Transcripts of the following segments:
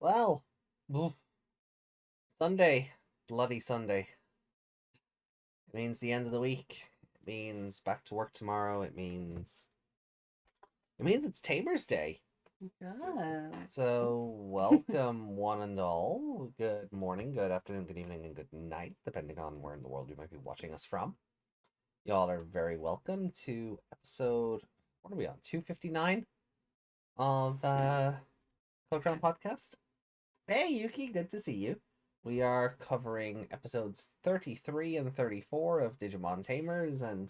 Well, oof, Sunday, bloody Sunday. It means the end of the week. It means back to work tomorrow. It means it's Tamers Day. God. So welcome one and all. Good morning, good afternoon, good evening, and good night, depending on where in the world you might be watching us from. Y'all are very welcome to episode, what are we on? 259 of Coach Round Podcast. Hey Yuki, good to see you. We are covering episodes 33 and 34 of Digimon Tamers and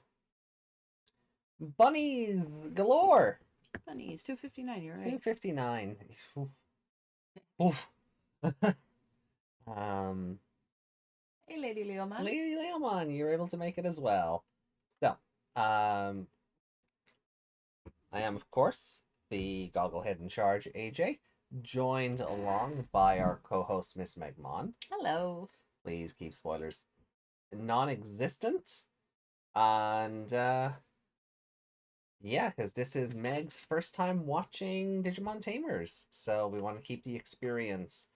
bunnies galore. Funny, 2:59, you're right. 259. Oof. um, Hey, Lady Leoman. Lady Leomon, you're able to make it as well. So, I am, of course, the gogglehead in charge, AJ, joined along by our co-host, Miss Megmon. Hello. Please keep spoilers non-existent. And yeah, because this is Meg's first time watching Digimon Tamers, so we want to keep the experience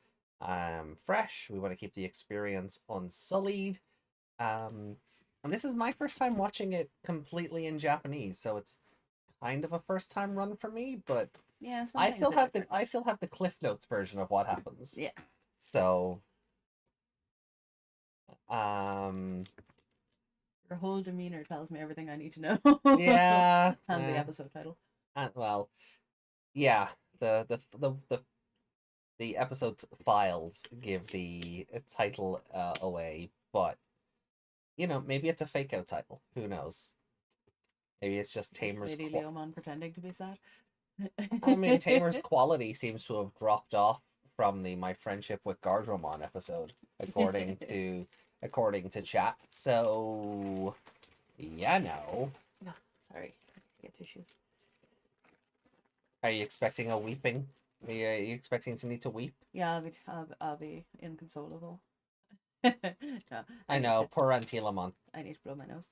fresh. We want to keep the experience unsullied. And this is my first time watching it completely in Japanese, so it's kind of a first time run for me. But Yeah, I still have the Cliff Notes version of what happens. Yeah. So um Your whole demeanor tells me everything I need to know. yeah, And the episode title. well, yeah, the episode files give the title away, but maybe it's a fake out title. Who knows? Maybe it's just Tamer's. Lady Leoman pretending to be sad. I mean, Tamer's quality seems to have dropped off from the "My Friendship with Gardromon" episode, according to chat. So, yeah, no. Oh, sorry, get tissues. Are you expecting a weeping? Are you expecting to need to weep? Yeah, I'll be inconsolable. No, I know, poor Antilamon. I need to blow my nose.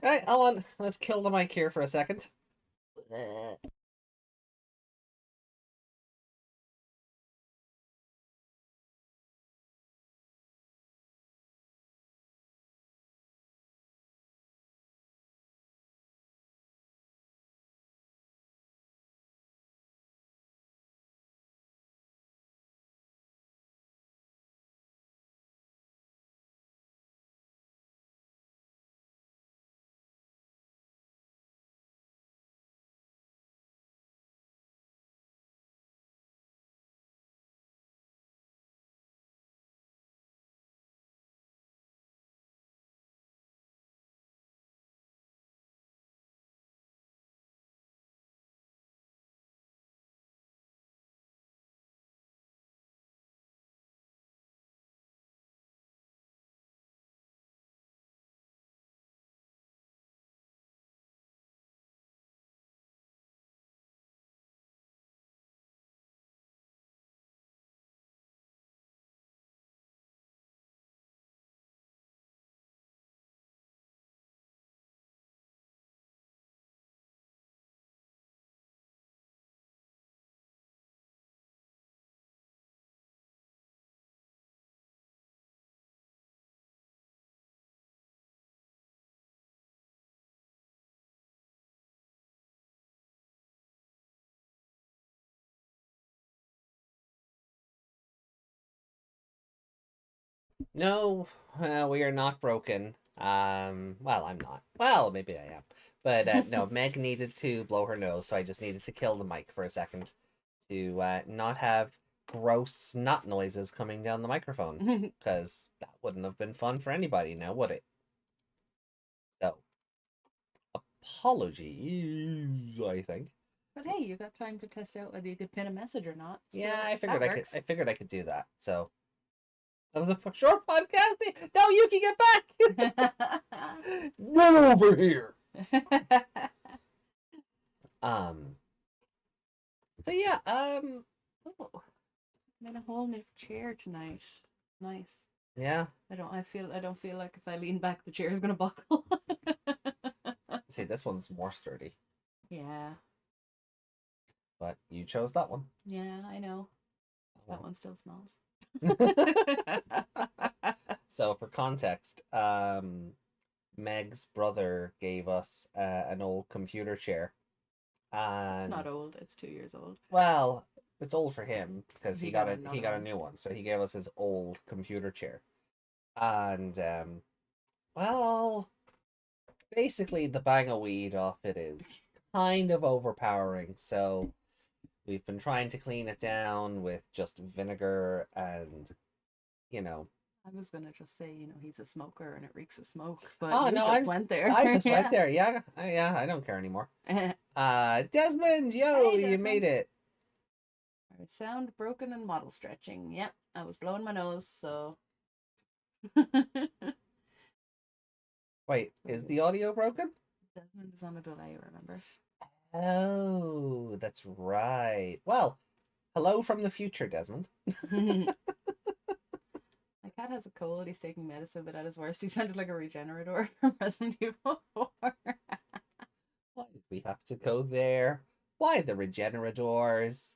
Right, Alan, let's kill the mic here for a second. No, we are not broken. Well, I'm not. Well, maybe I am. But no, Meg needed to blow her nose, so I just needed to kill the mic for a second to not have gross snot noises coming down the microphone, because that wouldn't have been fun for anybody now, would it? So, apologies, I think. But hey, you got time to test out whether you could pin a message or not. So Yeah, I that figured I could. works. I figured I could do that. So that was a short podcast. No, Yuki, get back! Get over here. Um. So yeah. Oh, made a whole new chair tonight. Nice. Yeah. I don't feel like if I lean back the chair is gonna buckle. See, this one's more sturdy, Yeah. but you chose that one. Yeah, I know. That one still smells. So for context, Meg's brother gave us an old computer chair, It's and not old. It's 2 years old. well, it's old for him because He he got got another a one. new one, so he gave us his old computer chair, and well, basically the bang of weed off it is kind of overpowering. So we've been trying to clean it down with just vinegar and you know. I was gonna just say, he's a smoker and it reeks of smoke, but Oh you no, just went there. I just went Yeah. there. Yeah, I don't care anymore. Desmond, yo, Hey, you made Desmond. it. Our sound broken and model stretching. Yep, I was blowing my nose, so. Wait, is the audio broken? Desmond is on a delay, remember? Oh, that's right. Well, hello from the future, Desmond. My cat has a cold. He's taking medicine, but at his worst, he sounded like a regenerator from Resident Evil 4. Why did we have to go there? Why the regenerators?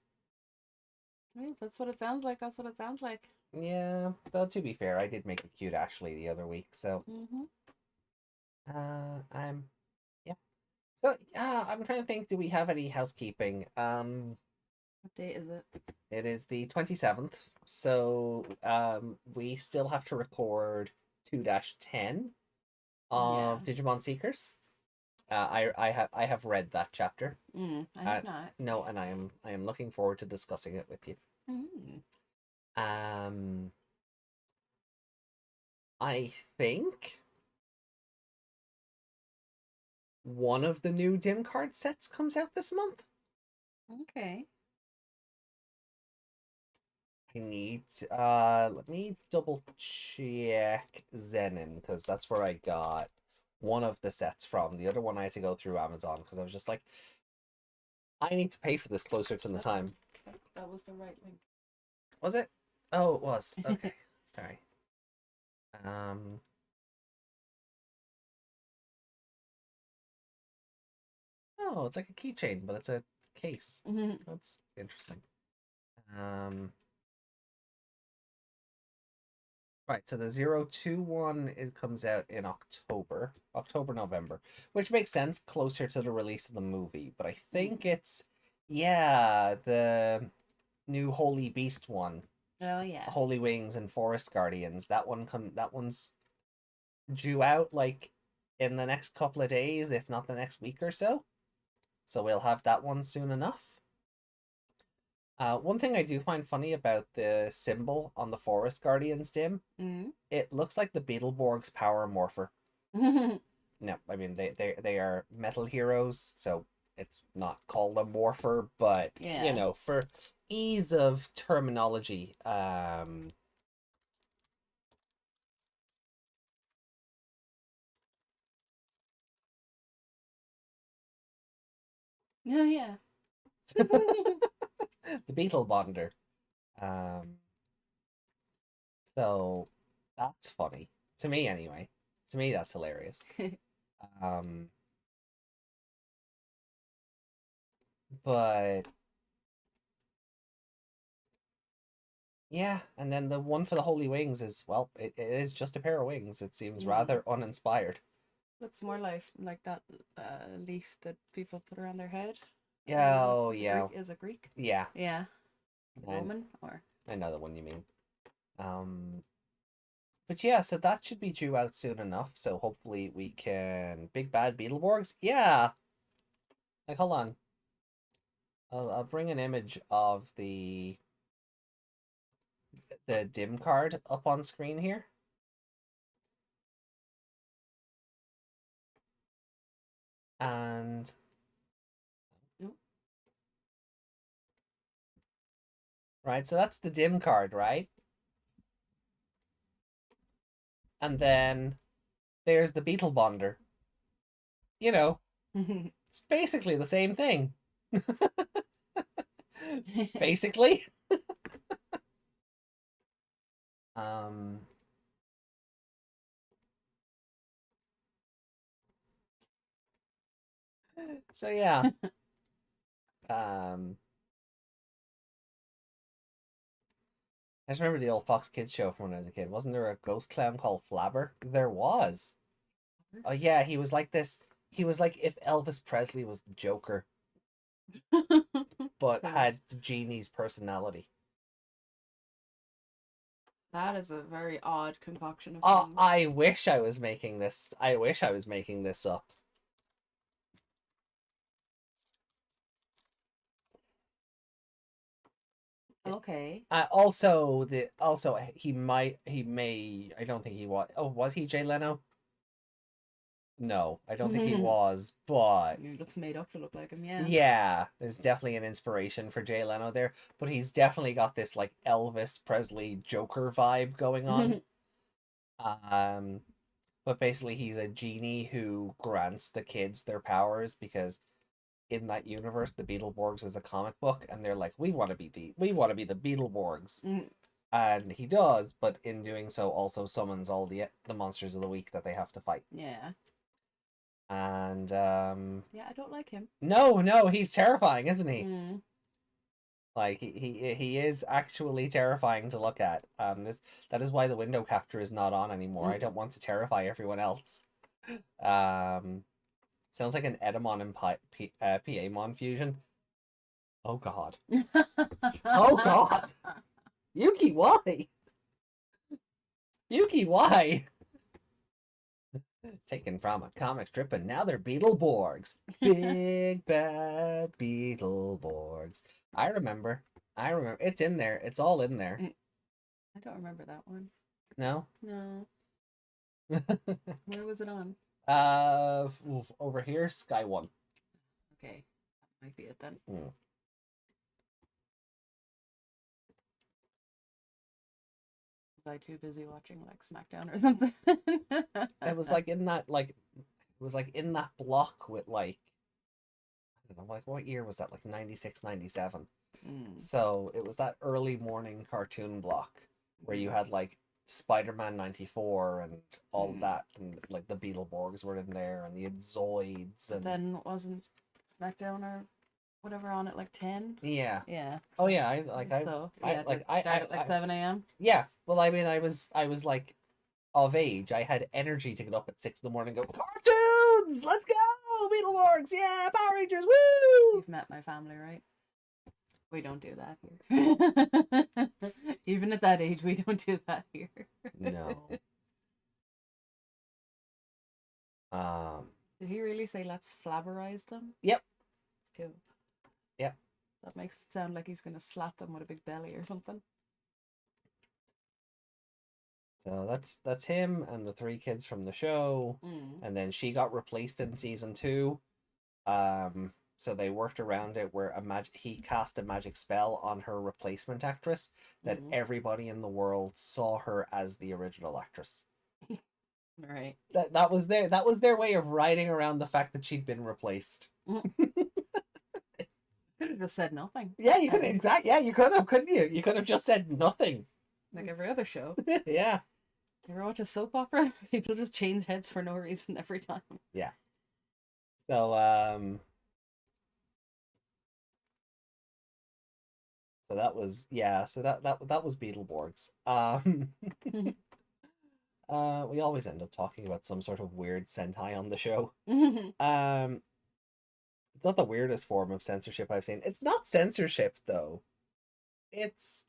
Well, that's what it sounds like. That's what it sounds like. Yeah, though to be fair, I did make a cute Ashley the other week, so Mm-hmm. I'm yeah. So I'm trying to think, do we have any housekeeping? What day is it? It is the 27th, so we still have to record 2-10 of Digimon Seekers. I have read that chapter. I have not. No, and I am looking forward to discussing it with you. I think one of the new dim card sets comes out this month. Okay. I need to, let me double check Zenin because that's where I got one of the sets from. The other one I had to go through Amazon because I was just like, I need to pay for this closer to the time. That was the right link. Was it? Oh, it was. Okay. Sorry. Oh, it's like a keychain, but it's a case. That's interesting. Right, so the 021 it comes out in October, November, which makes sense closer to the release of the movie. But I think it's the new Holy Beast one. Oh yeah. Holy Wings and Forest Guardians. That one's due out like in the next couple of days, if not the next week or so. So we'll have that one soon enough. One thing I do find funny about the symbol on the Forest Guardians dim, it looks like the Beetleborg's power morpher. No, I mean they are metal heroes, so it's not called a morpher, but for ease of terminology, Oh yeah. the Beetle Bonder. So that's funny to me anyway. To me, that's hilarious. But yeah, and then the one for the Holy Wings is, well, it is just a pair of wings. It seems rather uninspired. Looks more like that leaf that people put around their head. Yeah, oh yeah. Is it Greek? Yeah. Yeah. Roman or? I know the one you mean. But yeah, so that should be due out soon enough. So hopefully we can Big Bad Beetleborgs. Yeah. Like, hold on. I'll bring an image of the dim card up on screen here. And right, so that's the dim card, right? And then there's the Beetle Bonder. You know, it's basically the same thing. Basically. um so yeah. I just remember the old Fox Kids show from when I was a kid. Wasn't there a ghost clown called Flabber? There was. Oh yeah, he was like this. He was like if Elvis Presley was the Joker, but So had the genie's personality. that is a very odd concoction of Oh, things. I wish I was making this. I wish I was making this up. Okay. Also he may I don't think he was. Oh, was he Jay Leno? No, I don't think he was, but He looks made up to look like him, yeah. yeah, there's definitely an inspiration for Jay Leno there, but he's definitely got this like Elvis Presley Joker vibe going on. Um, but basically he's a genie who grants the kids their powers because in that universe the Beetleborgs is a comic book and they're like we want to be the Beetleborgs. And he does, but in doing so also summons all the monsters of the week that they have to fight. Yeah. And Yeah, I don't like him. no, he's terrifying, isn't he? Mm. Like he is actually terrifying to look at. That is why the window capture is not on anymore. I don't want to terrify everyone else. Sounds like an Edamon and Paimon fusion. Oh god. Oh god. Yuki, why? Yuki, why? Taken from a comic strip, and now they're Beetleborgs. Big bad Beetleborgs. I remember. It's in there. It's all in there. I don't remember that one. No? No. Where was it on? Over here, Sky One. Okay. That might be it then. Was I too busy watching like SmackDown or something? It was like in that block with like I don't know, like what year was that? Like 96, 97. So it was that early morning cartoon block where you had like Spider-Man 94 and all of that, and like the Beetleborgs were in there, and the Zoids, and then wasn't SmackDown or whatever on at like 10? Yeah. Yeah. Oh yeah, I like I So I yeah, like start at like 7 a.m. Yeah. Well, I mean, I was like of age. I had energy to get up at 6 in the morning and go cartoons. Let's go, Beetleborgs. Yeah, Power Rangers. Woo! You've met my family, right? We don't do that here. Even at that age, we don't do that here. No. Did he really say let's flabberize them? Yep. It's cool. Yep. That makes it sound like he's gonna slap them with a big belly or something. So that's him and the three kids from the show, and then she got replaced in season 2. So they worked around it where he cast a magic spell on her replacement actress that everybody in the world saw her as the original actress. Right. That was their way of riding around the fact that she'd been replaced. Could have just said nothing. Yeah, you could exactly. Yeah, you could have, couldn't you? You could have just said nothing. Like every other show. Yeah. You ever watch a soap opera? People just change heads for no reason every time. Yeah. So so that was that was Beetleborgs. We always end up talking about some sort of weird Sentai on the show. It's not the weirdest form of censorship I've seen. It's not censorship though. It's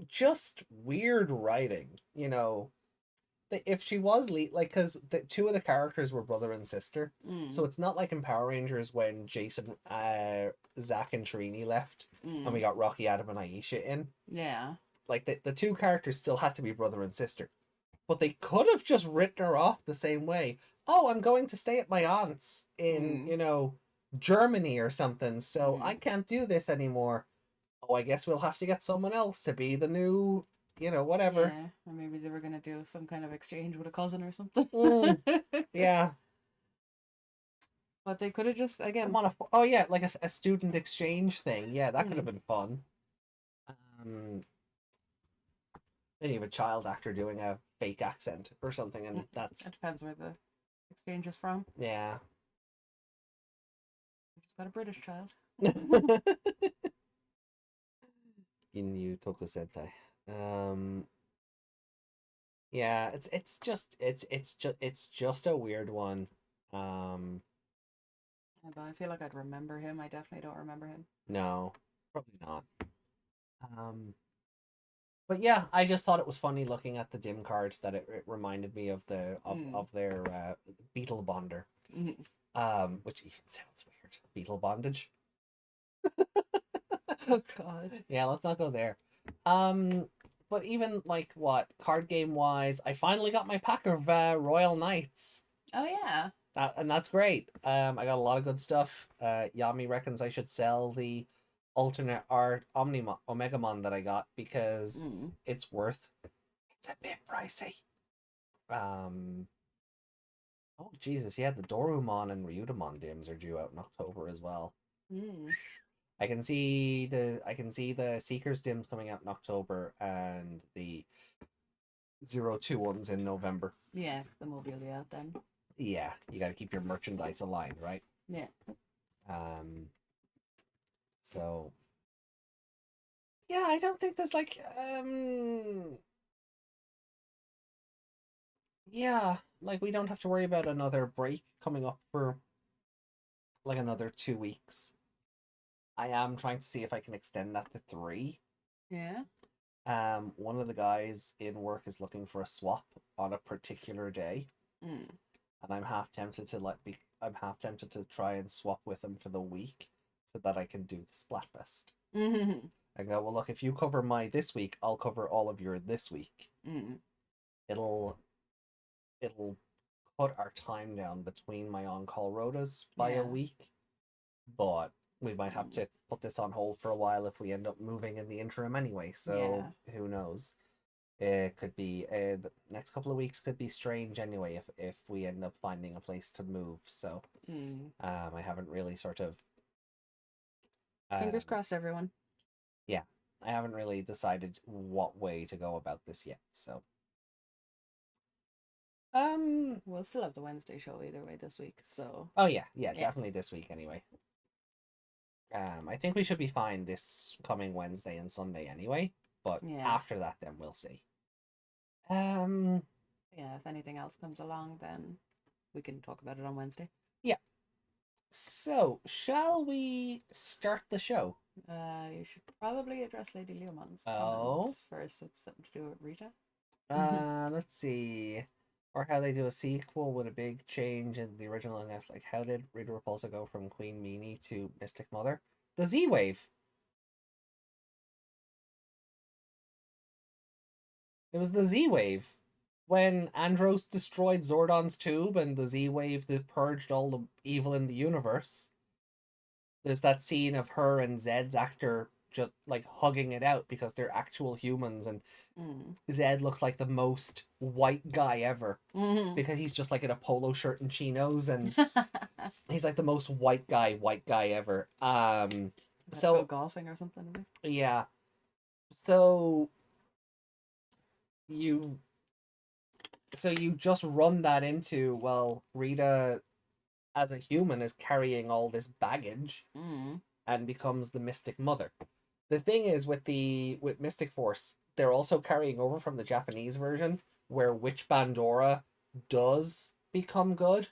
just weird writing, you know. If she was because the two of the characters were brother and sister, so it's not like in Power Rangers when Jason, Zach, and Trini left, and we got Rocky, Adam, and Aisha in. Yeah. Like the two characters still had to be brother and sister, but they could have just written her off the same way. Oh, I'm going to stay at my aunt's in Germany or something, so I can't do this anymore. Oh, I guess we'll have to get someone else to be the new, whatever. Yeah, or maybe they were gonna do some kind of exchange with a cousin or something. Yeah. But they could have just again. Like a student exchange thing. Yeah, that could have been fun. Then you have a child actor doing a fake accent or something, and that's. It depends where the exchange is from. Yeah. We just got a British child. in Toku Sentai. Um, yeah, it's just a weird one. Um, Yeah, but I feel like I'd remember him. I definitely don't remember him. no, probably not. Um, but yeah, I just thought it was funny looking at the dim card that it reminded me of of their beetle bonder. Mm. Which even sounds weird. Beetle bondage. Oh God. Yeah, let's not go there. Um, but even like what card game wise, I finally got my pack of Royal Knights. Oh yeah. And that's great. I got a lot of good stuff. Yami reckons I should sell the alternate art Omegamon that I got because Mm. it's worth. It's a bit pricey. Um. Oh Jesus, yeah, the Dorumon and Ryudomon dims are due out in October as well. Mm. I can see the Seekers dims coming out in October and the 02 ones in November. Yeah, the movie will be out then. Yeah, you got to keep your merchandise aligned, right? Yeah. Um. So yeah, I don't think there's like yeah, like we don't have to worry about another break coming up for like another 2 weeks. I am trying to see if I can extend that to 3. Yeah. One of the guys in work is looking for a swap on a particular day, Mm. and I'm half tempted to try and swap with him for the week so that I can do the Splatfest. Mm. I go, well, look, if you cover my this week, I'll cover all of your this week. Mm. It'll it'll cut our time down between my on-call rotas by a Yeah. week, but we might have to put this on hold for a while if we end up moving in the interim anyway. So who knows? It could be the next couple of weeks could be strange anyway if we end up finding a place to move. So Mm. I haven't really sort of Fingers um, crossed, everyone. yeah, I haven't really decided what way to go about this yet. So We'll still have the Wednesday show either way this week. So oh yeah, yeah. definitely this week anyway. I think we should be fine this coming Wednesday and Sunday anyway, but Yeah. after that then we'll see. Um Yeah, if anything else comes along, then we can talk about it on Wednesday. yeah. So, shall we start the show? You should probably address Lady Leomon's Oh. comments first. It's something to do with Rita. Let's see. Or how they do a sequel with a big change in the original, and that's like, how did Rita Repulsa go from Queen Meanie to Mystic Mother? The Z-Wave. It was the Z-Wave. When Andros destroyed Zordon's tube and the Z-Wave that purged all the evil in the universe, there's that scene of her and Zed's actor just like hugging it out because they're actual humans, and Zed looks like the most white guy ever because he's just like in a polo shirt and chinos, and he's like the most white guy ever. So go golfing or something, is it? Yeah. So you just run that into, well, Rita as a human is carrying all this baggage and becomes the Mystic Mother. The thing is with Mystic Force, they're also carrying over from the Japanese version where Witch Bandora does become good.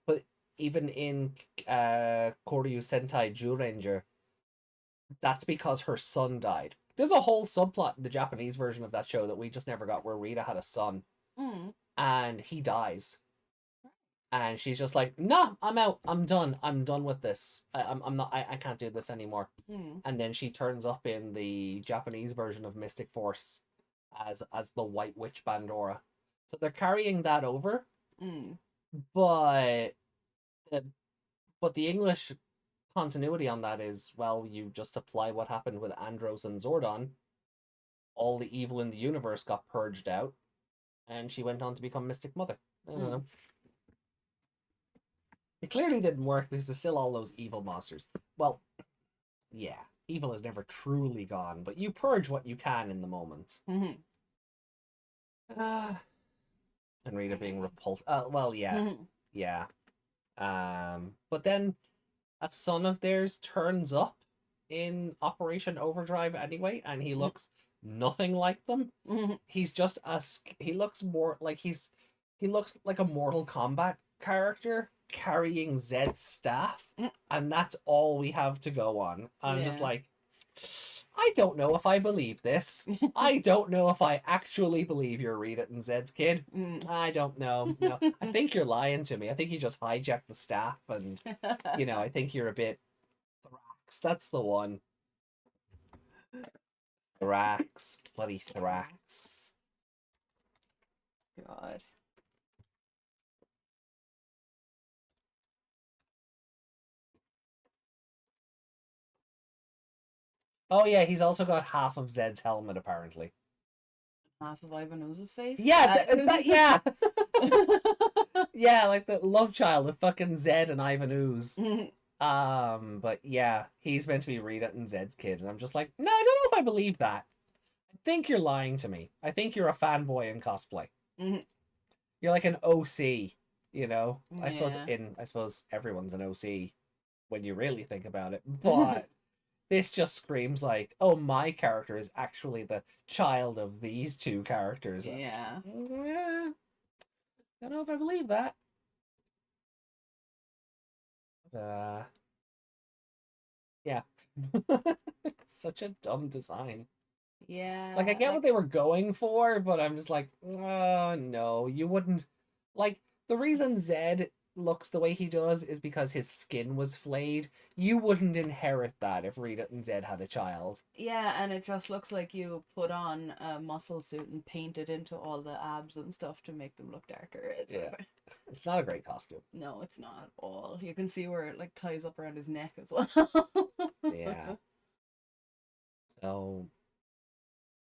But even in Koryu Sentai Ranger, that's because her son died. There's a whole subplot in the Japanese version of that show that we just never got where Rita had a son and he dies. And she's just like, no, I'm out. I'm done. I'm done with this. I'm not. I can't do this anymore. And then she turns up in the Japanese version of Mystic Force as the White Witch Bandora. So they're carrying that over. But the English continuity on that is, well, you just apply what happened with Andros and Zordon. All the evil in the universe got purged out, and she went on to become Mystic Mother. I don't know. It clearly didn't work because there's still all those evil monsters. Well, yeah, evil is never truly gone, but you purge what you can in the moment. And Rita being repulsed. Well, yeah. Yeah. But then a son of theirs turns up in Operation Overdrive anyway, and he looks nothing like them. He's just he looks more like he looks like a Mortal Kombat character carrying Zed's staff, and that's all we have to go on. I'm just Yeah. like, I don't know if I believe this. I don't know if I actually believe you're Rita and Zed's kid. I don't know. No, I think you're lying to me. I think you just hijacked the staff, and I think you're a bit Thrax. That's the one. Thrax, bloody Thrax. God. Oh yeah, he's also got half of Zed's helmet apparently. Half of Ivan Ooze's face? Yeah, yeah. Yeah, like the love child of fucking Zed and Ivan Ooze. But yeah, he's meant to be Rita and Zed's kid, and I'm just like, no, I don't know if I believe that. I think you're lying to me. I think you're a fanboy in cosplay. You're like an OC, I suppose everyone's an OC when you really think about it, but this just screams like, oh, my character is actually the child of these two characters. Yeah. I don't know if I believe that. Yeah. Such a dumb design. Yeah. Like, I get what they were going for, but I'm just like, oh, no, you wouldn't. Like, the reason Zed looks the way he does is because his skin was flayed. You wouldn't inherit that if Rita and Zed had a child. Yeah, and it just looks like you put on a muscle suit and paint it into all the abs and stuff to make them look darker. It's not a great costume. No, it's not at all. You can see where it like ties up around his neck as well. Yeah. So,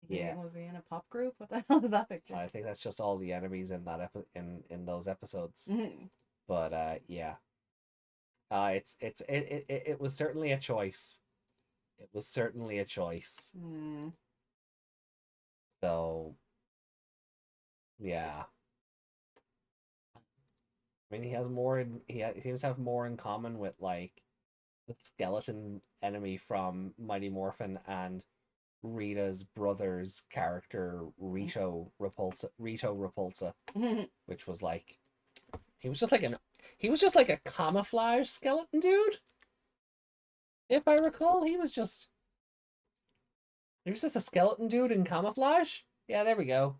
yeah. Was he in a pop group? What the hell is that picture? I think that's just all the enemies in that in those episodes. But yeah. It was certainly a choice. It was certainly a choice. So, yeah. I mean, he seems to have more in common with like the skeleton enemy from Mighty Morphin and Rita's brother's character Rito Repulsa, which was like he was just like a camouflage skeleton dude. If I recall, he was just a skeleton dude in camouflage. Yeah, there we go.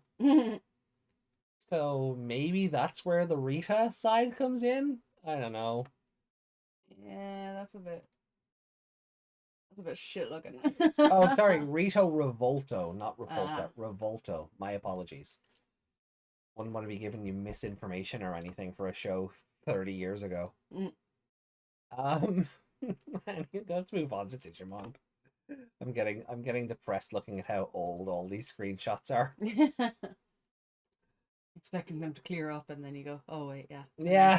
So maybe that's where the Rita side comes in. I don't know. Yeah, that's a bit shit looking. Oh, sorry, Rito Revolto, not Repulsa. Revolto. My apologies. Wouldn't want to be giving you misinformation or anything for a show 30 years ago. Let's move on to Digimon. I'm getting depressed looking at how old all these screenshots are. Expecting them to clear up, and then you go, "Oh wait, yeah, yeah,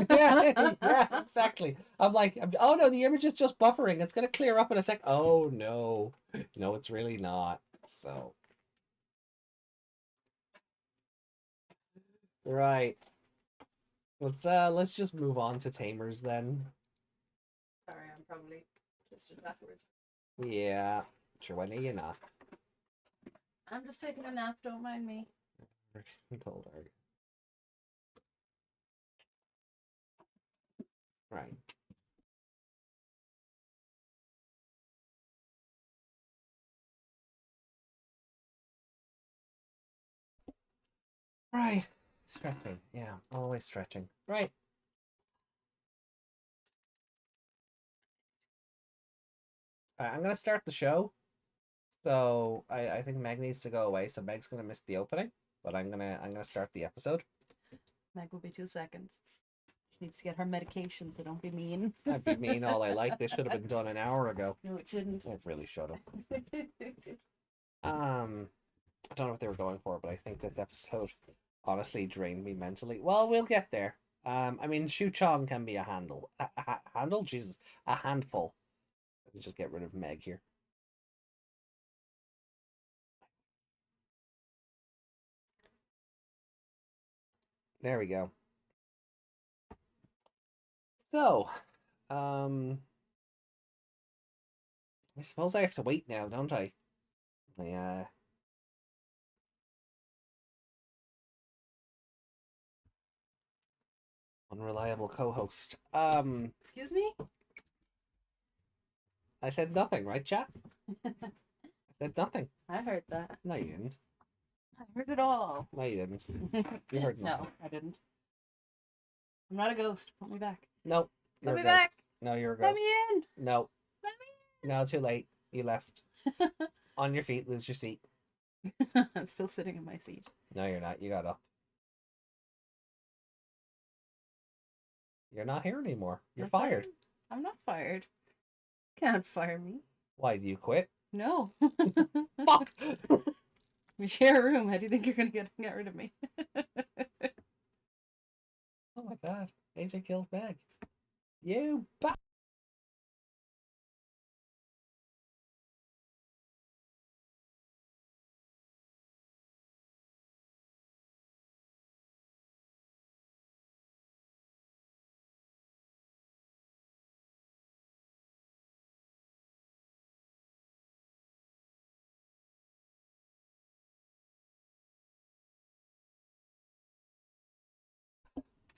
yeah, exactly." I'm like, "Oh no, the image is just buffering. It's gonna clear up in a sec." Oh no, no, it's really not. So, right, let's just move on to Tamers then. Sorry, I'm probably twisted backwards. Yeah, sure. Why not you not? I'm just taking a nap. Don't mind me. Cold art. Right. Right. Stretching. Yeah, always stretching. Right. I'm gonna start the show. So I think Meg needs to go away. So Meg's gonna miss the opening, but I'm gonna start the episode. Meg will be 2 seconds. She needs to get her medication, so don't be mean. I'd be mean all I like. This should have been done an hour ago. No, it shouldn't. It really should have. I don't know what they were going for, but I think this episode honestly drained me mentally. Well, we'll get there. I mean, Shu Chong can be a handle. Handle? Jesus, a handful. Let me just get rid of Meg here. There we go. So, I suppose I have to wait now, don't I? My unreliable co-host. Excuse me? I said nothing, right, chat? I said nothing. I heard that. No, you didn't. I heard it all. No, you didn't. You heard nothing. No, I didn't. I'm not a ghost. Put me back. Nope. Put me back. No, you're a ghost. Let me in. No. Let me No, too late. You left. On your feet, lose your seat. in. I'm still sitting in my seat. No, you're not. You got up. You're not here anymore. You're fired. I'm not fired. Can't fire me. Why, do you quit? No. Fuck! We share a room. How do you think you're gonna get rid of me? Oh my god. AJ killed Meg. You ba-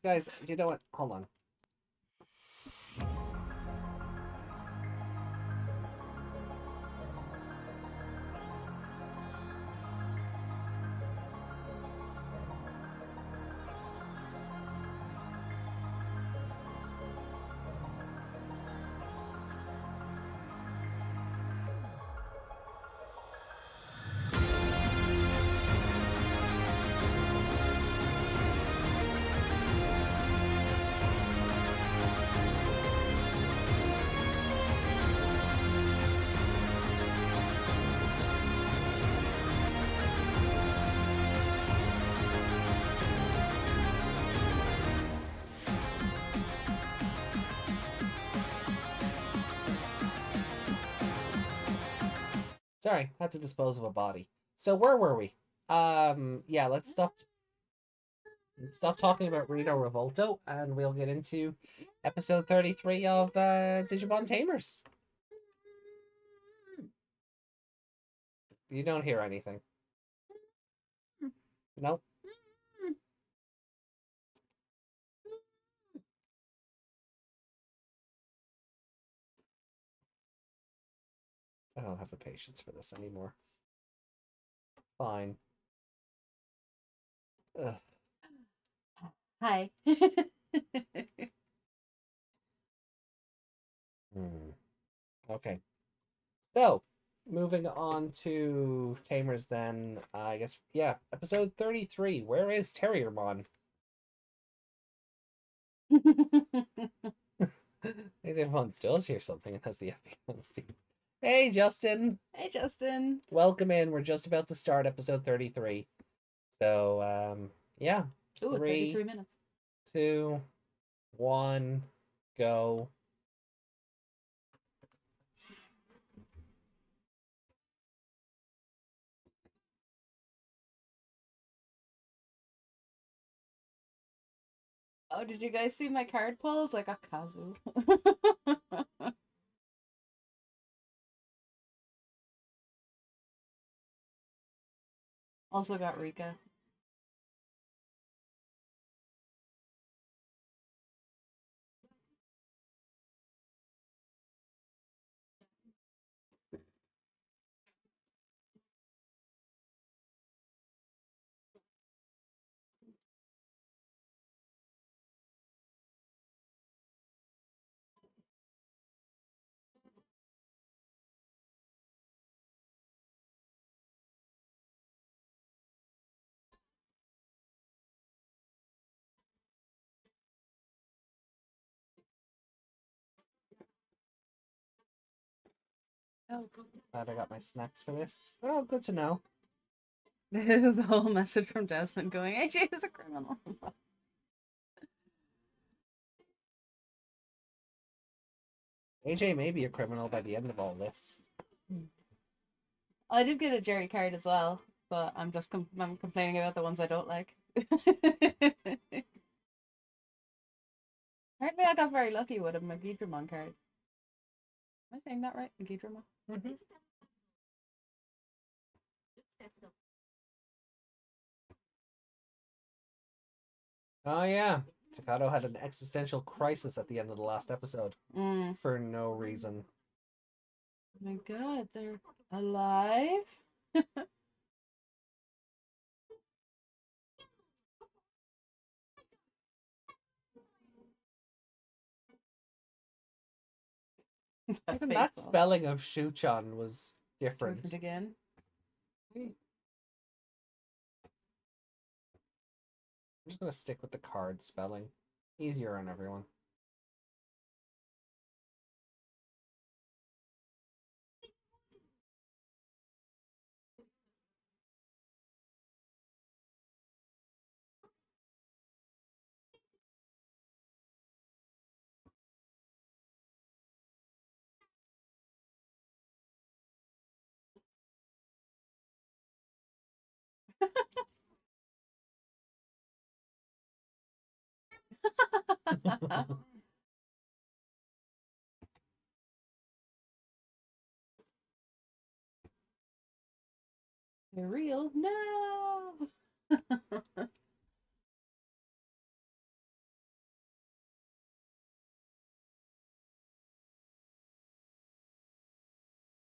Guys, you know what? Hold on. Sorry, had to dispose of a body. So where were we? Yeah, let's stop talking about Rito Revolto, and we'll get into episode 33 of Digimon Tamers. You don't hear anything. Nope. I don't have the patience for this anymore. Fine. Ugh. Hi. Okay. So, moving on to Tamers then, I guess, yeah, episode 33. Where is Terriermon? Digimon does hear something and has the FBI honesty. Hey, Justin. Hey, Justin. Welcome in. We're just about to start episode 33. So, yeah. Ooh, 33 minutes. 2, 1, go. Oh, did you guys see my card pulls? I got Kazu. Also got Rika. Oh, glad I got my snacks for this. Oh, good to know. There's a whole message from Desmond going, AJ is a criminal. AJ may be a criminal by the end of all this. I did get a Jerry card as well, but I'm just I'm complaining about the ones I don't like. Apparently I got very lucky with him, my Digimon card. Am I saying that right? Nagidrima? Mm-hmm. Oh yeah, Takato had an existential crisis at the end of the last episode Mm. for no reason. Oh my god, they're alive? Even face that off. spelling of Shuchan was different. Different again. I'm just gonna stick with the card spelling. Easier on everyone. They're real? No!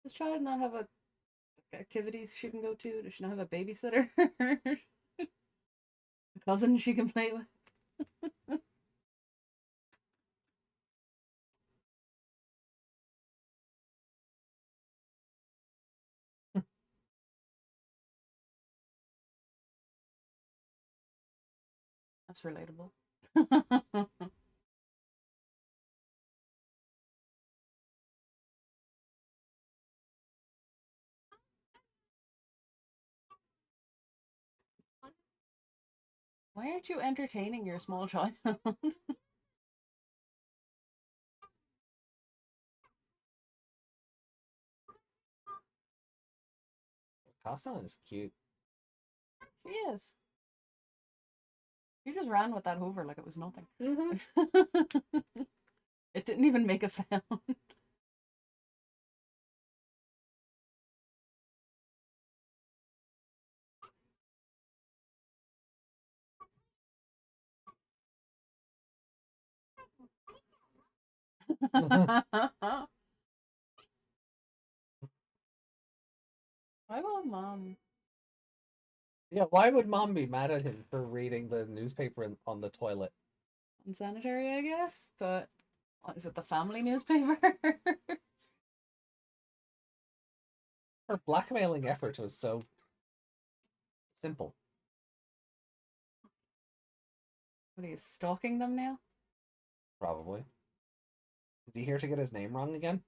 Does child not have a activities she can go to? Does she not have a babysitter? A cousin she can play with? That's relatable. Why aren't you entertaining your small child? Kasan is cute. She is. You just ran with that Hoover like it was nothing. Mm-hmm. It didn't even make a sound. Why will mom? Yeah, why would mom be mad at him for reading the newspaper on the toilet? Unsanitary, I guess, but is it the family newspaper? Her blackmailing effort was so simple. What are you stalking them now? Probably. Is he here to get his name wrong again?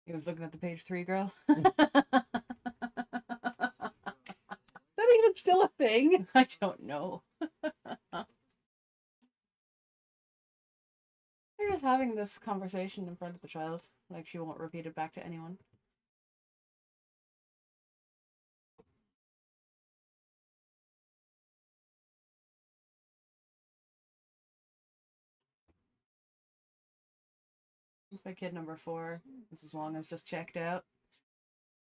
He was looking at the page 3 girl. Is that even still a thing? I don't know. They're just having this conversation in front of the child, like she won't repeat it back to anyone. It's my kid number 4. Mrs. Wong has just checked out.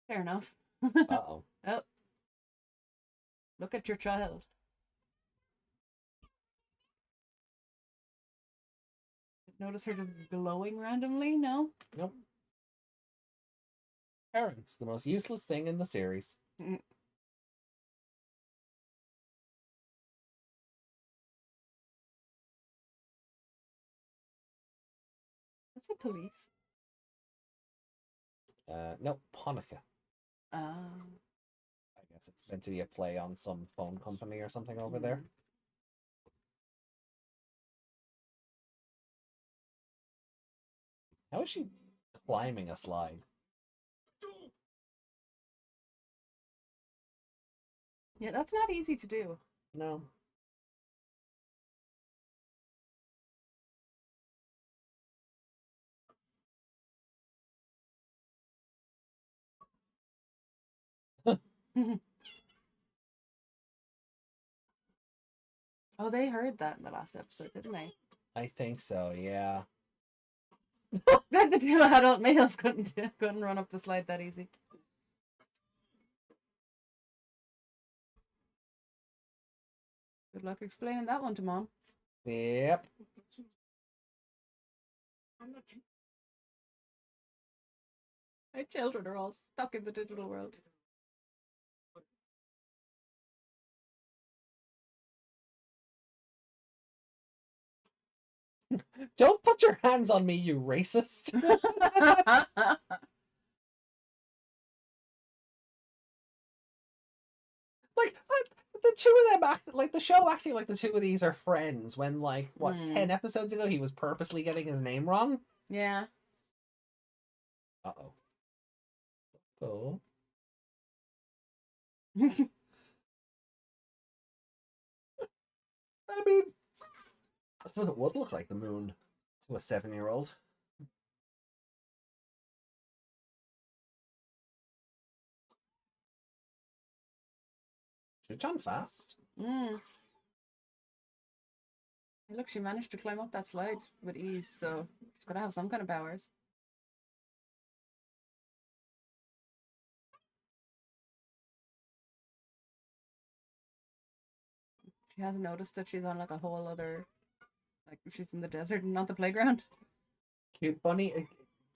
Fair enough. Uh-oh. Oh, look at your child. Notice her just glowing randomly? No? Nope. Parents, the most useless thing in the series. Mm. What's the police? Nope, Hanukkah. Ah. I guess it's meant to be a play on some phone company or something over there. How is she climbing a slide? Yeah, that's not easy to do. No. Oh, they heard that in the last episode, didn't they? I think so, yeah. Glad the two adult males couldn't run up the slide that easy. Good luck explaining that one to Mom. Yep. My children are all stuck in the digital world. Don't put your hands on me, you racist. Like, the two of them act like the show acting like the two of these are friends when, like, what, 10 episodes ago he was purposely getting his name wrong? Yeah. Uh-oh. Oh. I mean, I suppose it would look like the moon to a 7-year-old. Should John fast? Look, she managed to climb up that slide with ease, so she's gotta have some kind of powers. She hasn't noticed that she's on like a whole other, like she's in the desert and not the playground. Cute bunny,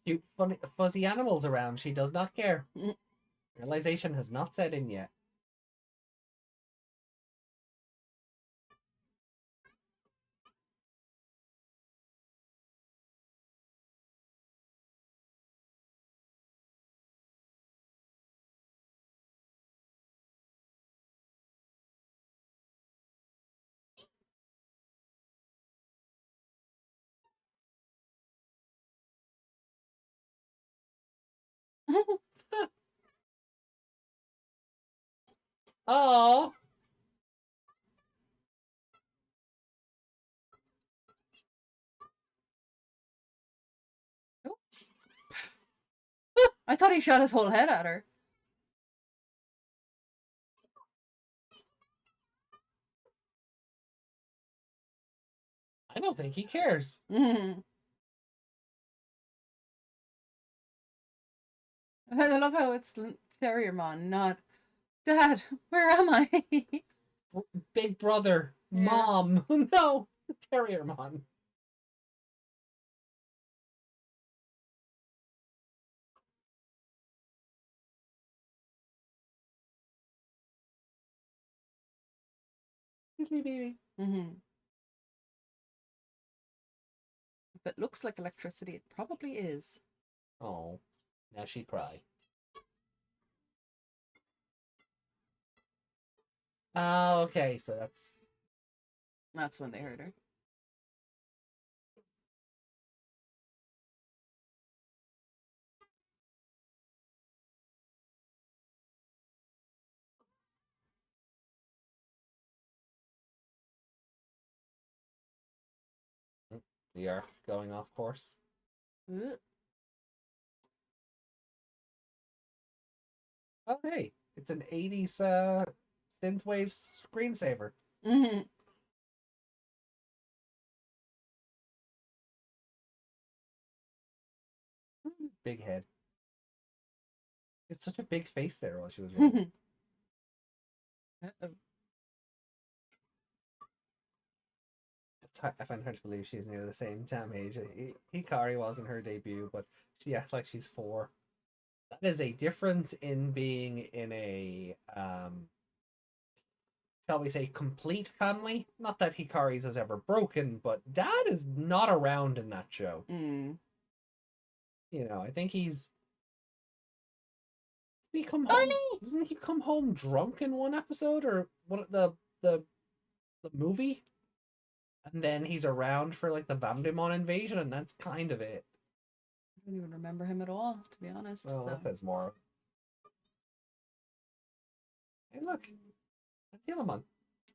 cute funny fuzzy animals around. She does not care. Realization has not set in yet. Oh. I thought he shot his whole head at her. I don't think he cares. I love how it's Terriermon, not Dad. Where am I? Big brother, Yeah. mom, no, Terriermon. Baby. If it looks like electricity, it probably is. Oh, now she'd cry. Oh, okay, so That's when they heard her. the arc going off course. Oh, hey, it's an 80s synthwave screensaver. Big head. It's such a big face there while she was running. I find it hard to believe she's near the same damn age. Hikari wasn't her debut, but she acts like she's 4. That is a difference in being in a shall we say complete family. Not that Hikari's has ever broken, but Dad is not around in that show. You know, I think he's doesn't he come home? Doesn't he come home drunk in one episode or what the movie? And then he's around for like the Vamdemon invasion, and that's kind of it. I don't even remember him at all, to be honest. Well, that says more. Hey, look, that's Yellowmon.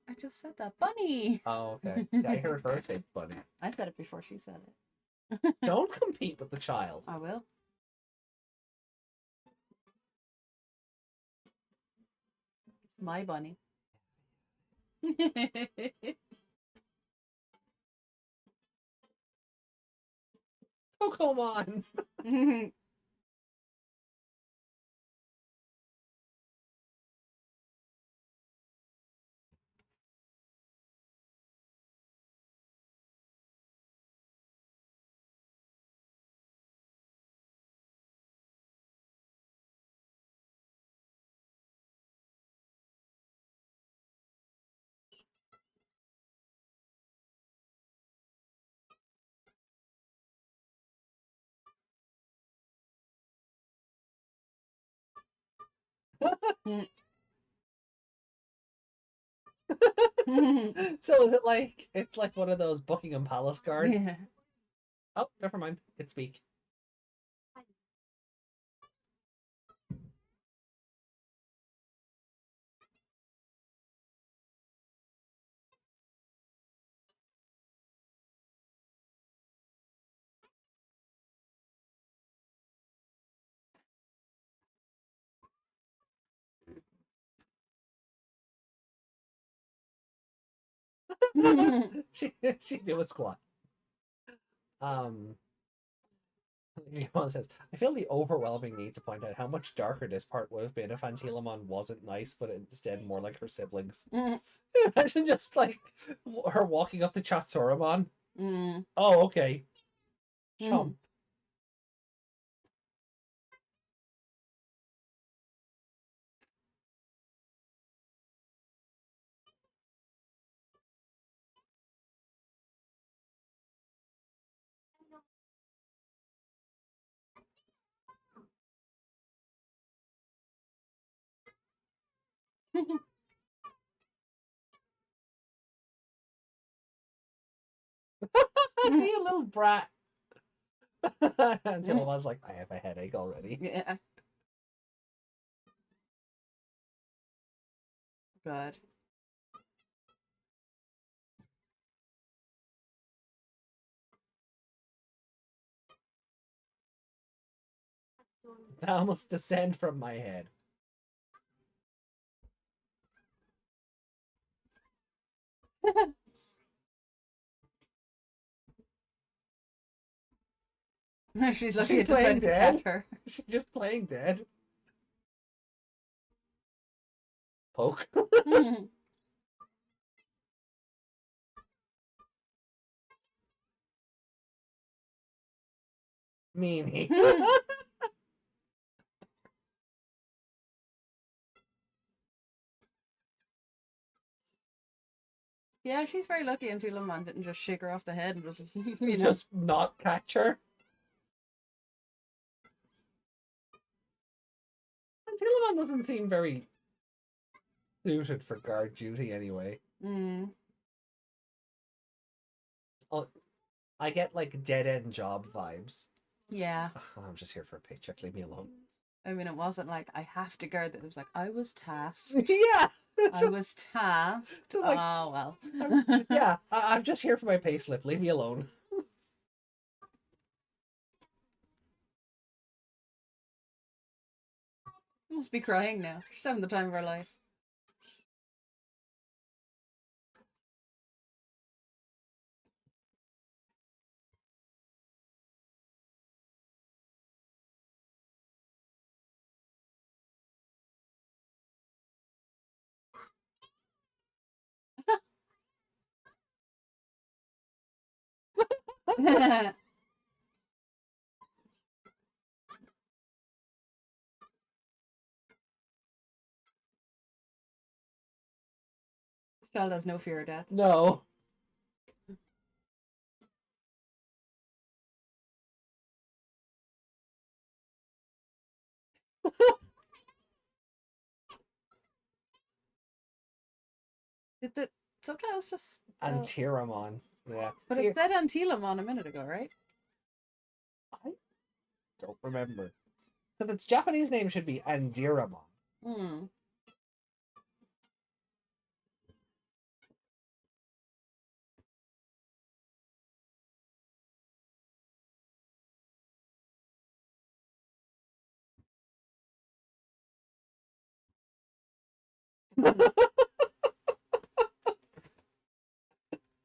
I just said that. Bunny! Oh, okay. See, I heard her say bunny. I said it before she said it. Don't compete with the child. I will. My bunny. Oh, come on. So is it like it's like one of those Buckingham Palace guards? Yeah. Oh, never mind. It speak. She do a squat. Um Digimon says, I feel the overwhelming need to point out how much darker this part would have been if Antilamon wasn't nice, but instead more like her siblings. Imagine just like her walking up to Chatsuramon. Oh, okay. Chump. Be a little brat. Antilamon's like, I have a headache already. Yeah. God. I almost descend from my head. She's Is lucky she it playing decided to catch dead? her. She's just playing dead. Poke. Meanie. Yeah, she's very lucky Antilamon didn't just shake her off the head and just, Just not catch her. Antilamon doesn't seem very suited for guard duty anyway. Oh, I get like dead end job vibes. Yeah. Oh, I'm just here for a paycheck. Leave me alone. I mean, it wasn't like I have to guard that. It was like I was tasked. Yeah. I was tasked. Just like, oh well. yeah, I'm just here for my pay slip. Leave me alone. Must be crying now. She's having the time of her life. This child has no fear of death. No. Did the subtitles just Antiramon. Yeah. But it said Antilamon a minute ago, right? I don't remember. Because its Japanese name should be Andiramon. Hmm.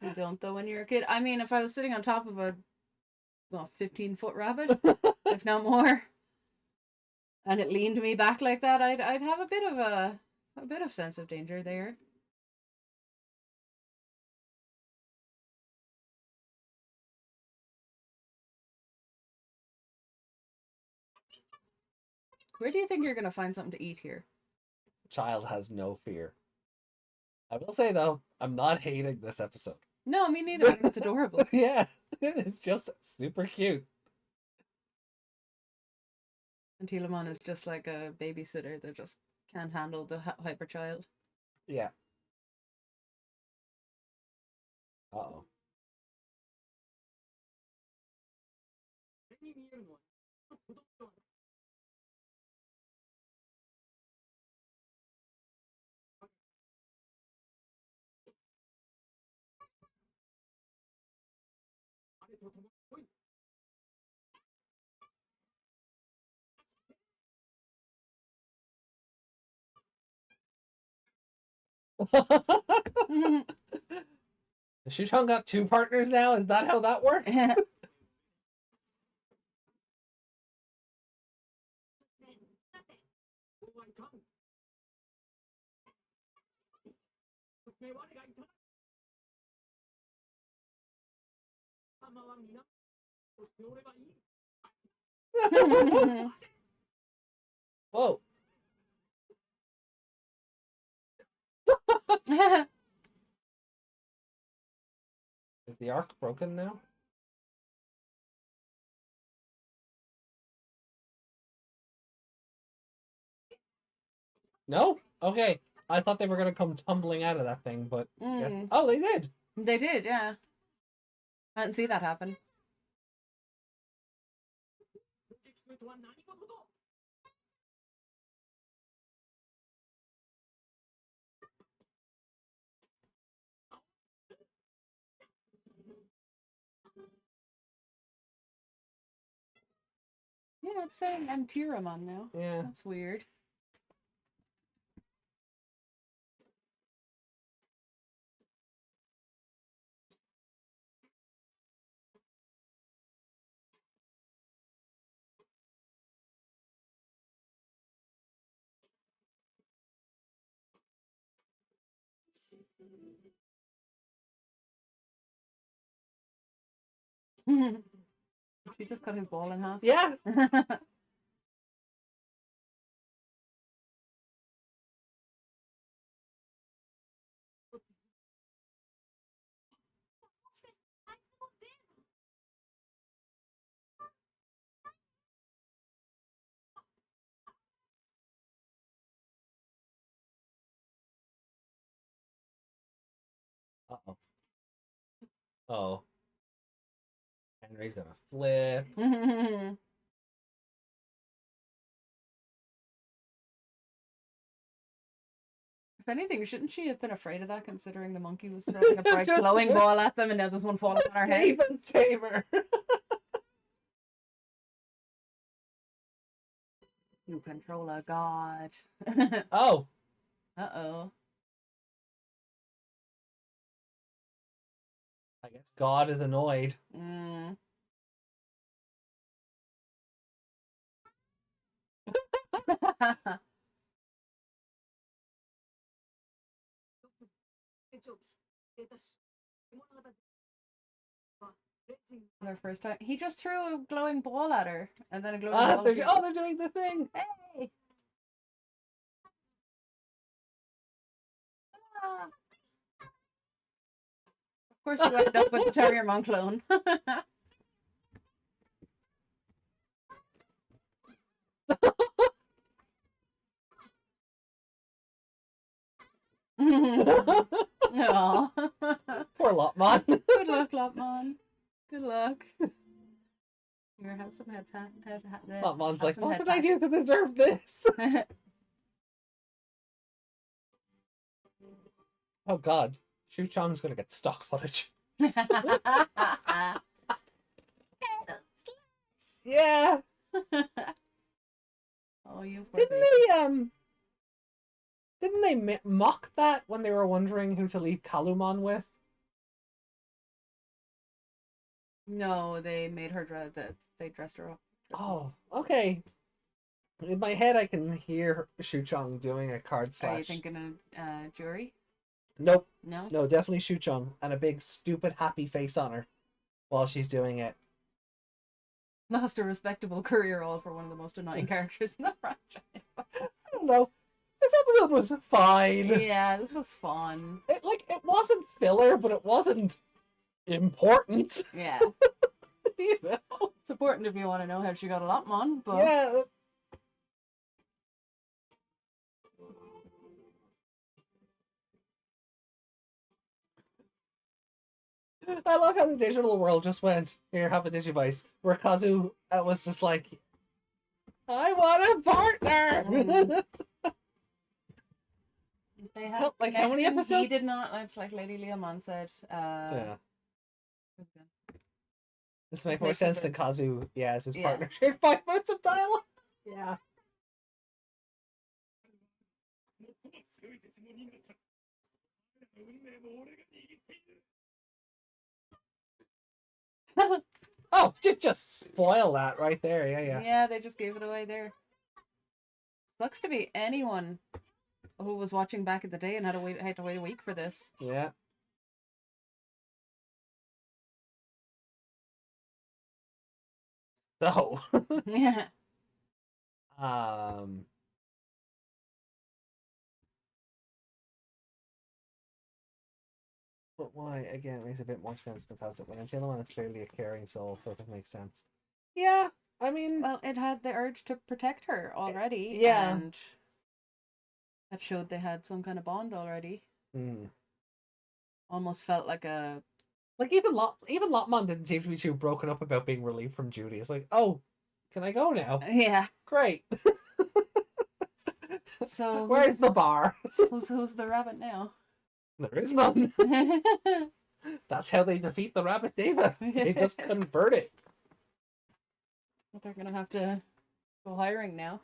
You don't though when you're a kid. I mean, if I was sitting on top of a well, 15-foot rabbit, if not more, and it leaned me back like that, I'd have a bit of sense of danger there. Where do you think you're gonna find something to eat here? Child has no fear. I will say though, I'm not hating this episode. No, me neither. I think it's adorable. Yeah, it's just super cute. And Telemon is just like a babysitter that just can't handle the hyper child. Yeah. Uh-oh. Shuchong got two partners now? Is that how that works? Whoa. Is the arc broken now? No? Okay. I thought they were going to come tumbling out of that thing, but guess... Oh, they did! They did, yeah. I didn't see that happen. Yeah, it's saying Antiramon now. Yeah. That's weird. She just cut his ball in half. Yeah. Uh-oh. Oh. Henry's gonna flip. If anything, shouldn't she have been afraid of that, considering the monkey was throwing a bright glowing ball at them and now there's one falling on her head? David's Tamer! You control a god. Oh! Uh-oh. I guess God is annoyed. Their first time. He just threw a glowing ball at her, and then a glowing ball. They're doing the thing! Hey! Ah. Of course you end up with the Terriermon clone. Aww. Poor Lopmon. Good luck, Lopmon. Good luck. Here, have some head pat. Lopmon's like, what did I do to deserve this? Oh god. Shu Chong's gonna get stock footage. Yeah. Oh, you. Didn't they mock that when they were wondering who to leave Kalumon with? No, they made her dress. That they dressed her up. Oh, okay. In my head, I can hear Shuchong doing a card Are you slash. thinking of jury? Nope. No. No, definitely Shuchong. And a big, stupid, happy face on her while she's doing it. Lost a respectable career all for one of the most annoying characters in the franchise. I don't know. This episode was fine. Yeah, this was fun. It wasn't filler, but it wasn't important. Yeah. You know? It's important if you want to know how she got a lot, man. But Yeah. I love how the digital world just went, here, have a Digivice. Where Kazu was just like, I want a partner! Mm. they had Like, how many connections. episodes? He did not. It's like Lady Leomon said. Yeah. who's good? This makes This more makes sense it than good. Kazu, yeah, as his Yeah. partner shared 5 minutes of dialogue. Yeah. Oh, just spoil that right there. Yeah. Yeah, they just gave it away there. Sucks to be anyone who was watching back in the day and had to wait a week for this. Yeah. So, Yeah. um, but why? Again, it makes a bit more sense because when Antillimon is clearly a caring soul, sort of makes sense. Yeah, I mean, Well, it had the urge to protect her already, yeah. and that showed they had some kind of bond already. Mm. Almost felt like a Like even Lotmon didn't seem to be too broken up about being relieved from Judy. It's like, oh, can I go now? yeah. Great. So Where's the bar? who's the rabbit now? There is none. That's how they defeat the rabbit Deva. They just convert it. They're gonna have to go hiring now.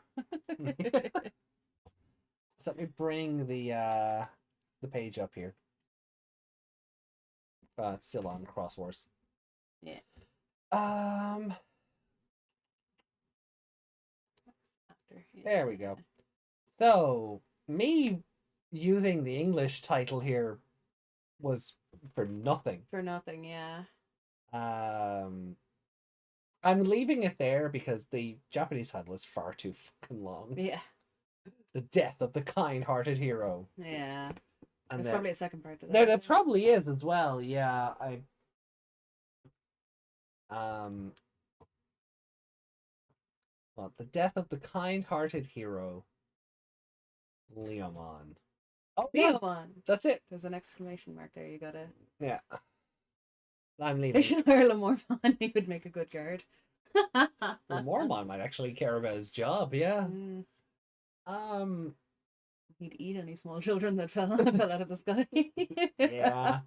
So let me bring the page up here. It's still on Cross Wars. Yeah. There we go. So me using the English title here was for nothing. For nothing, yeah. I'm leaving it there because the Japanese title is far too fucking long. Yeah. The death of the kind-hearted hero. Yeah. And There's probably a second part to that. There probably is as well. Yeah, well, the death of the kind-hearted hero, Leomon. Oh, yeah, Leomon. that's it. There's an exclamation mark there. You gotta. Yeah. I'm They leaving. should hire Lamormon. He would make a good guard. Well, Mormon might actually care about his job. Yeah. He'd eat any small children that fell out of the sky. Yeah.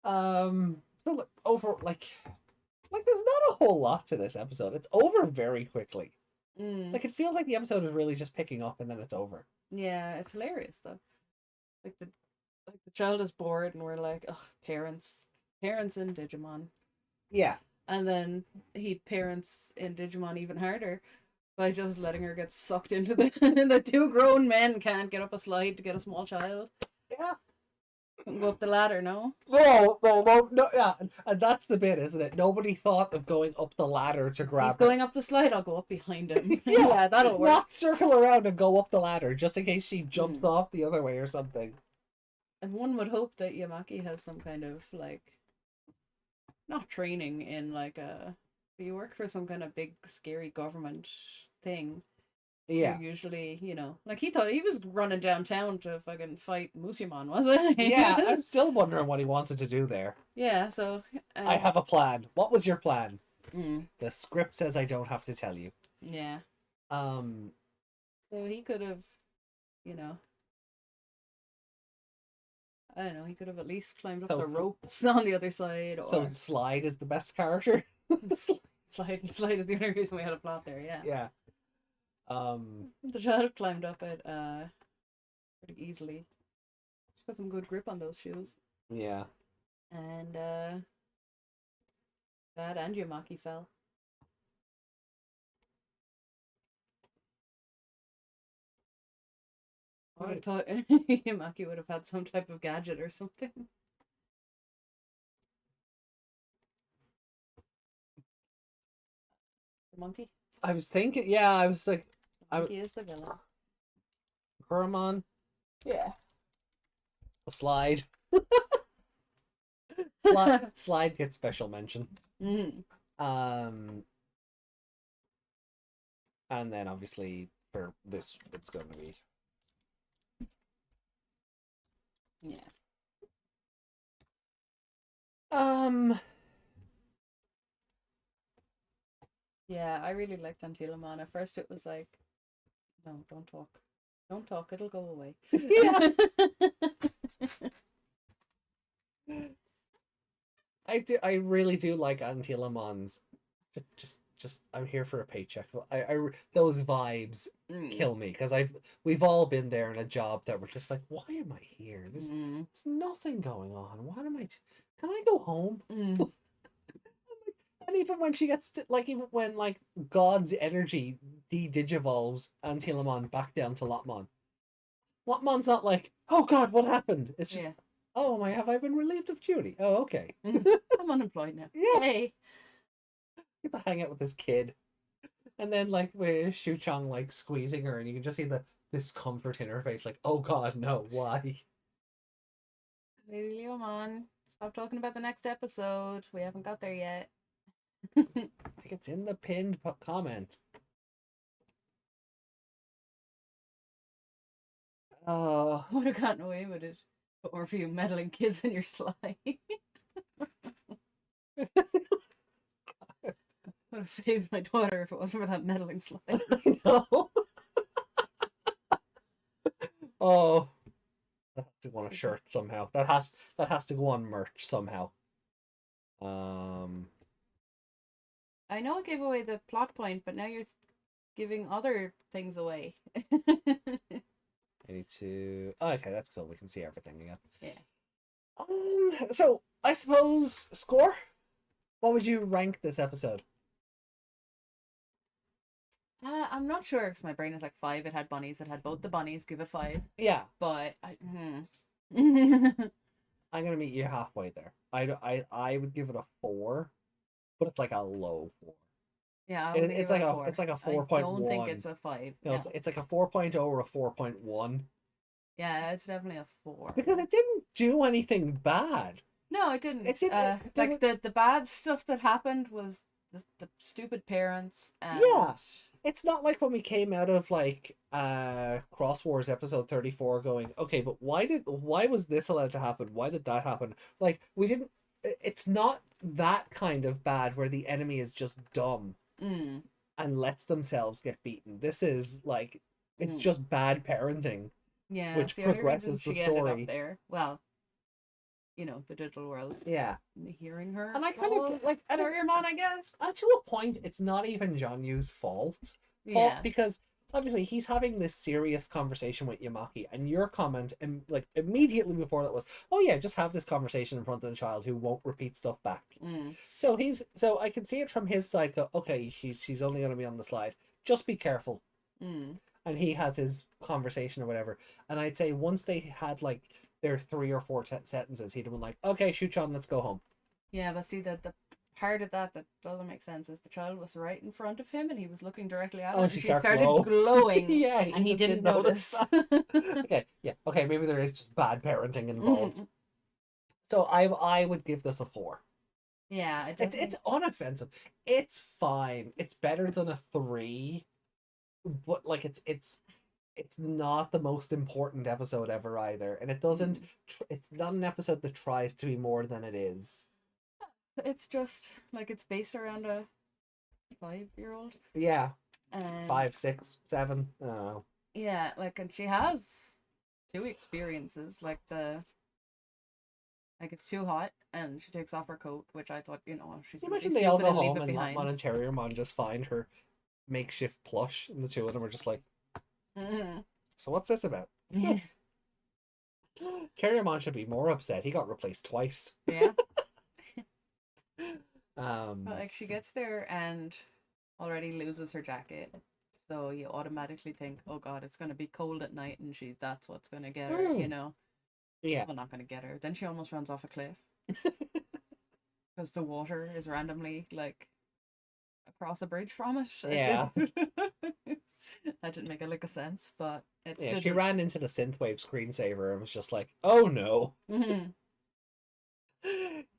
So look, over like there's not a whole lot to this episode. It's over very quickly. Like it feels like the episode is really just picking up and then it's over. Yeah, it's hilarious though. Like the child is bored and we're like, ugh, parents in Digimon. Yeah. And then he parents in Digimon even harder by just letting her get sucked into the two grown men can't get up a slide to get a small child. Yeah. Go up the ladder, no? No, yeah. And that's the bit, isn't it? Nobody thought of going up the ladder to grab He's going up the slide, I'll go up behind him. Yeah, Yeah, that'll work. Not circle around and go up the ladder just in case she jumps off the other way or something. And one would hope that Yamaki has some kind of like not training in like you work for some kind of big scary government thing. Yeah. You're usually, like he thought he was running downtown to fucking fight Musimon, was it? Yeah, I'm still wondering what he wanted to do there. Yeah, so I have a plan. What was your plan? Mm. The script says I don't have to tell you. Yeah. So he could have, I don't know, he could have at least climbed up the ropes on the other side. So Slide is the best character? Slide is the only reason we had a plot there, yeah. Yeah. The child climbed up it pretty easily. She's got some good grip on those shoes. Yeah. And Dad and Yamaki fell. I would have thought Yamaki would have had some type of gadget or something. The monkey? I was thinking, yeah, I was like, The monkey is the villain. Kuramon, Yeah. the slide. Slide gets special mention. Mm-hmm. And then obviously for this, it's going to be. Yeah. Yeah, I really liked Antilamon. At first it was like, no, don't talk. Don't talk, it'll go away. Yeah. I really do like Antilamon's. Just I'm here for a paycheck. Those vibes kill me because we've all been there in a job that we're just like, why am I here? There's nothing going on. Why am I? Can I go home? And even when she gets to, like, even when like God's energy de-digivolves Antilamon back down to Lotmon. Lotmon's not like, oh God, what happened? It's just, oh my, have I been relieved of duty? Oh, okay. I'm unemployed now. Yeah. Hey. Get to hang out with this kid. And then like with Shuchong like squeezing her and you can just see the discomfort in her face, like, oh God, no, why? Lady Leomon, stop talking about the next episode. We haven't got there yet. Like it's in the pinned comment. Would have gotten away with it. Or for you meddling kids in your slide. Would have saved my daughter if it wasn't for that meddling slide. I know. Oh, that has to go on a shirt somehow. That has to go on merch somehow. I know I gave away the plot point, but now you're giving other things away. I need to. Oh, okay, that's cool. We can see everything again. Yeah. So I suppose score. What would you rank this episode? I'm not sure because my brain is like 5. It had bunnies. It had both the bunnies. Give it 5. Yeah. But I'm gonna meet you halfway there. I would give it a 4, but it's like a low 4. Yeah, it's like a 4.1. I don't think it's a 5. No, it's like a 4.0 or a 4.1. Yeah, it's definitely a 4. Because it didn't do anything bad. No, it didn't. It didn't. Like the bad stuff that happened was the stupid parents. And... Yeah. It's not like when we came out of like Cross Wars episode 34 going, okay, but why was this allowed to happen? Why did that happen? Like we didn't. It's not that kind of bad where the enemy is just dumb and lets themselves get beaten. This is like it's just bad parenting. Yeah, which the progresses the story. ended up there. Well, you know, the digital world. Yeah. Hearing her. And I kind of like Ariamon, I guess. And to a point, it's not even Jianyu's fault. Yeah. Because obviously he's having this serious conversation with Yamaki, and your comment like immediately before that was, oh yeah, just have this conversation in front of the child who won't repeat stuff back. So I can see it from his side. Go, okay, she's only going to be on the slide. Just be careful. And he has his conversation or whatever. And I'd say once they had like their 3 or 4 sentences, he'd have been like, okay, Shuchon, let's go home. Yeah, but see, the part of that doesn't make sense is the child was right in front of him and he was looking directly at her. And she started glowing. Yeah, and he didn't notice. Okay, yeah, okay, maybe there is just bad parenting involved. So I would give this a 4. Yeah, it's unoffensive. It's fine. It's better than a 3. But like it's not the most important episode ever either, and it doesn't. It's not an episode that tries to be more than it is. It's just like it's based around a 5-year-old. Yeah, 5, 6, 7. I don't know. Yeah, like, and she has 2 experiences. Like it's too hot, and she takes off her coat, which I thought, you know, she's. Imagine they all go home and Lotmon and Terriermon just find her makeshift plush, and the two of them are just like, so what's this about? Yeah. Terriermon should be more upset. He got replaced twice. Yeah. But like she gets there and already loses her jacket. So you automatically think, oh god, it's gonna be cold at night and that's what's gonna get her, you know. Yeah. Well, not gonna get her. Then she almost runs off a cliff. Because the water is randomly like across a bridge from it. Yeah. That didn't make a lick of sense, but it Yeah, she didn't. ran into the synthwave screensaver and was just like, "Oh no." Mhm.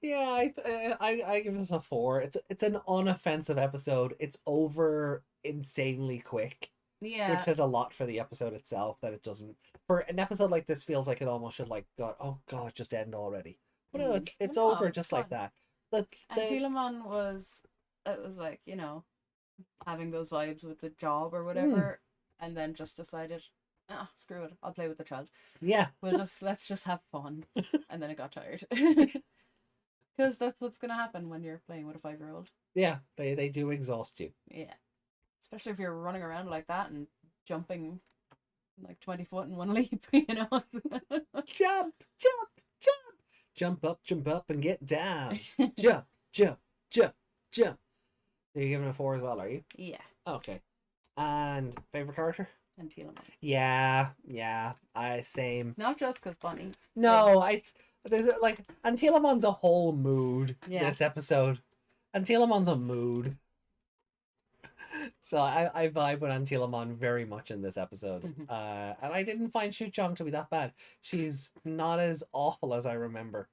Yeah, I give this a 4. It's an unoffensive episode. It's over insanely quick, which Yeah. says a lot for the episode itself. That it doesn't, for an episode like this, feels like it almost should like go, oh god, just end already. But no, it's Well, no, over it's just like fun. that. The And the Telemon was, it was like, you know, having those vibes with the job or mm, whatever, and then just decided, ah, screw it, I'll play with the child. yeah, Let's just have fun. And then it got tired. Because that's what's gonna happen when you're playing with a 5-year-old. yeah, they do exhaust you. Yeah. Especially if you're running around like that and jumping like 20 foot in one leap, you know? Jump, jump, jump up and get down. Jump, jump, jump, jump. Are you giving it a 4 as well? Are you? Yeah. Okay. And favorite character? And Telemon. Yeah, I same. Not just because Bunny. No, there's like Antelamon's a whole mood this Yeah. episode. Antelamon's a mood. So I vibe with Antelamon very much in this episode. And I didn't find Shu-chang to be that bad. She's not as awful as I remember.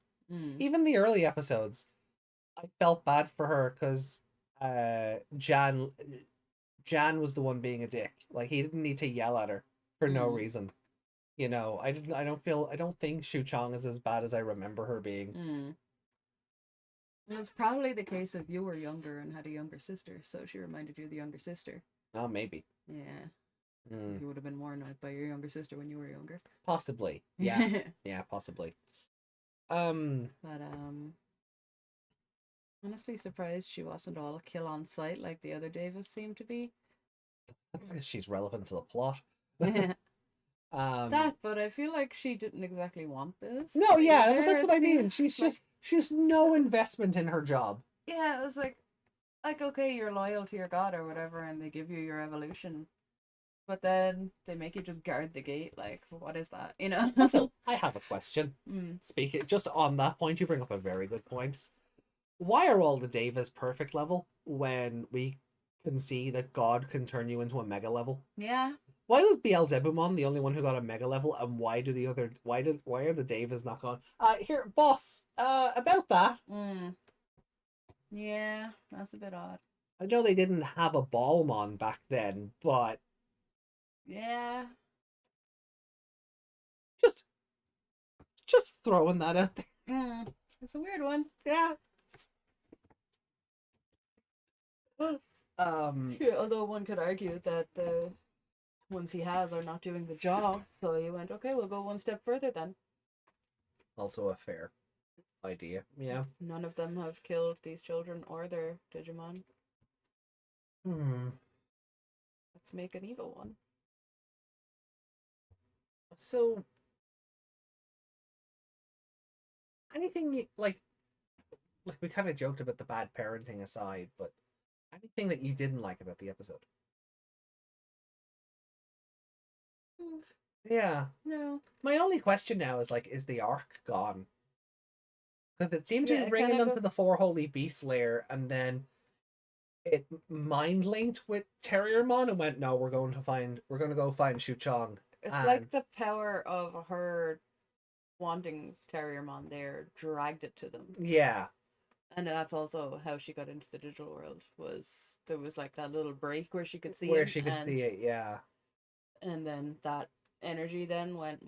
Even the early episodes, I felt bad for her because Jan was the one being a dick. Like he didn't need to yell at her for no reason. You know, I don't think Shu-chang is as bad as I remember her being. Well, it's probably the case of you were younger and had a younger sister, so she reminded you of the younger sister. Oh, maybe. Yeah. You would have been more annoyed by your younger sister when you were younger. Possibly. Yeah. Yeah, possibly. But honestly surprised she wasn't all kill on sight like the other Davis seemed to be. I think she's relevant to the plot. That, but I feel like she didn't exactly want this. No, yeah, either. that's what I mean. It She's seems just she's no investment in her job. Yeah, it was like okay, you're loyal to your god or whatever, and they give you your evolution, but then they make you just guard the gate. Like, what is that? You know. So I have a question. Speaking just on that point, you bring up a very good point. Why are all the Davis perfect level when we can see that God can turn you into a mega level? Yeah. Why was Beelzebumon the only one who got a mega level, and why are the Davis not gone? Here, boss. About that. Yeah, that's a bit odd. I know they didn't have a Balmon back then, but yeah, just throwing that out there. It's a weird one. Yeah. Yeah, although one could argue that the ones he has are not doing the job, so he went, okay, we'll go one step further then. Also a fair idea. Yeah. None of them have killed these children or their Digimon. Let's make an evil one. So, anything like we kind of joked about the bad parenting aside, but anything that you didn't like about the episode? Yeah. No. My only question now is like, is the arc gone? Because it seemed to be bringing them to the Four Holy Beast lair, and then it mind linked with Terriermon and went, no, we're going to go find Shu-chang. It's like the power of her wanting Terriermon there dragged it to them. Yeah. And that's also how she got into the digital world, was there was like that little break where she could see where she could see it, yeah. And then that energy then went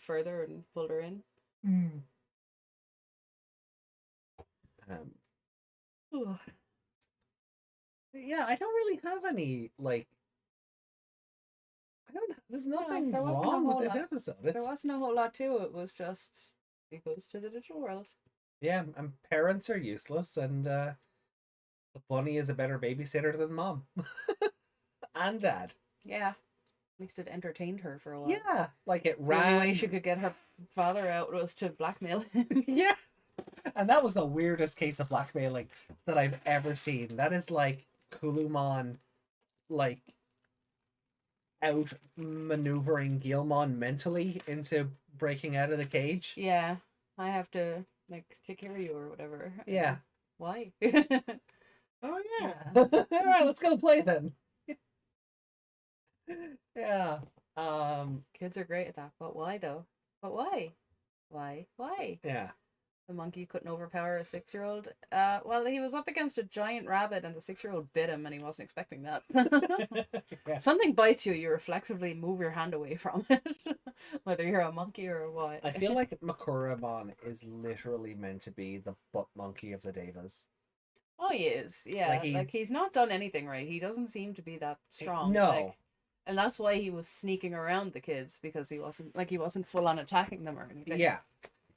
further and pulled her in. Yeah, I don't really have any like. There's nothing wrong with this episode. There wasn't a whole lot to it. It was just it goes to the digital world. Yeah, and parents are useless, and the bunny is a better babysitter than mom and dad. Yeah, at least it entertained her for a while. Yeah, like it ran. The only way she could get her father out was to blackmail him. Yeah, And that was the weirdest case of blackmailing that I've ever seen. That is like Kulumon, like out maneuvering Gilmon mentally into breaking out of the cage. Yeah, I have to like take care of you or whatever. Yeah. Why? Oh yeah. All right, let's go play then. Yeah. Kids are great at that, but why though? But why? Why? Why? Yeah. The monkey couldn't overpower a 6-year-old. Well, he was up against a giant rabbit, and the 6-year-old bit him, and he wasn't expecting that. Yeah. Something bites you, you reflexively move your hand away from it, whether you're a monkey or what. I feel like Makuramon is literally meant to be the butt monkey of the Devas. Oh, he is. Yeah, Like he's not done anything right. He doesn't seem to be that strong. No. Like, and that's why he was sneaking around the kids, because he wasn't full on attacking them or anything. Yeah.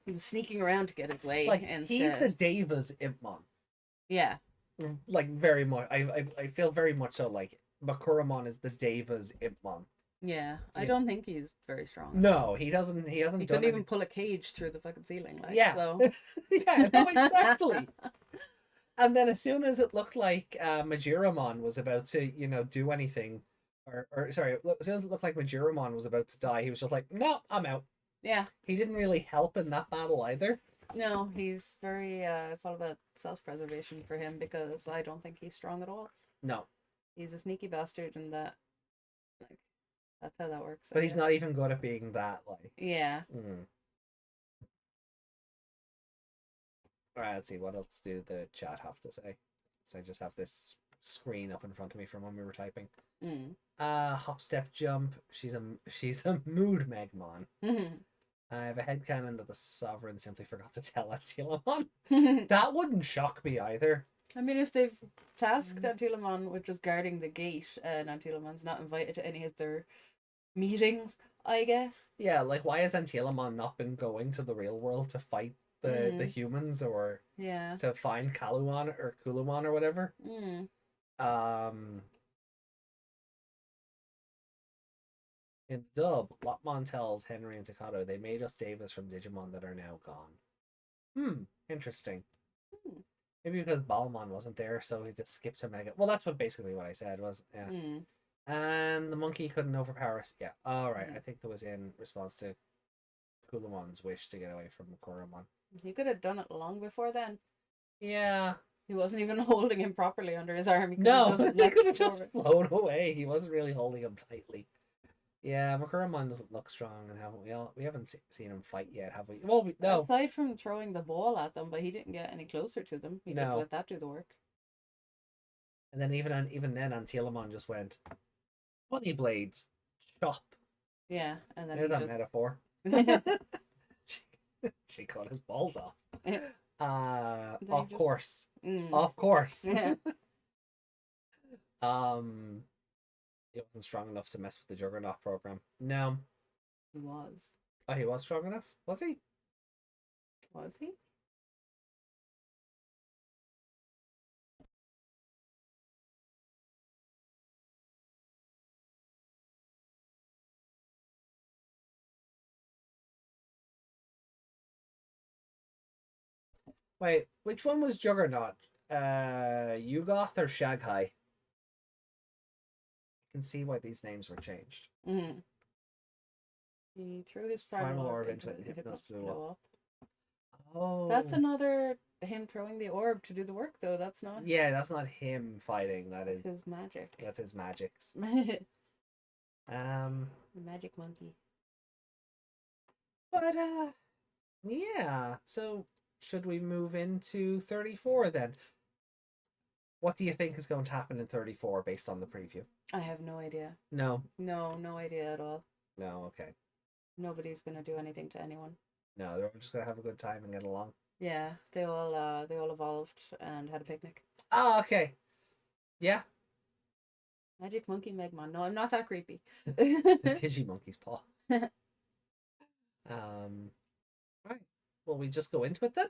He was sneaking around to get his way Like instead. he's the Devas Impmon. Yeah. Like very much. I feel very much so like Makuramon is the Devas Impmon. Yeah. I don't think he's very strong. No, he hasn't. He hasn't. He done couldn't even pull a cage through the fucking ceiling. Like, Yeah. So. Yeah. No, exactly. And then as soon as it looked like Majiramon was about to, do anything, or sorry, as soon as it looked like Majiramon was about to die, he was just like, no, I'm out. Yeah. He didn't really help in that battle either. No, he's very, it's all about self-preservation for him, because I don't think he's strong at all. No. He's a sneaky bastard, and that's how that works. But he's not even good at being that, like. Yeah. Alright, let's see, what else do the chat have to say? So I just have this screen up in front of me from when we were typing. Hop, step, jump. She's a mood Megmon. I have a headcanon that the Sovereign simply forgot to tell Antilamon. That wouldn't shock me either. I mean, if they've tasked Antilamon with just guarding the gate, and Antilamon's not invited to any of their meetings, I guess. Yeah, like why has Antilamon not been going to the real world to fight the humans, or to find Kalumon or Kulumon or whatever? In dub, Lopmon tells Henry and Takato they made us Davis from Digimon that are now gone. Interesting. Maybe because Balmon wasn't there, so he just skipped to Mega. Well, that's basically what I said was. Yeah. And the monkey couldn't overpower us. Yeah. All right. I think that was in response to Kulumon's wish to get away from Makuramon. He could have done it long before then. Yeah. He wasn't even holding him properly under his arm. He could have just flown away. He wasn't really holding him tightly. Yeah, Makuramon doesn't look strong, and we haven't seen him fight yet, have we? Well, no. Aside from throwing the ball at them, but he didn't get any closer to them. He just let that do the work. And then even then, Antilamon just went, "Bunny blades, chop." Yeah, and then there's that metaphor. she cut his balls off. Of course. Of course. Yeah. He wasn't strong enough to mess with the Juggernaut program. No. He was. Oh, he was strong enough? Was he? Was he? Wait, which one was Juggernaut? Yugoth or Shaghai? I can see why these names were changed. He threw his primal orb into it and Hypnos blew up. Oh. That's another him throwing the orb to do the work, though. That's not. Yeah, that's not him fighting. That is his magic. That's his magics. The magic monkey. But yeah. So should we move into 34 then? What do you think is going to happen in 34 based on the preview? I have no idea. No. No idea at all. No, okay. Nobody's gonna do anything to anyone. No, they're just gonna have a good time and get along. Yeah, they all evolved and had a picnic. Oh, okay. Yeah. Magic monkey Megmon. No, I'm not that creepy. Digi monkey's paw. Right. Will we just go into it then?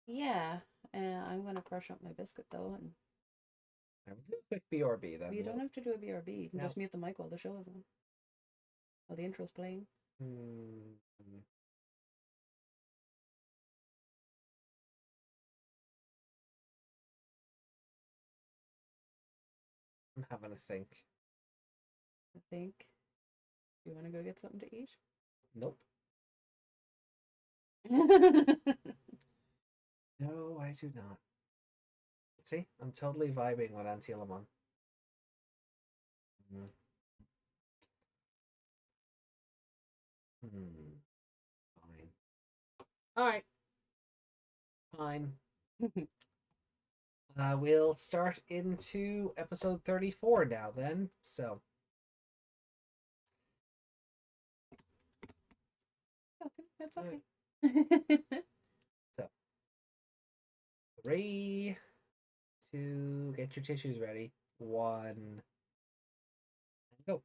Yeah. I'm gonna crush up my biscuit though, and we'll do a quick BRB then. You don't have to do a BRB. You can just mute the mic while the show is on. While the intro's playing. I'm having a think. I think. You want to go get something to eat? Nope. No, I do not. See, I'm totally vibing with Auntie Lemon. Mm. Fine. All right. Fine. We'll start into episode 34 now then. So. Okay, that's okay. So. 3, 2, get your tissues ready. 1, and go.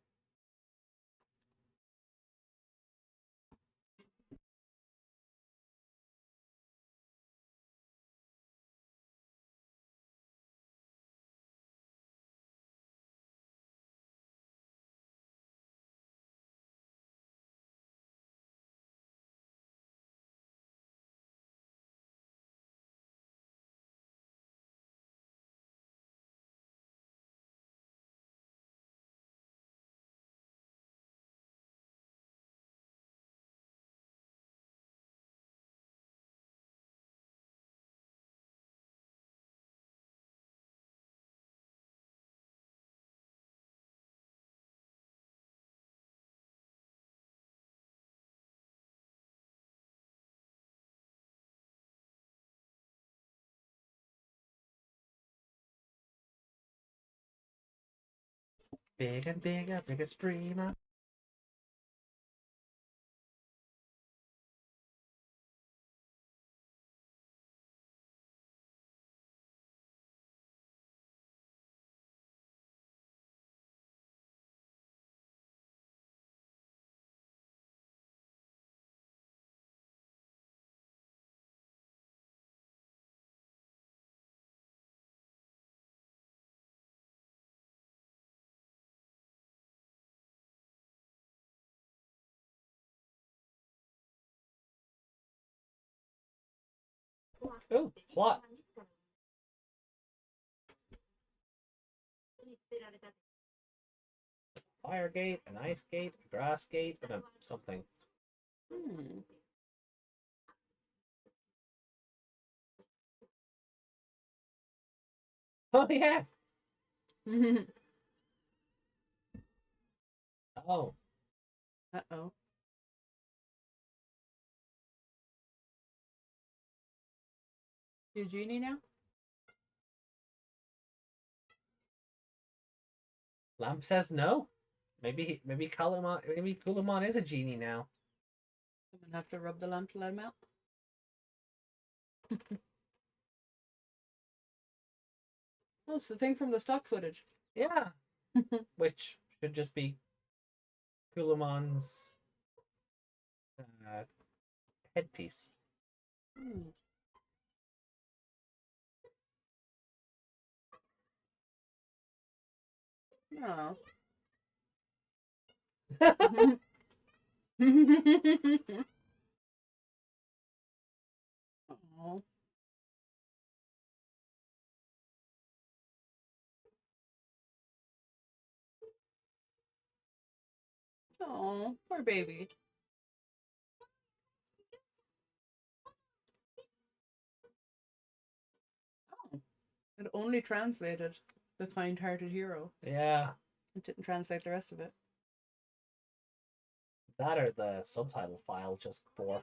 Bigger, bigger, bigger streamer. Oh, plot. Fire gate, an ice gate, a grass gate, and a something. Hmm. Oh yeah. Oh. Uh-oh. You genie now? Lamp says no. Maybe Kulamon is a genie now. I'm gonna have to rub the lamp to let him out. Oh, it's the thing from the stock footage. Yeah. Which should just be Kulamon's headpiece. Hmm. No. Oh. Oh, poor baby. Oh. It only translated the kind-hearted hero. Yeah. It didn't translate the rest of it. That or the subtitle file just borked.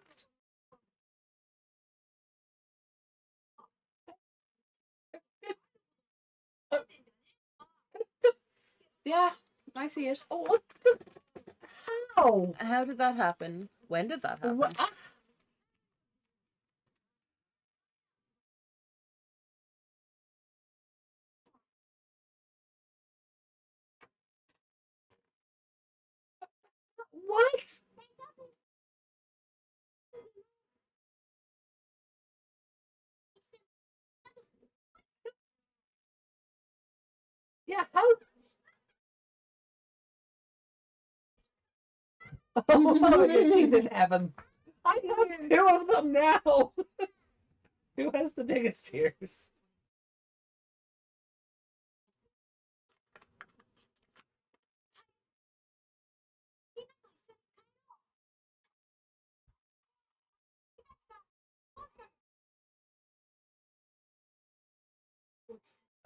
Yeah, I see it. Oh, what the? How? How did that happen? When did that happen? What? What? Yeah, how? Oh, she's in heaven. I have 2 of them now. Who has the biggest ears?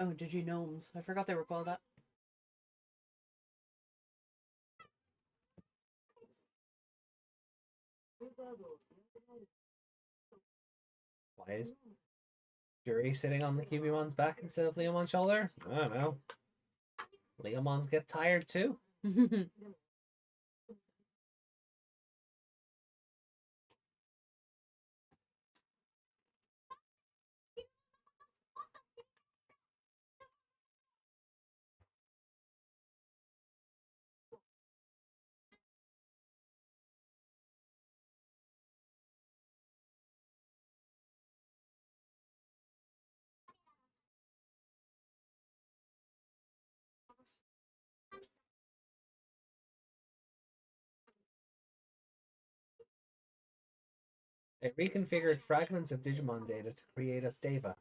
Oh, Digi-gnomes. I forgot they were called that. Why is Jury sitting on the Cubimon's back instead of Leomon's shoulder? I don't know. Leomon's get tired too. It reconfigured fragments of Digimon data to create a stava.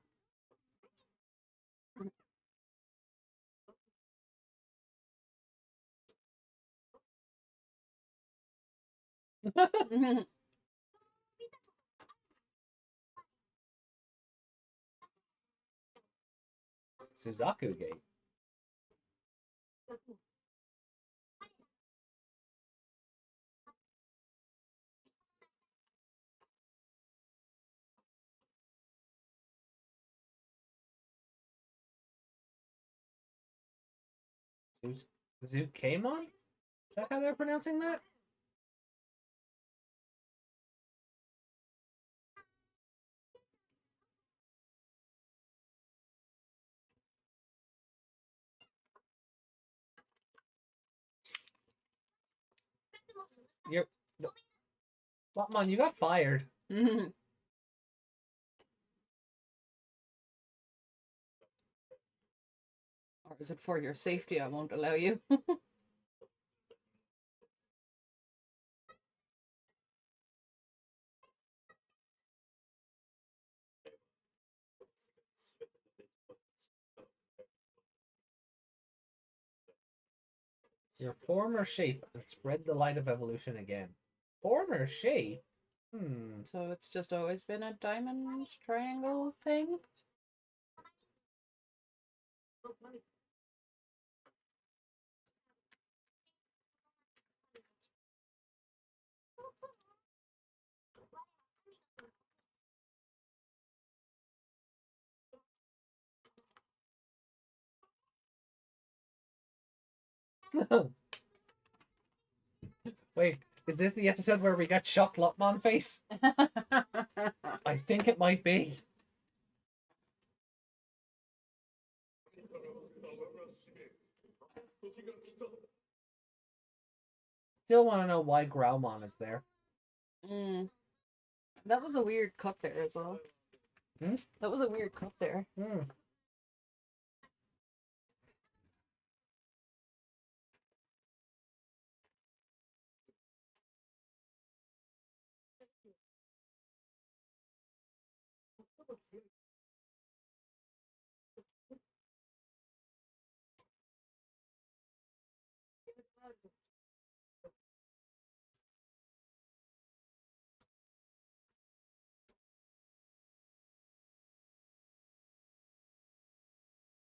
Suzaku Gate. Zukemon? Is that how they're pronouncing that? You're. Lopmon, you got fired. Or is it for your safety? I won't allow you. Your former shape and spread the light of evolution again. Former shape? So it's just always been a diamond triangle thing? Wait, is this the episode where we got shocked Lopmon face? I think it might be. Still want to know why Growlmon is there. That was a weird cut there as well. Hmm? That was a weird cut there.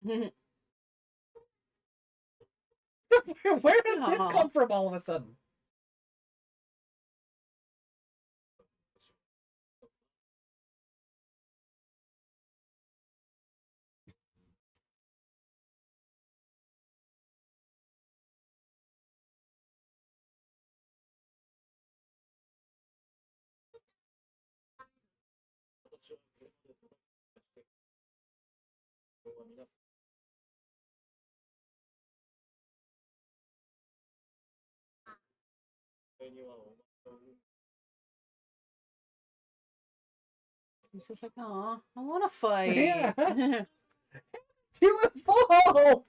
Where does this come from all of a sudden? He's just like, "Aw, I want to fight." Yeah. UFO!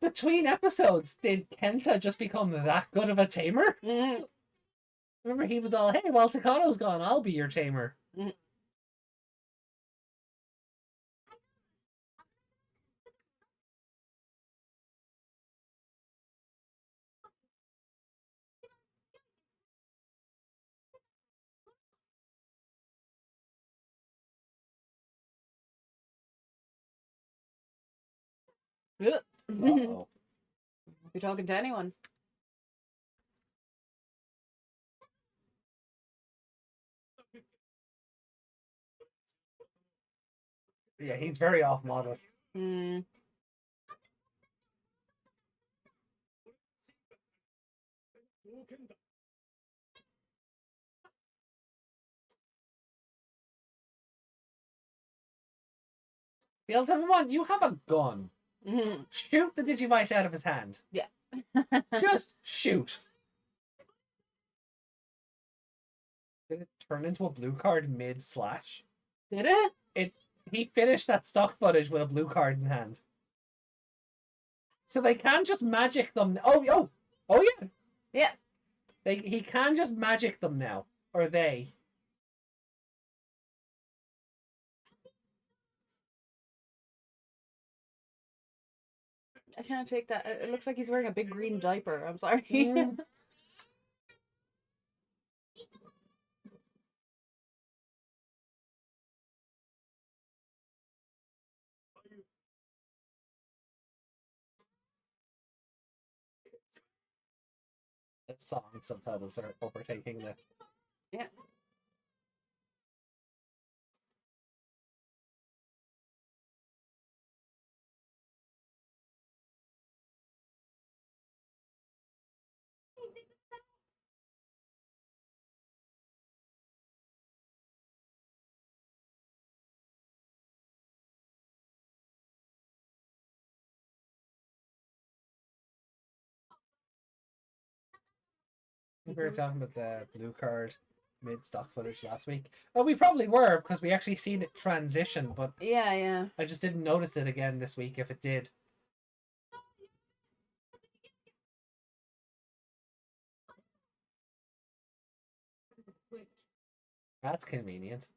Between episodes, did Kenta just become that good of a tamer? Remember, he was all, hey, while Takano's gone, I'll be your tamer. Uh-oh. You're talking to anyone. Yeah, he's very off model. Hmm. BL71, you have a gun. Mhm. Shoot the Digivice out of his hand. Yeah. Just shoot. Did it turn into a blue card mid-slash? Did it? He finished that stock footage with a blue card in hand. So they can just magic them. Oh yeah. Yeah. He can just magic them now. Or they. I can't take that. It looks like he's wearing a big green diaper. I'm sorry. Mm. The song subtitles are overtaking the. Yeah. We were talking about the blue card mid stock footage last week. Well, we probably were because we actually seen it transition, but Yeah. I just didn't notice it again this week if it did. That's convenient.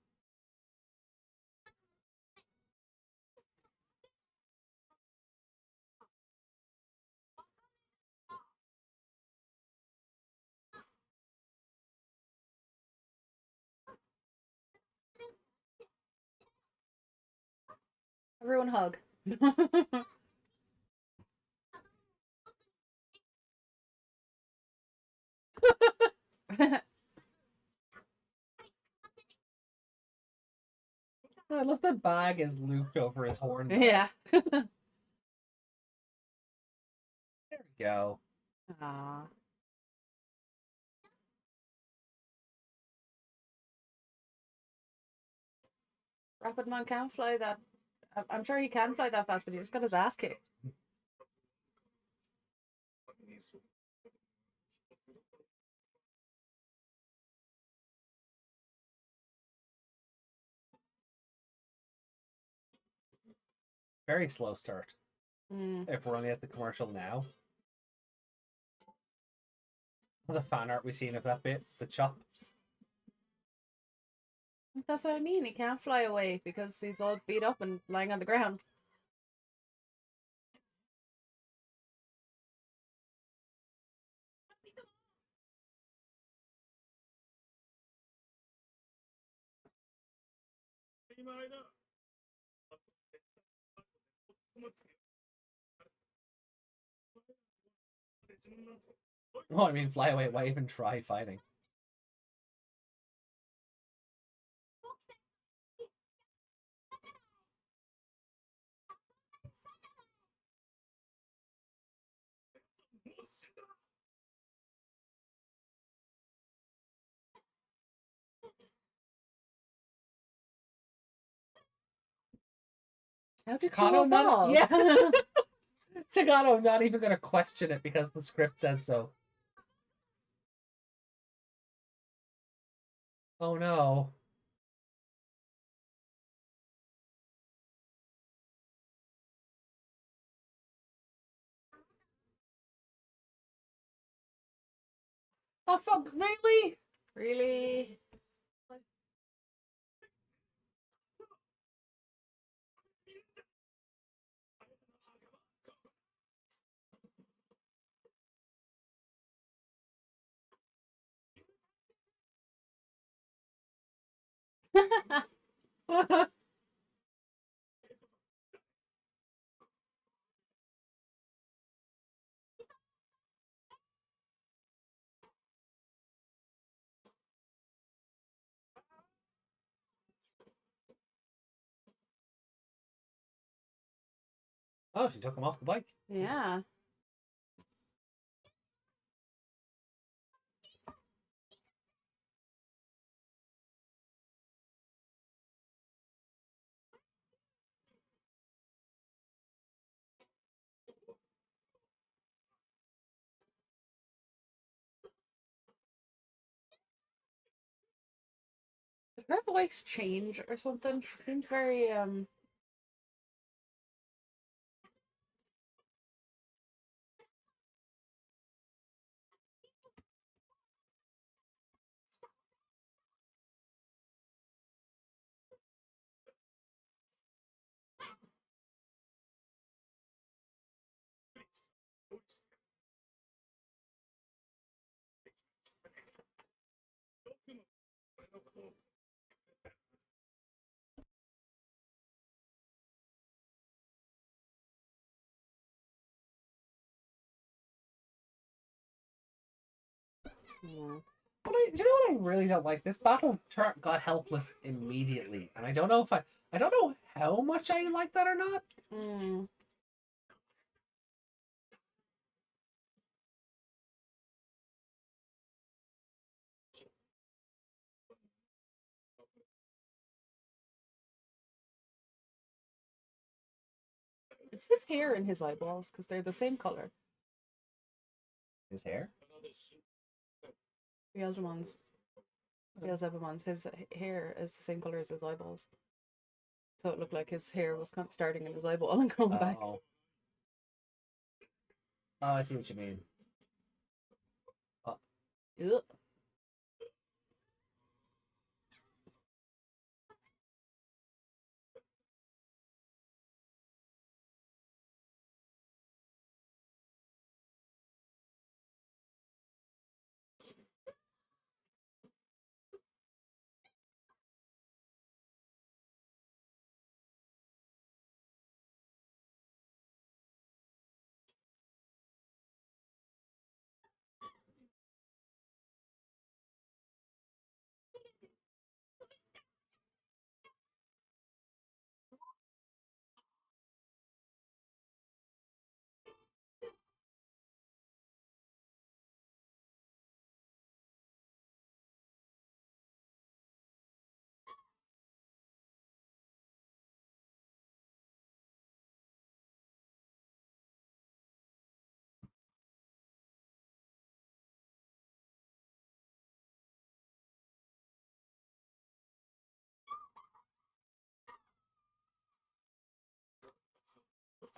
Everyone hug. I love the bag is looped over his horn. Yeah. There we go. Aww. Rapidman can't fly that. I'm sure he can fly that fast, but he just got his ass kicked. Very slow start. Mm. If we're only at the commercial now. The fan art we've seen of that bit, the chop. That's what I mean. He can't fly away because he's all beat up and lying on the ground. Oh, I mean, fly away. Why even try fighting? How did Staccato you not evolve? yeah. Staccato not even gonna question it because the script says so. Oh no. Oh fuck, really? Really? Oh, she took him off the bike. Yeah. Did her voice change or something? She seems very yeah. But you know what I really don't like? This battle got helpless immediately, and I don't know if I don't know how much I like that or not. Mm. Is his hair in his eyeballs? Because they're the same color. His hair. Beelzemon's. Beelzebumon's. His hair is the same color as his eyeballs. So it looked like his hair was starting in his eyeball and going back. Oh, I see what you mean. Ugh.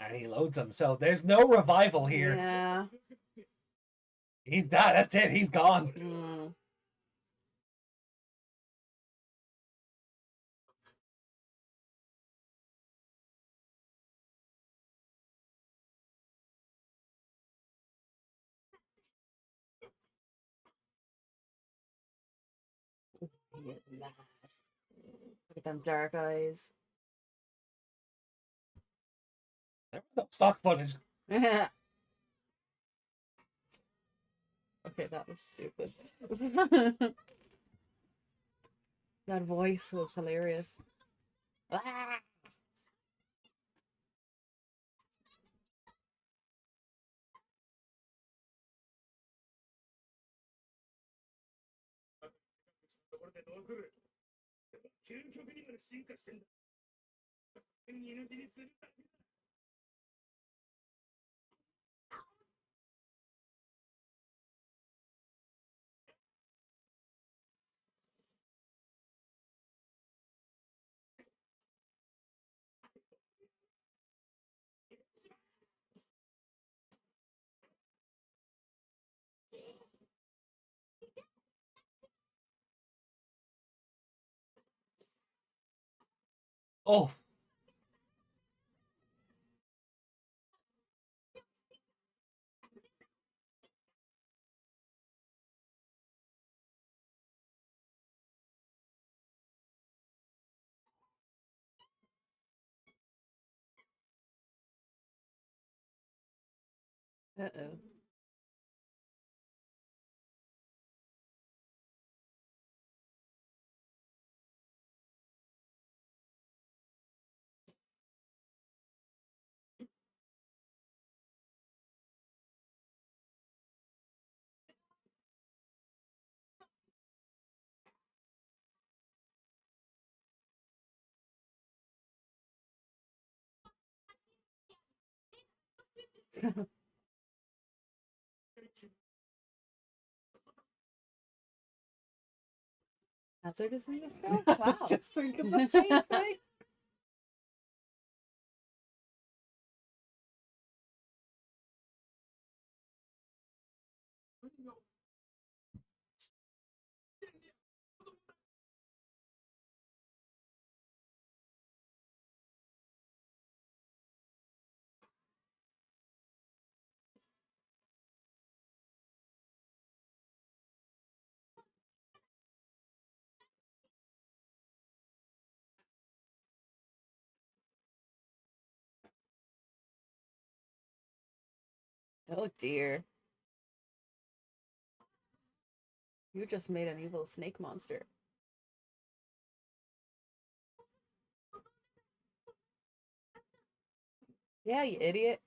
And he loads him, so there's no revival here. Yeah. He's that. That's it. He's gone. Mm. Look at them dark eyes. There was no stock footage. Okay, that was stupid. That voice was hilarious. Ah! Oh, Uh-oh. Hazardous in this show? I Wow. was just thinking the same thing. Oh dear. You just made an evil snake monster. Yeah, you idiot.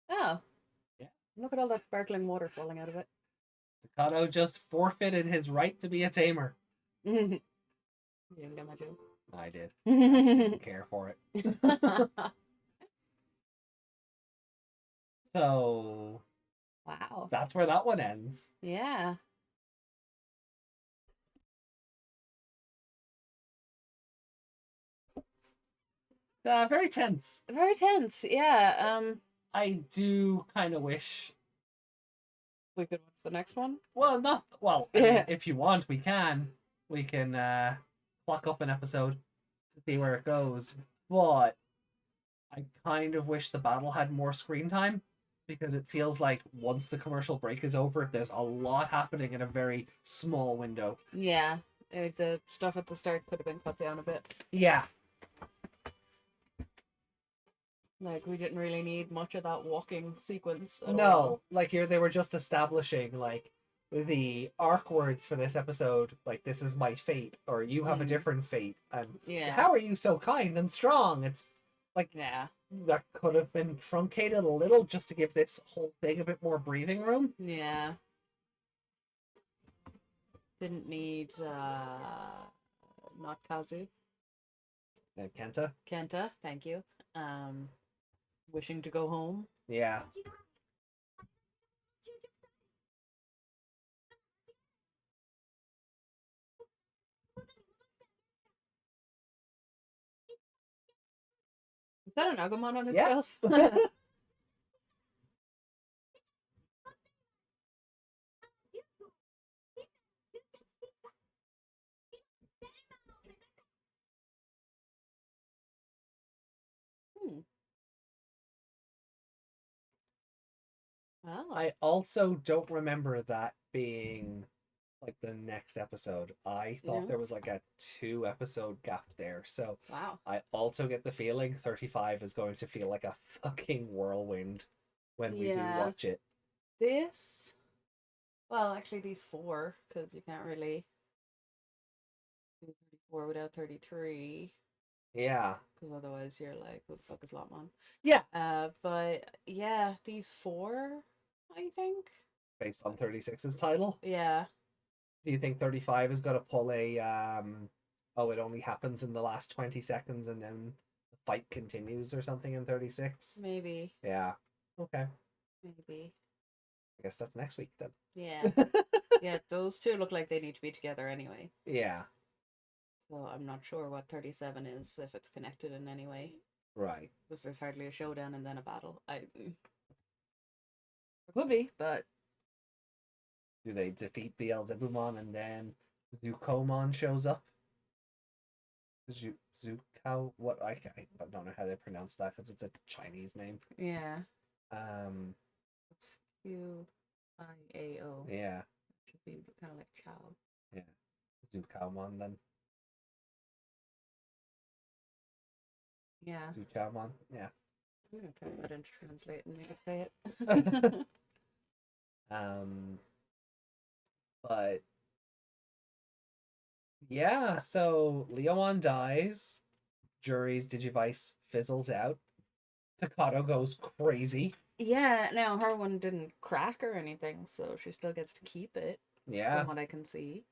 Oh. Yeah. Look at all that sparkling water falling out of it. Staccato just forfeited his right to be a tamer. You didn't get my joke. I did. I just didn't care for it. So Wow. that's where that one ends. Yeah. Very tense. Very tense. Yeah. I do kind of wish. We could watch the next one. Well, not well. I mean, if you want, we can. We can clock up an episode to see where it goes. But I kind of wish the battle had more screen time because it feels like once the commercial break is over, there's a lot happening in a very small window. Yeah. The stuff at the start could have been cut down a bit. Yeah. Like, we didn't really need much of that walking sequence at No, all. like here they were just establishing like the arc words for this episode, like this is my fate, or you have a different fate, and Yeah. how are you so kind and strong? It's like Yeah. that could have been truncated a little just to give this whole thing a bit more breathing room. Yeah. Didn't need not Kazu. Kenta. Kenta, thank you. Wishing to go home. Yeah. Is that an Agumon on his Yeah. shelf? Wow. I also don't remember that being like the next episode. I thought Yeah. there was like a 2 episode gap there. So Wow. I also get the feeling 35 is going to feel like a fucking whirlwind when we do watch it. This, well, actually these 4, because you can't really do 34 without 33. Yeah. Because otherwise you're like, who the fuck is Lotmon? Yeah. But yeah, these 4, I think. Based on 36's title. Yeah. Do you think 35 is going to pull a oh, it only happens in the last 20 seconds and then the fight continues or something in 36? Maybe. Yeah. Okay. Maybe. I guess that's next week then. Yeah. Yeah, those 2 look like they need to be together anyway. Yeah. So I'm not sure what 37 is, if it's connected in any way. Right. Because there's hardly a showdown and then a battle. It could be, but Do they defeat Beelzebumon and then Zukomon shows up? Zukao? What? I don't know how they pronounce that because it's a Chinese name. yeah. It's Qiao. Yeah. Should be kind of like Chow. Yeah. Zukaomon then. Yeah. Zuchaomon. Yeah. I'm gonna turn that into translate and make it say it. But yeah, so Leomon dies. Jury's Digivice fizzles out. Staccato goes crazy. Yeah, now her one didn't crack or anything, so she still gets to keep it, Yeah. from what I can see.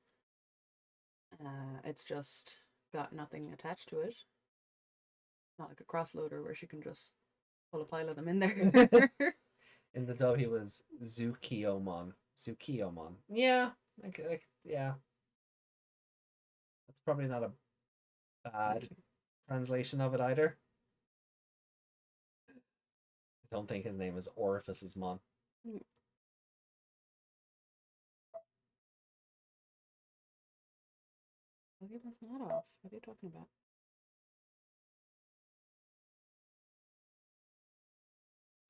It's just got nothing attached to it. Not like a cross loader where she can just pull a pile of them in there. In the dub, he was Zukiomon. Zukiomon. Yeah. Yeah. That's probably not a bad translation of it either. I don't think his name is Orifice's Mon. Volume is not off. What are you talking about?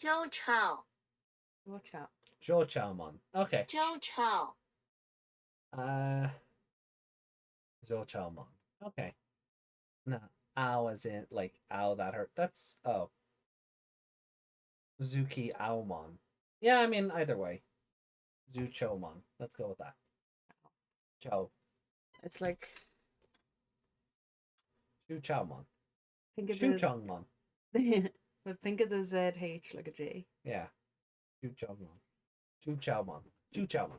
Zhou Chao. Watch out. Zhou Chaomon. Okay. Zhou Chao. Zhou Chaomon. Okay. No. Ow as in like ow that hurt. That's Zuki Aomon. Yeah, I mean either way. Zuchomon. Let's go with that. Cho. It's like Chu Chaomon. think of Chu the Chongmon. but think of the ZH like a J. Yeah. Chu Chaomon. Chu Chaomon. Chu Chaomon.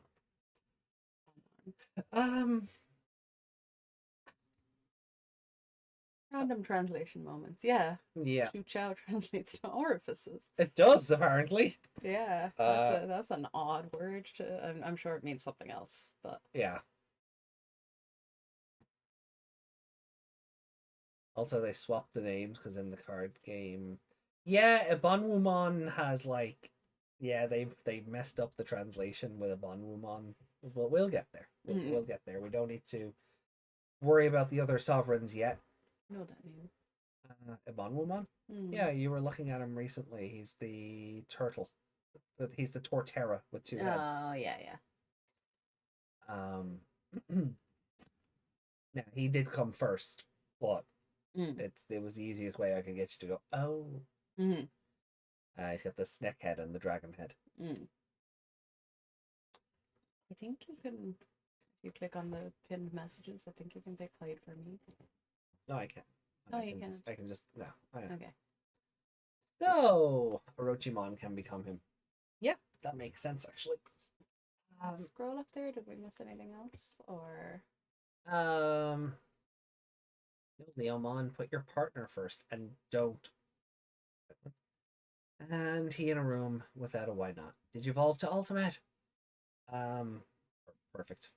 Random translation moments. Yeah. Yeah. Chu Chow translates to orifices. It does apparently. Yeah. That's an odd word to I'm sure it means something else, but Yeah. Also, they swapped the names because in the card game, yeah, Ebonwumon has like, yeah, they messed up the translation with Ebonwumon, but we'll get there. We'll get there. We don't need to worry about the other sovereigns yet. know that name. Ebonwumon? Yeah, you were looking at him recently. He's the turtle. He's the Torterra with two heads. Oh yeah, yeah. Now he did come first, but Mm. it was the easiest way I could get you to go. Oh, he's got the snake head and the dragon head. I think you can. If you click on the pinned messages, I think you can pick hide for me. No, I can't. Oh, you can. I can just no. Okay. So Orochimon can become him. Yep, that makes sense actually. Scroll up there. Did we miss anything else? Or Leomon, put your partner first and don't. And he in a room without a why not. Did you evolve to ultimate? Perfect.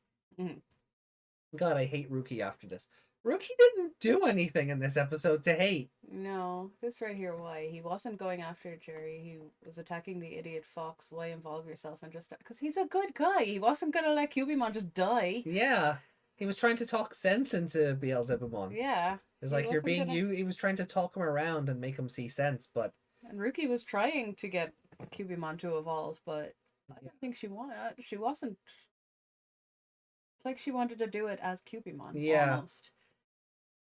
God, I hate Rookie after this. Rookie didn't do anything in this episode to hate. no, this right here. Why he wasn't going after Jerry? He was attacking the idiot fox. Why involve yourself and just because he's a good guy. He wasn't gonna let Cubimon just die. Yeah, he was trying to talk sense into Beelzebubon. Yeah, it's like you're being you. He was trying to talk him around and make him see sense, but and Rookie was trying to get Cubimon to evolve, but I don't think she wanted. She wasn't. It's like she wanted to do it as Cubimon, almost.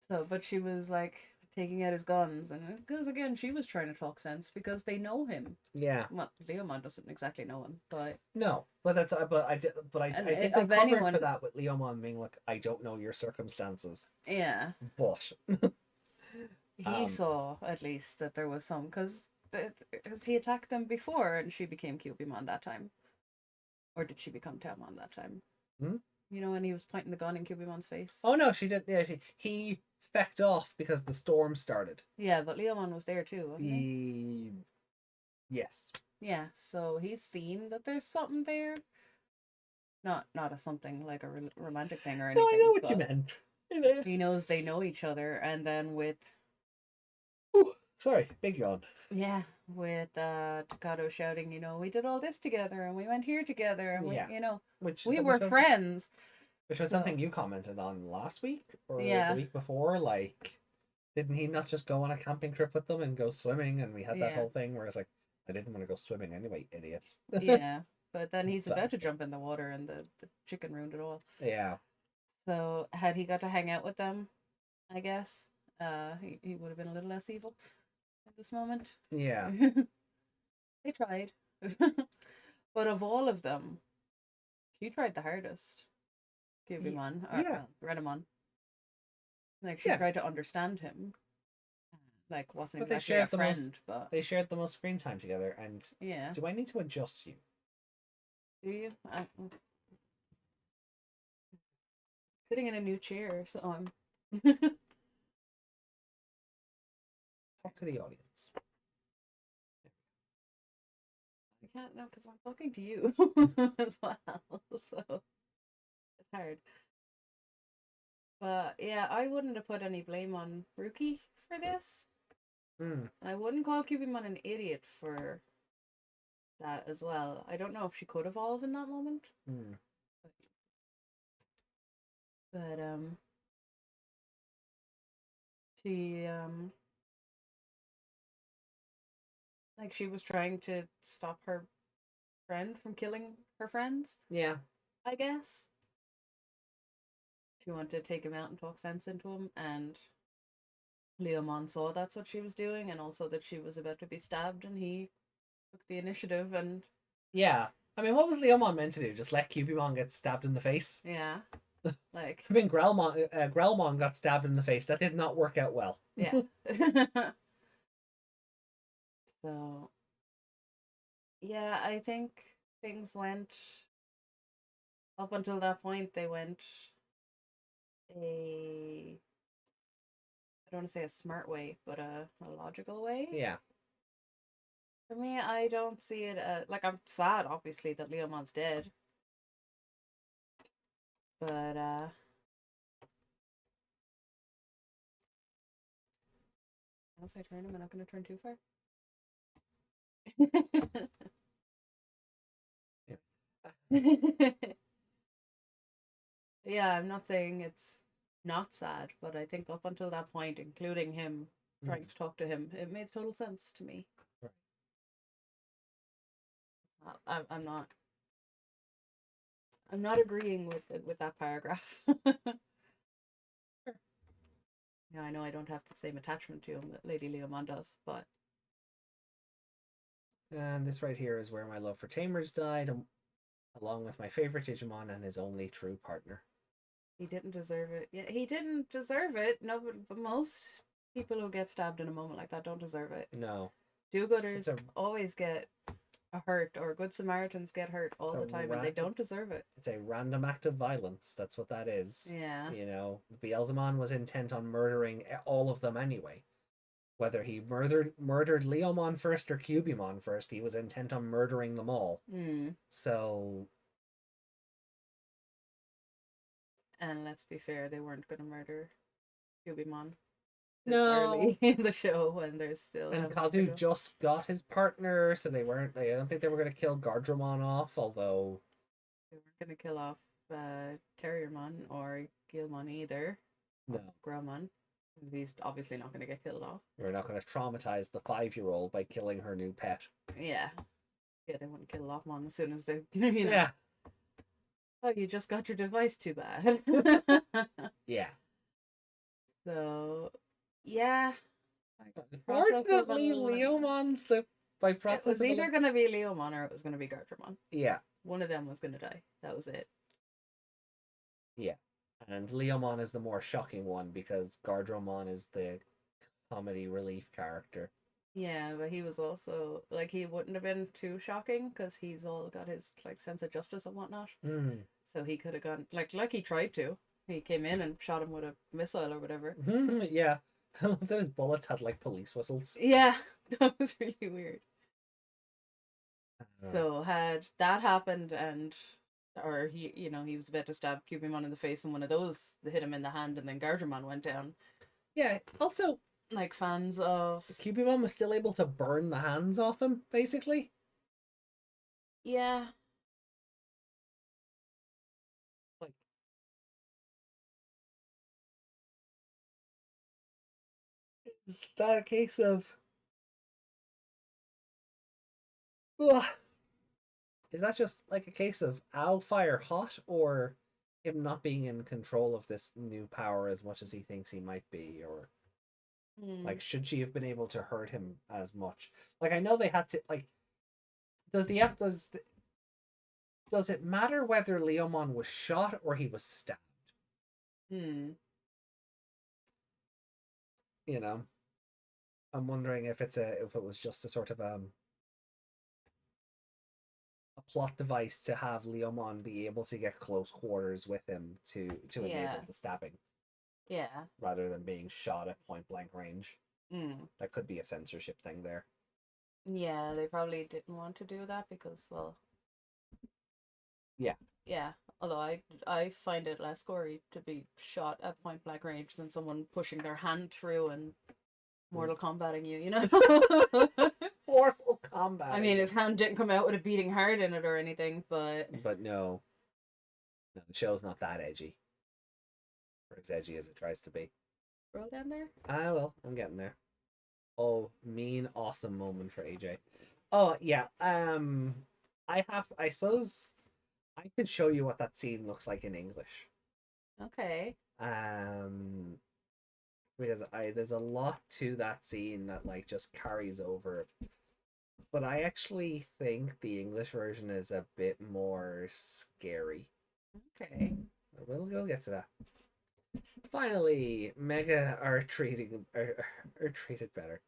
So, but she was like taking out his guns, and because again, she was trying to talk sense because they know him. Yeah. Well, Leomon doesn't exactly know him, but no, but that's I think they covered for that with Leomon being like, I don't know your circumstances. Yeah. But he saw at least that there was some because he attacked them before, and she became Cubimon that time, or did she become Taomon that time? You know, when he was pointing the gun in Cubimon's face. Oh no, she didn't. Yeah, he fecked off because the storm started. Yeah, but Leomon was there too, wasn't he? Yes. Yeah, so he's seen that there's something there. Not a something like a romantic thing or anything. No, I know what you meant. He knows they know each other, and then with. Ooh, sorry, big yawn. Yeah, with Takato shouting, you know, we did all this together, and we went here together, and we, you know, we were friends. Which was something you commented on last week or the week before. Like, didn't he not just go on a camping trip with them and go swimming? And we had that whole thing where it's like, I didn't want to go swimming anyway, idiots. Yeah, but then he's about to jump in the water, and the chicken ruined it all. Yeah. So had he got to hang out with them, I guess he would have been a little less evil at this moment. Yeah. They tried. But of all of them, she tried the hardest. Cubimon, Renamon. Like, she tried to understand him. like wasn't But they exactly a shared the most. friend, but They shared the most screen time together. And yeah. do I need to adjust you? Do you? I'm sitting in a new chair, so I'm. Talk to the audience. I can't know because I'm talking to you as well, so it's hard. But yeah, I wouldn't have put any blame on Rookie for this. Hmm. And I wouldn't call Cubimon an idiot for that as well. I don't know if she could evolve in that moment. Hmm. But she like she was trying to stop her friend from killing her friends, Yeah. I guess. She wanted to take him out and talk sense into him, and Leomon saw that's what she was doing, and also that she was about to be stabbed, and he took the initiative, and Yeah. I mean, what was Leomon meant to do? Just let Cubimon get stabbed in the face? yeah, like I mean, Grelmon got stabbed in the face. That did not work out well. yeah. So yeah, I think things went up until that point. They went a I don't want to say a smart way, but a logical way. Yeah. For me, I don't see it like I'm sad, obviously, that Leomon's dead, but if I turn him, I'm not going to turn too far. Yeah, I'm not saying it's not sad, but I think up until that point, including him trying to talk to him, it made total sense to me. Right. I'm not. I'm not agreeing with that paragraph. Yeah, I know I don't have the same attachment to him that Lady Leomon does, but And this right here is where my love for Tamers died, along with my favorite Digimon and his only true partner. he didn't deserve it. Yeah, he didn't deserve it. No, but most people who get stabbed in a moment like that don't deserve it. No. Do-gooders always get hurt, or good Samaritans get hurt all the time, and they don't deserve it. It's a random act of violence. That's what that is. Yeah. You know, Beelzemon was intent on murdering all of them anyway. Whether he murdered Leomon first or Cubimon first, he was intent on murdering them all. So. And let's be fair, they weren't going to murder Cubimon No. early in the show when there's still. And Kazu just got his partner, so they weren't. I don't think they were going to kill Gardramon off, although they weren't going to kill off Terriermon or Gilmon either. No. Grelmon. He's obviously not going to get killed off. We're not going to traumatize the 5-year-old by killing her new pet. Yeah. Yeah, they wouldn't kill Lockmon as soon as they, you know. Yeah. Oh, you just got your device too bad. Yeah. So, yeah. Unfortunately, Leomon slipped by process. It was either going to be Leomon or it was going to be Gardramon. Yeah. One of them was going to die. That was it. Yeah. And Leomon is the more shocking one because Gardramon is the comedy relief character. Yeah, but he was also, like, he wouldn't have been too shocking because he's all got his, like, sense of justice and whatnot. So he could have gone, like he tried to. He came in and shot him with a missile or whatever. Yeah. I love that his bullets had, like, police whistles. Yeah, that was really weird. So had that happened or he, you know, he was about to stab Cubimon in the face and one of those hit him in the hand and then Gardramon went down. Yeah, also, like, fans of Cubimon was still able to burn the hands off him, basically. Yeah. Like, is that a case of ugh. Is that just like a case of Al fire hot, or him not being in control of this new power as much as he thinks he might be, or like should she have been able to hurt him as much? Like, I know they had to, like, does it matter whether Leomon was shot or he was stabbed? You know? I'm wondering if if it was just a sort of a plot device to have Leomon be able to get close quarters with him to enable the stabbing. Yeah. Rather than being shot at point blank range. Mm. That could be a censorship thing there. Yeah, they probably didn't want to do that because, well, yeah. Yeah, although I find it less gory to be shot at point blank range than someone pushing their hand through and Mortal Kombating you, you know? Mortal Kombat. I mean, his hand didn't come out with a beating heart in it or anything, but... But no. No, the show's not that edgy. Or as edgy as it tries to be. Roll down there? Ah, well, I'm getting there. Oh, mean, awesome moment for AJ. Oh, yeah. I suppose I could show you what that scene looks like in English. Okay. Because there's a lot to that scene that like just carries over. But I actually think the English version is a bit more scary. Okay. We'll get to that. Finally, Mega are treated better.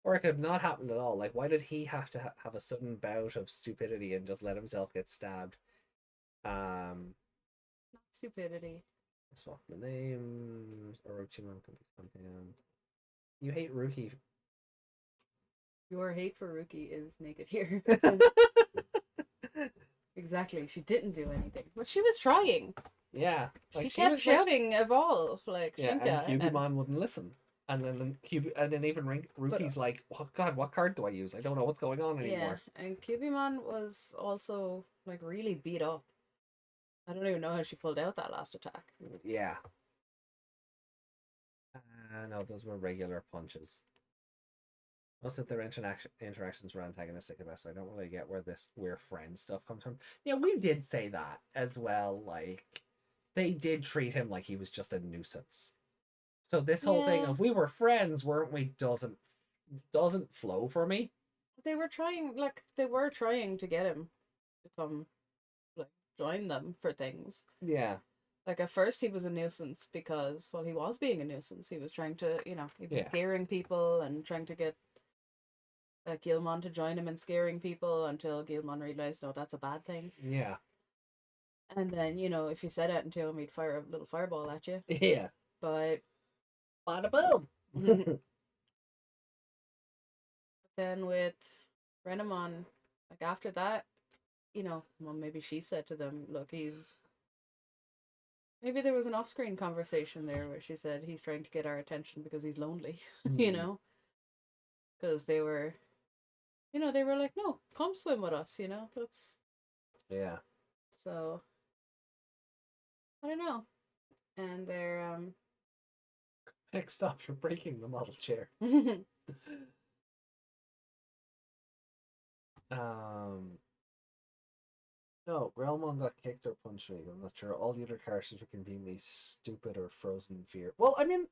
Or it could have not happened at all. Like, why did he have to have a sudden bout of stupidity and just let himself get stabbed? Not stupidity. Swap the names. Orochimaru can become him. You hate Ruki. Your hate for Ruki is naked here. Exactly. She didn't do anything, but she was trying. Yeah, like, she kept shouting, like, "Evolve!" Like, yeah, and Cubimon wouldn't listen. And then even Ruki's like, "Oh God, what card do I use? I don't know what's going on anymore." Yeah, and Cubimon was also like really beat up. I don't even know how she pulled out that last attack. Yeah. No, those were regular punches. Most of their interactions were antagonistic at best, so I don't really get where this "we're friends" stuff comes from. Yeah, we did say that as well. Like, they did treat him like he was just a nuisance. So this whole thing of "we were friends, weren't we?" doesn't flow for me. They were trying to get him to come, like, join them for things. Yeah. Like, at first he was a nuisance because, well, he was being a nuisance. He was trying to, he was scaring people and trying to get Guilmon to join him in scaring people until Guilmon realized, no, that's a bad thing. Yeah. And then, if you said it to him, he'd fire a little fireball at you. Yeah. But... Bada boom! Then with Renamon, like, after that, well, maybe she said to them, look, maybe there was an off-screen conversation there where she said he's trying to get our attention because he's lonely, because they were like, no, come swim with us, that's... Yeah. So, I don't know. And they're, Next up, you're breaking the model chair. No, Realmon got kicked or punched me. I'm not sure. All the other characters were conveniently stupid or frozen in fear. Well, I mean,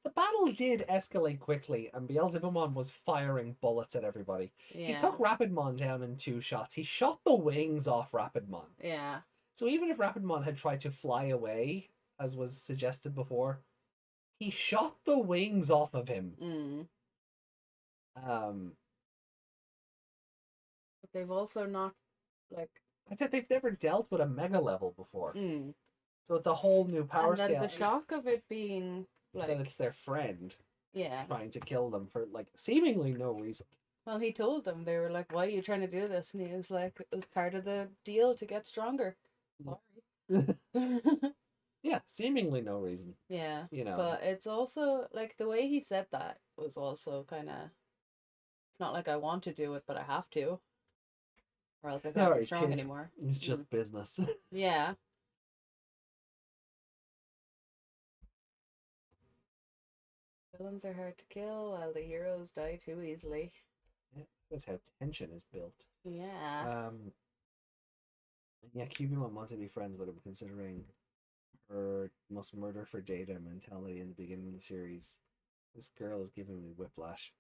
the battle did escalate quickly, and Beelzebumon was firing bullets at everybody. Yeah. He took Rapidmon down in 2 shots. He shot the wings off Rapidmon. Yeah. So even if Rapidmon had tried to fly away, as was suggested before, he shot the wings off of him. But they've also not, like... I think they've never dealt with a mega level before. So it's a whole new power scale. And then the shock of it being, like... That it's their friend. Yeah. Trying to kill them for, like, seemingly no reason. Well, he told them. They were like, why are you trying to do this? And he was like, it was part of the deal to get stronger. Sorry. Yeah, seemingly no reason. Yeah. But it's also, like, the way he said that was also kind of... It's not like I want to do it, but I have to. Or else I can't be strong anymore. It's just business. Yeah. Villains are hard to kill while the heroes die too easily. Yeah, that's how tension is built. Yeah. Yeah, Cubimon wanted to be friends with him, considering her must murder for data mentality in the beginning of the series. This girl is giving me whiplash.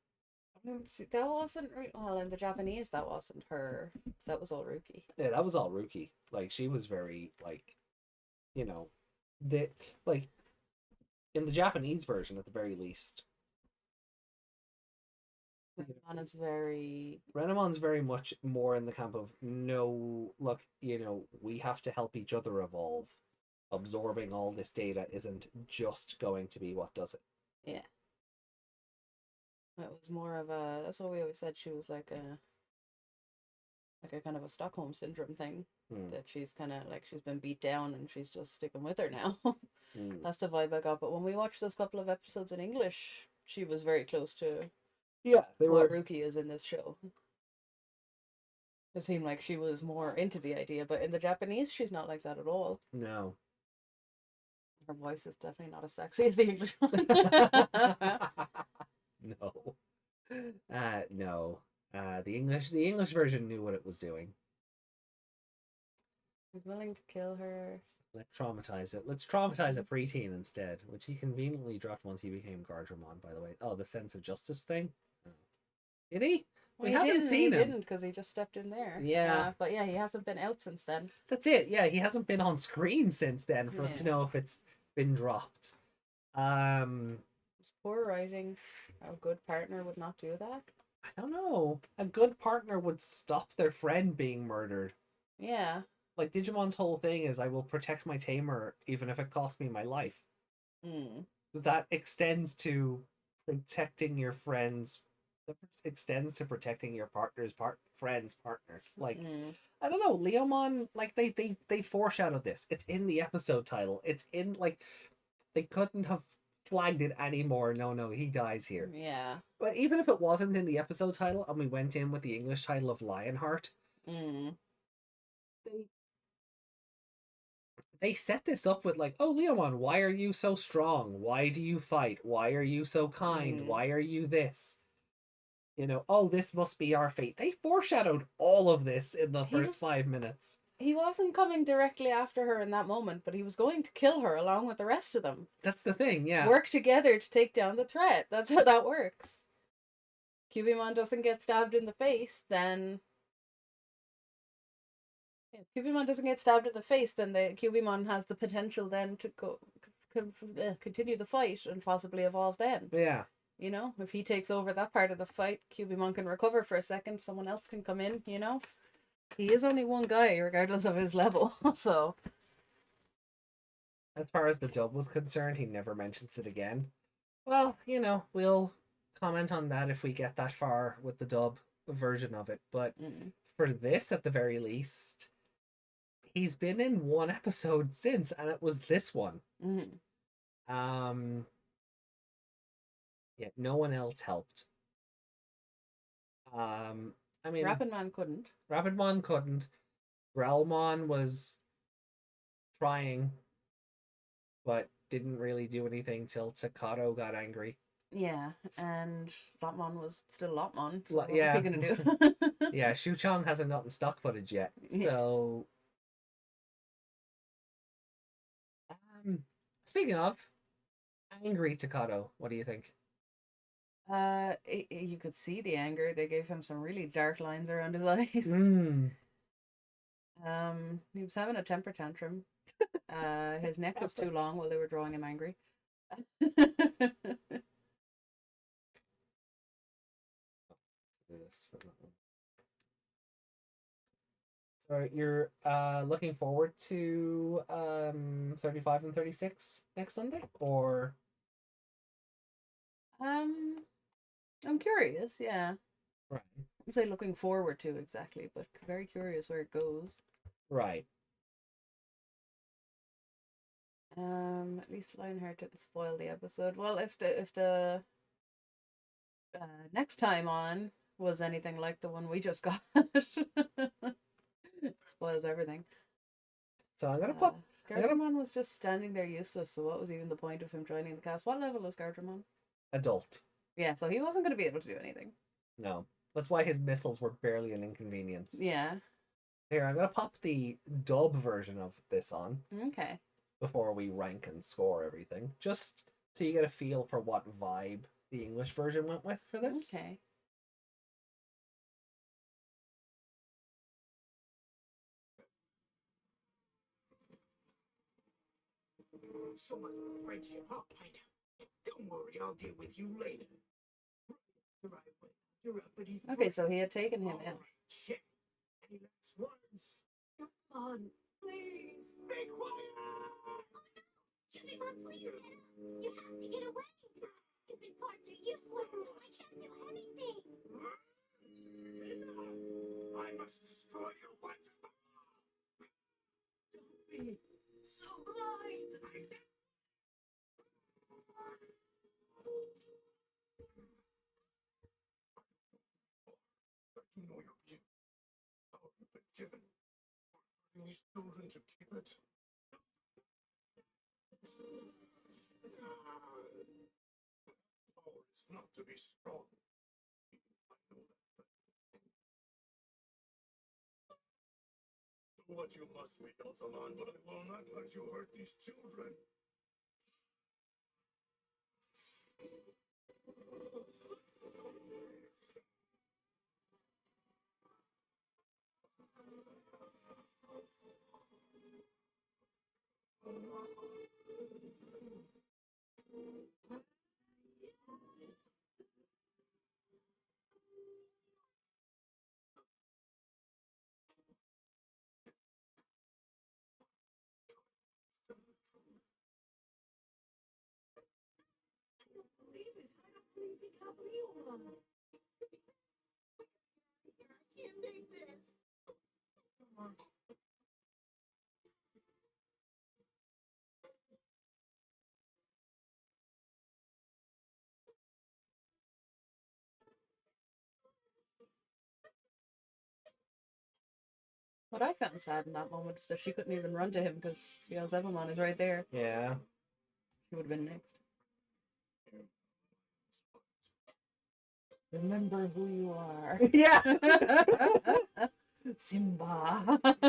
See, that wasn't well in the Japanese. That wasn't her. That was all Ruki. Yeah, that was all Ruki. Like, she was very, like, in the Japanese version, at the very least, Renamon is very... Renamon's very much more in the camp of, no, look, we have to help each other evolve. Absorbing all this data isn't just going to be what does it. Yeah. It was more of a... That's what we always said. She was like a kind of a Stockholm syndrome thing. That she's kind of like, she's been beat down and she's just sticking with her now. That's the vibe I got. But when we watched those couple of episodes in English, she was very close to what Ruki is in this show. It seemed like she was more into the idea, but in the Japanese, she's not like that at all. No. Her voice is definitely not as sexy as the English one. No. No. The English version knew what it was doing. He's willing to kill her. Let's traumatize it. Let's traumatize a preteen instead, which he conveniently dropped once he became Gardramon, by the way. Oh, the sense of justice thing? Did he? We haven't seen him. He didn't, because he just stepped in there. Yeah. But yeah, he hasn't been out since then. That's it. Yeah, he hasn't been on screen since then for us to know if it's been dropped. It's poor writing. A good partner would not do that. I don't know. A good partner would stop their friend being murdered. Yeah. Like, Digimon's whole thing is, I will protect my tamer even if it costs me my life. That extends to protecting your friends. That extends to protecting your partner's friend's partner. Like, I don't know, Leomon, like, they foreshadowed this. It's in the episode title. It's in, like, they couldn't have flagged it anymore. No, he dies here. Yeah. But even if it wasn't in the episode title and we went in with the English title of Lionheart, they set this up with, like, oh, Leomon, why are you so strong? Why do you fight? Why are you so kind? Why are you this? Oh, this must be our fate. They foreshadowed all of this in the first 5 minutes. He wasn't coming directly after her in that moment, but he was going to kill her along with the rest of them. That's the thing, yeah. Work together to take down the threat. That's how that works. Cubimon doesn't get stabbed in the face, then... If Cubimon doesn't get stabbed in the face, then the Cubimon has the potential then to continue the fight and possibly evolve then. Yeah. If he takes over that part of the fight, Cubimon can recover for a second, someone else can come in, He is only one guy, regardless of his level, so... As far as the dub was concerned, he never mentions it again. Well, we'll comment on that if we get that far with the dub version of it, but for this, at the very least... He's been in one episode since, and it was this one. Yeah, no one else helped. I mean, Rapidmon couldn't. Rapidmon couldn't. Growlmon was trying, but didn't really do anything till Takato got angry. Yeah, and Lotmon was still Lotmon, so what yeah. was he gonna do? Yeah, Shuchong hasn't gotten stock footage yet, so... Speaking of, angry Takato, what do you think? You could see the anger. They gave him some really dark lines around his eyes. He was having a temper tantrum. His neck was too long while they were drawing him angry. So you're looking forward to 35 and 36 next Sunday, or? I'm curious, yeah. Right. I say looking forward to exactly, but very curious where it goes. Right. At least Lionheart didn't spoil the episode. Well, if the next time on was anything like the one we just got, spoils everything. So I'm gonna pop. Gardramon was just standing there useless. So what was even the point of him joining the cast? What level is Gardramon? Adult. Yeah, so he wasn't going to be able to do anything. No, that's why his missiles were barely an inconvenience. Yeah. Here, I'm gonna pop the dub version of this on. Okay. Before we rank and score everything, just so you get a feel for what vibe the English version went with for this. Okay. So much breaks your heart, Pineapple. Don't worry, I'll deal with you later. Right away. Okay, so he had taken him in. Shit. Any last words? Come on, please, be quiet. Digimon, please, you have to get away. Stupid parts are useless. I can't do anything. I must destroy you once and for all. Don't be so blind. But you know your gift. How you've been given. For these children to keep it. Power is not to be strong. I know that. Do what you must with Elsaman, but I will not let you hurt these children. Believe it. I don't believe it. How real one. I can't take this. What I found sad in that moment is that she couldn't even run to him because Beelzebumon is right there. Yeah. She would have been next. Remember who you are. Yeah. Simba. Power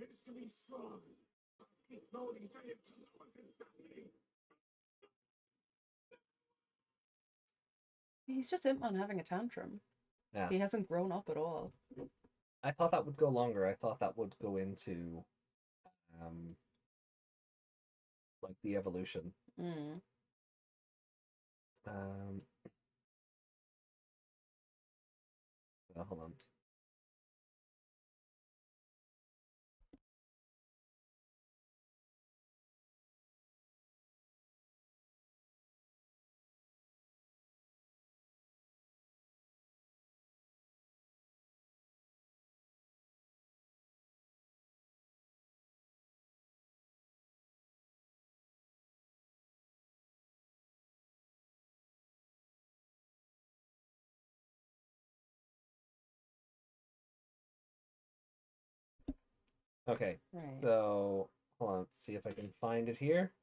is to be strong. Keep loading to you to no one can stop me. He's just Imp having a tantrum. Yeah. He hasn't grown up at all. I thought that would go longer. I thought that would go into like the evolution. Mm. Hold on. Okay, Right. so hold on, see if I can find it here.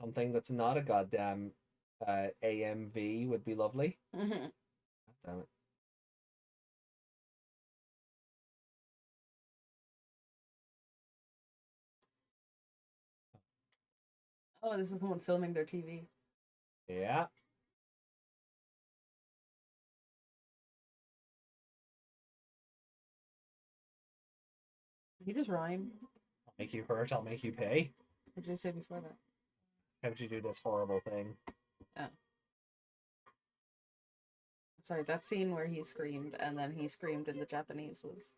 Something that's not a goddamn AMV would be lovely. Mm-hmm. God damn it. Oh, this is someone filming their TV. Yeah. He just rhyme. I'll make you hurt, I'll make you pay. What did I say before that? How would you do this horrible thing? Oh. Sorry, that scene where he screamed and then he screamed in the Japanese was...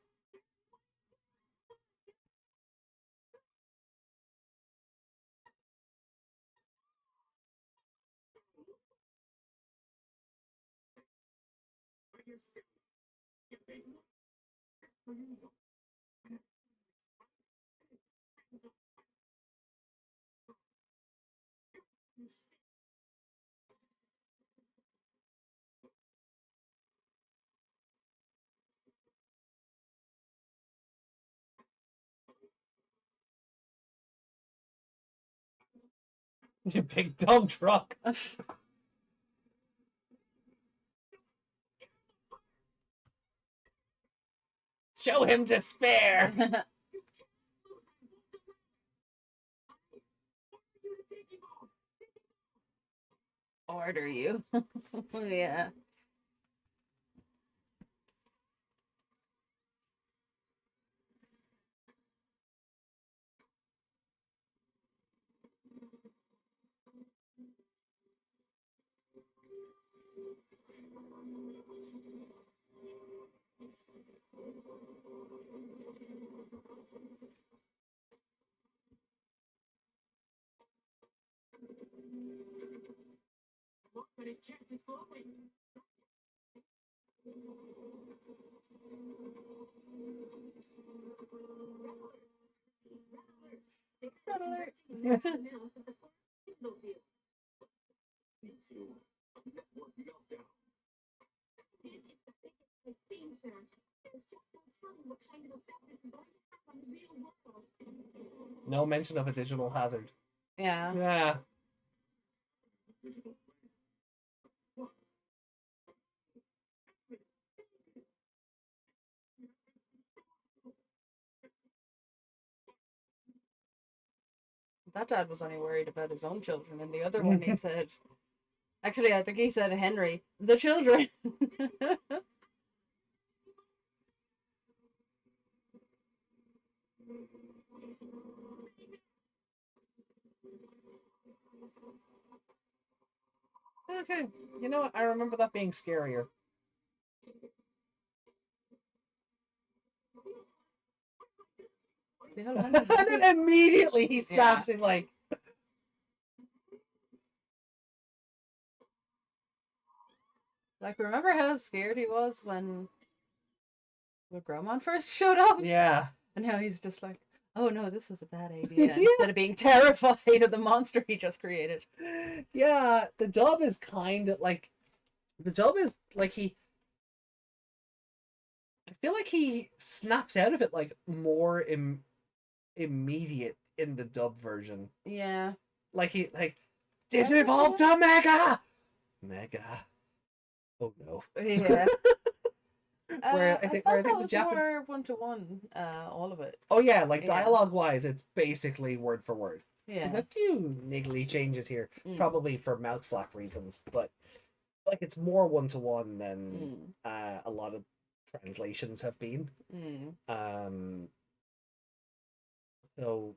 You big dumb truck. Show him despair. Order you. Yeah. But his chest is glowing. Red alert. No mention of a digital hazard. Yeah. Yeah. That dad was only worried about his own children, and the other one he said, actually, I think he said Henry, the children. Okay. You know what? I remember that being scarier. The other one was And then immediately he snaps. He's like, like, remember how scared he was when Gromon first showed up? yeah. And how he's just like, oh no, this was a bad idea. Instead of being terrified of the monster he just created. Yeah, the dub is kind of like, the dub is like I feel like he snaps out of it like more immediate in the dub version. Yeah. Like Digivolve to Mega! Mega. Oh no. Yeah. Where I think that the was more one-to-one, all of it. Oh yeah, like Yeah. dialogue-wise, it's basically word for word. Yeah. There's a few niggly changes here, probably for mouth flap reasons, but like it's more one-to-one than a lot of translations have been. So,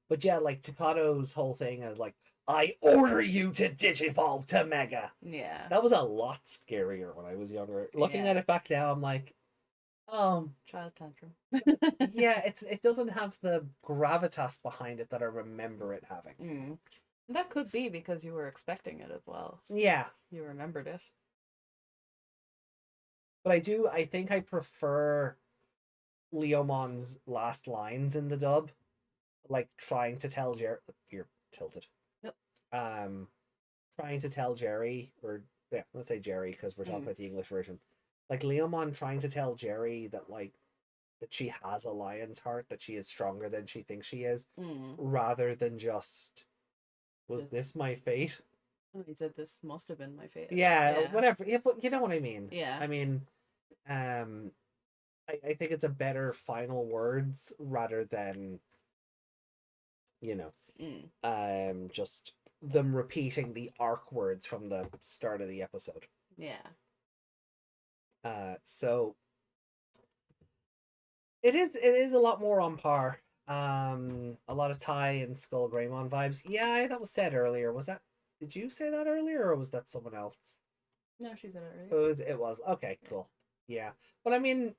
but yeah, like Takado's whole thing is like, I order you to Digivolve to Mega. Yeah. That was a lot scarier when I was younger. Looking at it back now, I'm like, child tantrum. yeah, it doesn't have the gravitas behind it that I remember it having. That could be because you were expecting it as well. Yeah. You remembered it. But I think I prefer Leomon's last lines in the dub. Like trying to tell Jerry, you're tilted. Yep. Trying to tell Jerry, or yeah, let's say Jerry because we're talking about the English version. Like Leomon trying to tell Jerry that that she has a lion's heart, that she is stronger than she thinks she is, rather than just, was this my fate? Oh, he said this must have been my fate. Yeah, whatever. Yeah, but you know what I mean. Yeah. I mean, I think it's a better final words rather than, just them repeating the arc words from the start of the episode. Yeah. So it is a lot more on par. A lot of Tai and Skull Greymon vibes. Yeah, that was said earlier. Did you say that earlier, or was that someone else? No, she said it earlier. It was. Okay, cool. Yeah. But I mean,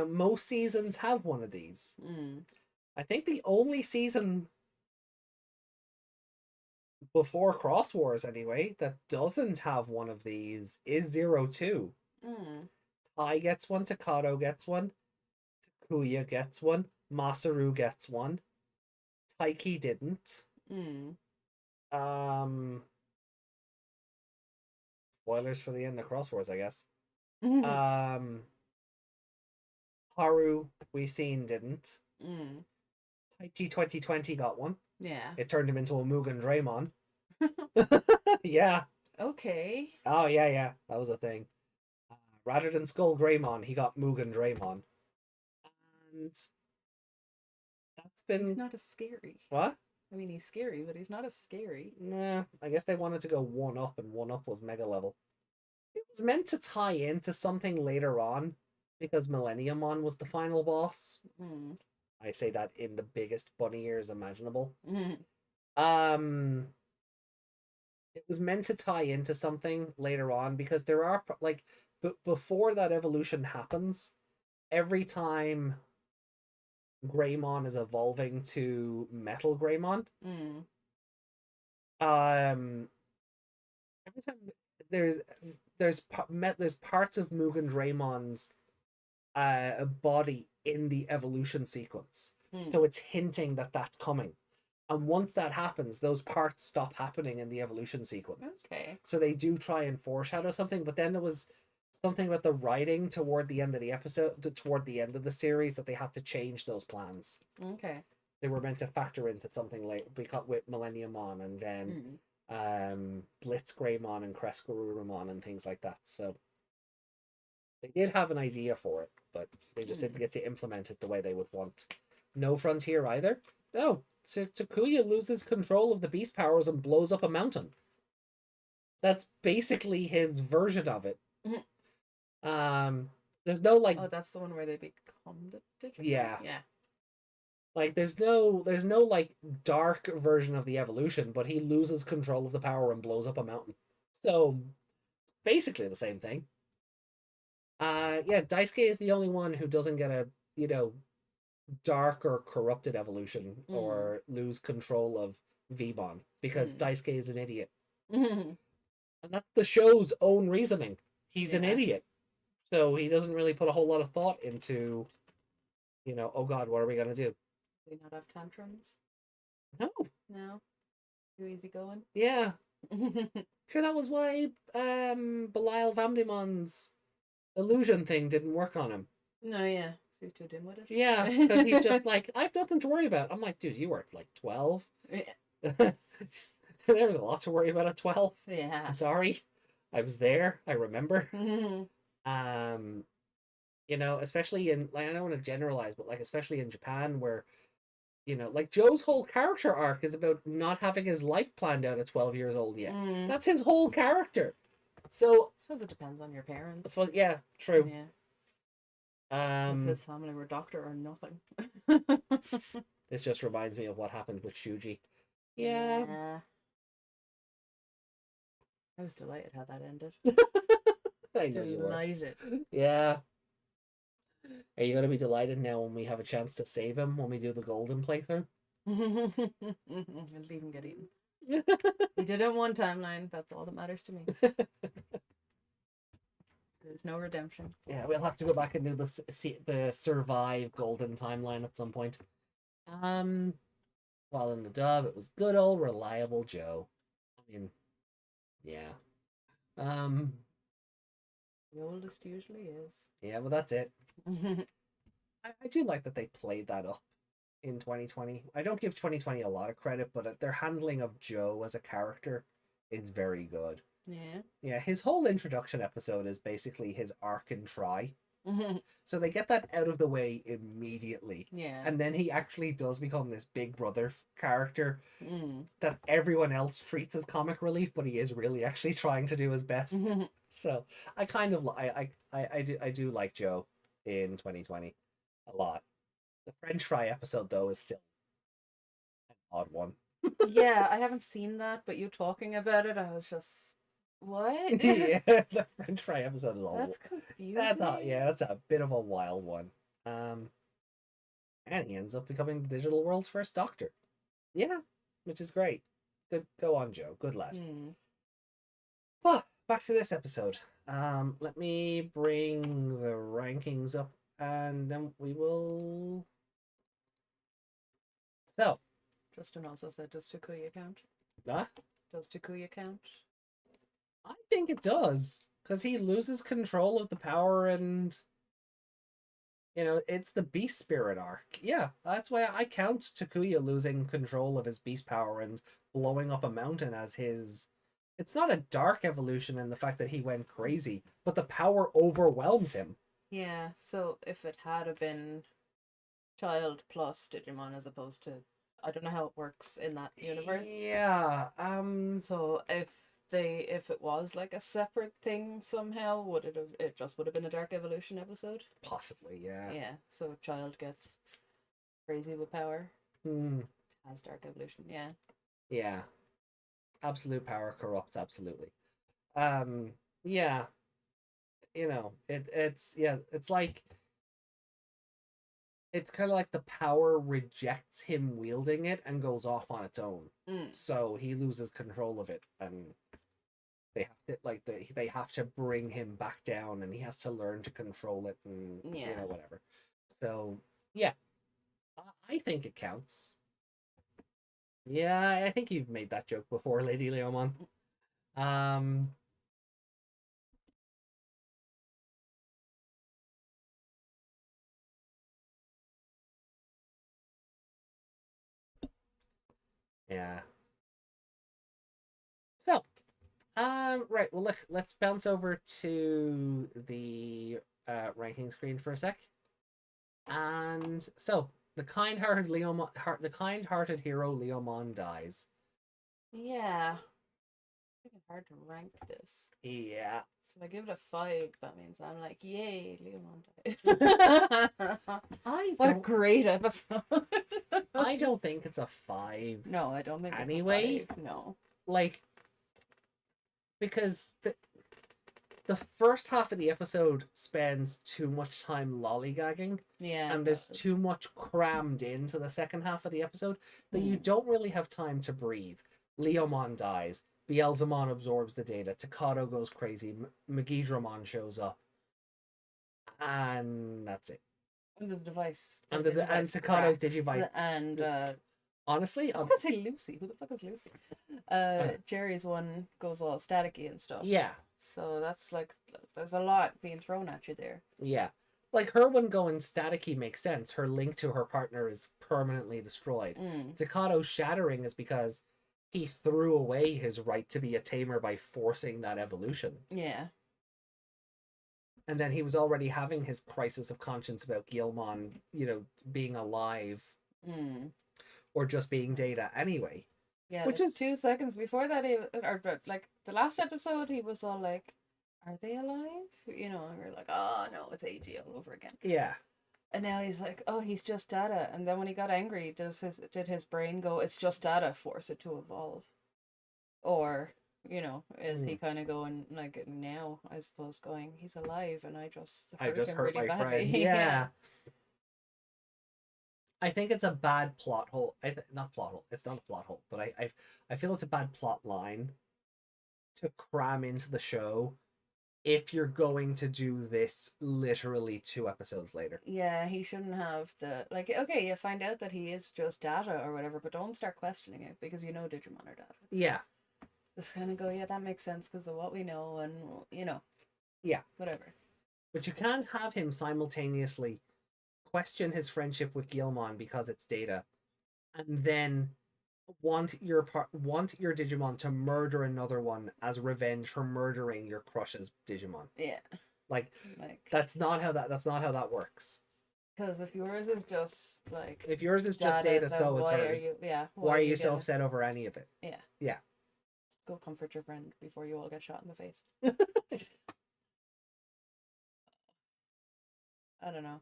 most seasons have one of these. I think the only season before Cross Wars, anyway, that doesn't have one of these is 02. Tai gets one, Takado gets one, Takuya gets one, Masaru gets one, Taiki didn't. Spoilers for the end of Cross Wars, I guess. Haru, we seen, didn't. Taichi 2020 got one. Yeah. It turned him into a Mugen Draymon. Yeah. Okay. Oh, yeah. That was a thing. Rather than Skull Greymon, he got Mugen Draymon. And that's been... He's not as scary. What? I mean, he's scary, but he's not as scary. Nah, I guess they wanted to go 1-up, and 1-up was Mega Level. It was meant to tie into something later on, because Millenniumon was the final boss. I say that in the biggest bunny ears imaginable. it was meant to tie into something later on because there are like before that evolution happens, every time Greymon is evolving to Metal Greymon, um, every time there's there's parts of Mugen Draymon's body in the evolution sequence, so it's hinting that that's coming. And once that happens, those parts stop happening in the evolution sequence. Okay. So they do try and foreshadow something, but then there was something with the writing toward the end of the episode, toward the end of the series, that they had to change those plans. Okay. They were meant to factor into something like because with Millenniumon and then Blitz Greymon and Crescarurumon and things like that. So they did have an idea for it, but they just didn't get to implement it the way they would want. No Frontier either. No. So Takuya loses control of the beast powers and blows up a mountain. That's basically his version of it. There's no like. Oh, that's the one where they become the Digimon. Yeah. Yeah. Like there's no like dark version of the evolution, but he loses control of the power and blows up a mountain. So basically the same thing. Yeah, Daisuke is the only one who doesn't get a, dark or corrupted evolution or lose control of Vbon because Daisuke is an idiot. And that's the show's own reasoning. He's an idiot. So he doesn't really put a whole lot of thought into, oh God, what are we going to do? Do they not have tantrums? No. No. Too easy going? Yeah. Sure, that was why Belial Vamdemon's illusion thing didn't work on him. No, yeah. He's too dim-witted. Yeah, because he's just like, I have nothing to worry about. I'm like, dude, you were like 12. Yeah. There was a lot to worry about at 12. Yeah. I'm sorry. I was there. I remember. Mm-hmm. Especially in, like, I don't want to generalize, but like, especially in Japan where, like Joe's whole character arc is about not having his life planned out at 12 years old yet. That's his whole character. So I suppose it depends on your parents. well, yeah, true. Yeah. His family were doctor or nothing. This just reminds me of what happened with Shuji. Yeah. I was delighted how that ended. I know you were. Delighted. Yeah. Are you going to be delighted now when we have a chance to save him when we do the golden playthrough? I'll leave him get eaten. We did it in one timeline. That's all that matters to me. There's no redemption. Yeah, we'll have to go back and do the survive golden timeline at some point. While in the dub, it was good old reliable Joe. I mean, yeah. The oldest usually is. Yeah, well, that's it. I do like that they played that up in 2020. I don't give 2020 a lot of credit, but their handling of Joe as a character is very good. Yeah. Yeah, his whole introduction episode is basically his arc and try. So they get that out of the way immediately. Yeah. And then he actually does become this big brother character that everyone else treats as comic relief, but he is really actually trying to do his best. So I kind of I do like Joe in 2020 a lot. The French fry episode though is still an odd one. Yeah, I haven't seen that, but you talking about it, I was just what? Yeah, the French fry episode is all That's confusing. that's a bit of a wild one. And he ends up becoming the digital world's first doctor. Yeah, which is great. Good, go on, Joe. Good lad. Well, back to this episode. Let me bring the rankings up, and then we will. So, Justin also said, does Takuya count? huh? Does Takuya count? I think it does, because he loses control of the power and, it's the beast spirit arc. Yeah, that's why I count Takuya losing control of his beast power and blowing up a mountain as his... It's not a dark evolution in the fact that he went crazy, but the power overwhelms him. Yeah, so if it had been child plus Digimon as opposed to... I don't know how it works in that universe. Yeah, So if it was like a separate thing somehow, would it just would have been a Dark Evolution episode? possibly, yeah. Yeah, so child gets crazy with power. Has Dark Evolution, yeah. Yeah. absolute power corrupts absolutely. Yeah, it's like it's kind of like the power rejects him wielding it and goes off on its own. So he loses control of it, and they have to they have to bring him back down, and he has to learn to control it, and whatever. So yeah, I think it counts. Yeah, I think you've made that joke before, Lady Leomon. Yeah. So, right. Well, let's bounce over to the ranking screen for a sec. And so, the kind-hearted hero Leomon dies. Yeah. It's hard to rank this. Yeah. So if I give it a 5, that means I'm like, yay, Leomon died. What a great episode. I don't think it's a 5. No, I don't think anyway, it's a 5. No. Like, because the first half of the episode spends too much time lollygagging. Yeah. And there's too much crammed into the second half of the episode that you don't really have time to breathe. Leomon dies. Beelzemon absorbs the data. Takato goes crazy. Megidramon shows up. And that's it. And the device. And Takato's Digivice. And honestly, I was gonna say Lucy. Who the fuck is Lucy? Jerry's one goes all staticky and stuff. Yeah. So that's like, there's a lot being thrown at you there. Yeah. Like, her one going staticky makes sense. Her link to her partner is permanently destroyed. Takato's shattering is because he threw away his right to be a tamer by forcing that evolution. Yeah. And then he was already having his crisis of conscience about Guilmon, being alive. Or just being data anyway. Yeah, which is 2 seconds before that, like the last episode, he was all like, "Are they alive?" And we're like, "Oh no, it's AG all over again." Yeah. And now he's like, "Oh, he's just data." And then when he got angry, did his brain go, "It's just data, force it to evolve," or is he kind of going like now? I suppose going, he's alive, and I just hurt him hurt really my badly. friend. Yeah. I think it's a bad plot hole. Not plot hole. It's not a plot hole, but I feel it's a bad plot line to cram into the show if you're going to do this literally 2 episodes later. Yeah, he shouldn't have okay, you find out that he is just data or whatever, but don't start questioning it because Digimon are data. Yeah. Just kind of go, yeah, that makes sense because of what we know and, Yeah. Whatever. But you can't have him simultaneously question his friendship with Guilmon because it's data, and then want your Digimon to murder another one as revenge for murdering your crush's Digimon. Yeah. Like that's not how that works. Because if yours is just data, so is hers. Why are you so upset over any of it? Yeah. Yeah. Go comfort your friend before you all get shot in the face. I don't know.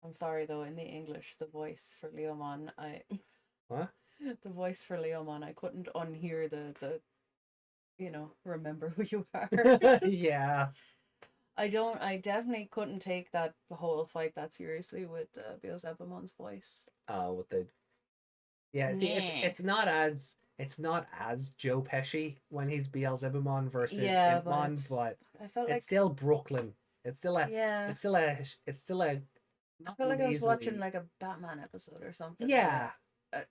I'm sorry though, in the English, the voice for Leomon, What? The voice for Leomon, I couldn't unhear the remember who you are. Yeah. I definitely couldn't take that whole fight that seriously with Beelzebumon's voice. With the it's not as Joe Pesci when he's Beelzebumon versus Impmon, but I felt it's still Brooklyn. It's still a I felt like I was watching like a Batman episode or something. Yeah.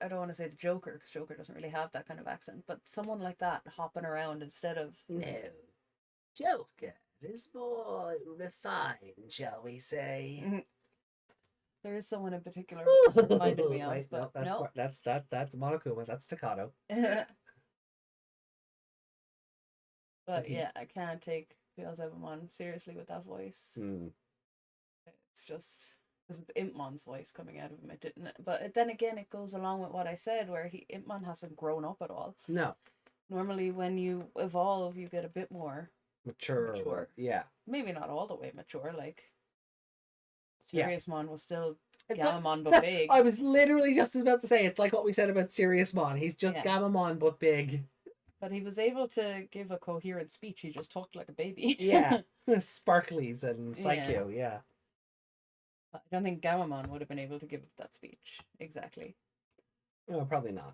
I don't want to say the Joker, because Joker doesn't really have that kind of accent, but someone like that hopping around instead of... No. Joker is more refined, shall we say. There is someone in particular who reminded me of, but no. That's Monokuma, that's Takato. But yeah, I can't take Beelzebumon seriously with that voice. It's just... because it's Impmon's voice coming out of him. It didn't, but then again, it goes along with what I said, where Impmon hasn't grown up at all. No. Normally, when you evolve, you get a bit more mature. Yeah. Maybe not all the way mature. Like Seriousmon was still It's Gamamon, but big. I was literally just about to say, it's like what we said about Siriusmon. He's just Yeah. Gamamon, but big. But he was able to give a coherent speech. He just talked like a baby. Yeah. Sparklies and Yeah. Psycho, yeah. I don't think Gamamon would have been able to give that speech exactly. No, probably not.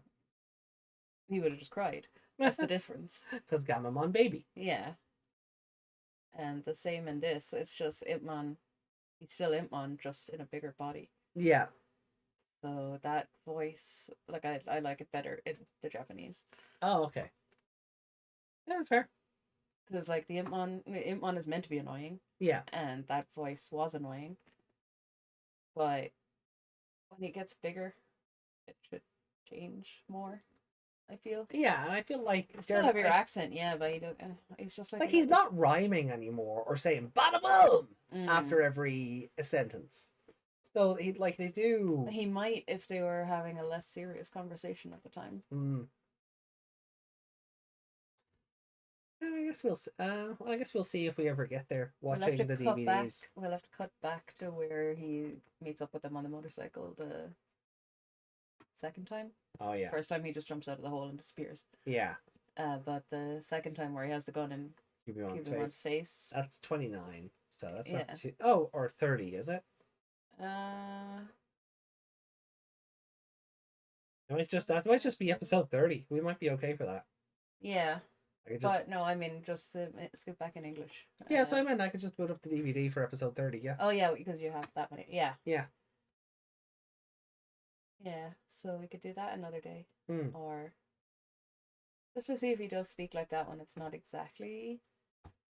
He would have just cried. That's the difference. Because Gamamon baby. Yeah. And the same in this. It's just Impmon. He's still Impmon, just in a bigger body. Yeah. So that voice, like I like it better in the Japanese. Oh, okay. Yeah, fair. Because like the Impmon is meant to be annoying. Yeah. And that voice was annoying. But when he gets bigger, it should change more, I feel. Yeah, and I feel like You still have your accent, yeah, but he's just like he's not rhyming anymore or saying bada boom after Mm. every sentence. So he like they do. He might if they were having a less serious conversation at the time. I guess we'll. I guess we'll see if we ever get there watching the DVDs. We'll have to cut back to where he meets up with them on the motorcycle the second time. Oh yeah. First time he just jumps out of the hole and disappears. Yeah. But the second time where he has the gun in Cubimon's face. That's 29. So that's Yeah. not too. Oh, or 30, is it? That might just be episode 30. We might be okay for that. Yeah. I could But no, I mean just skip back in English. Yeah, so I meant I could just boot up the DVD for episode 30. Yeah. Oh yeah, because you have that many. Yeah. Yeah. Yeah. So we could do that another day, Hmm. or just to see if he does speak like that when it's not exactly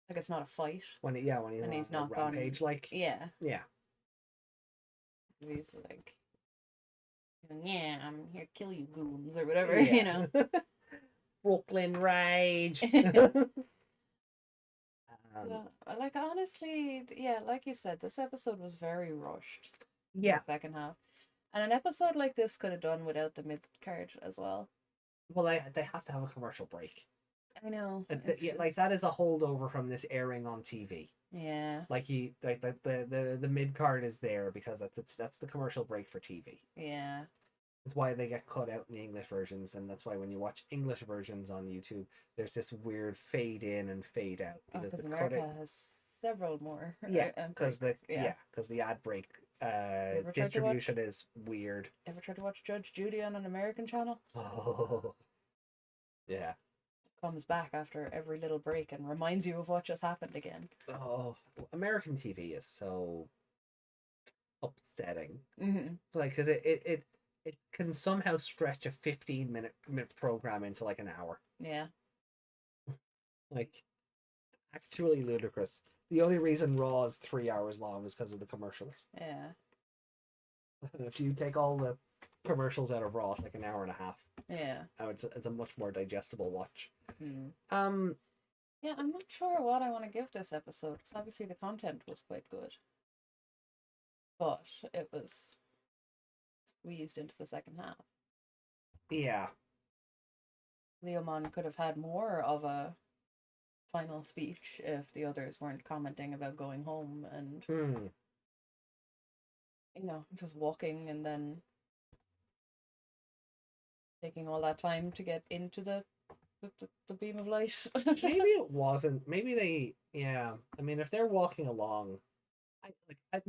like it's not a fight. When he's And he's on a not gone- rampage, like Yeah. yeah. He's like, yeah, I'm here to kill you goons or whatever, Yeah. you know. Brooklyn Rage. Like honestly, yeah, like you said, this episode was very rushed. Yeah. The second half, and an episode like this could have done without the mid card as well. Well, they have to have a commercial break. I know. Like that is a holdover from this airing on TV. Yeah. Like the mid card is there because that's the commercial break for TV. Yeah. That's why they get cut out in the English versions, and that's why when you watch English versions on YouTube, there's this weird fade in and fade out Because the America has several more. Yeah, because breaks. the ad break ever tried to distribution is weird. Ever tried to watch Judge Judy on an American channel? Oh, yeah. Comes back after every little break and reminds you of what just happened again. Oh, American TV is so upsetting. Mm-hmm. Like, because it can somehow stretch a 15-minute program into like an hour. Yeah. Like, actually ludicrous. The only reason Raw is 3 hours long is because of the commercials. Yeah. If you take all the commercials out of Raw, it's like an hour and a half. Yeah. It's a much more digestible watch. Mm. Yeah, I'm not sure what I want to give this episode because obviously the content was quite good, but it was squeezed into the second half. Yeah. Leomon could have had more of a final speech if the others weren't commenting about going home and just walking and then taking all that time to get into the beam of light. Maybe it wasn't. Maybe they. Yeah. I mean, if they're walking along,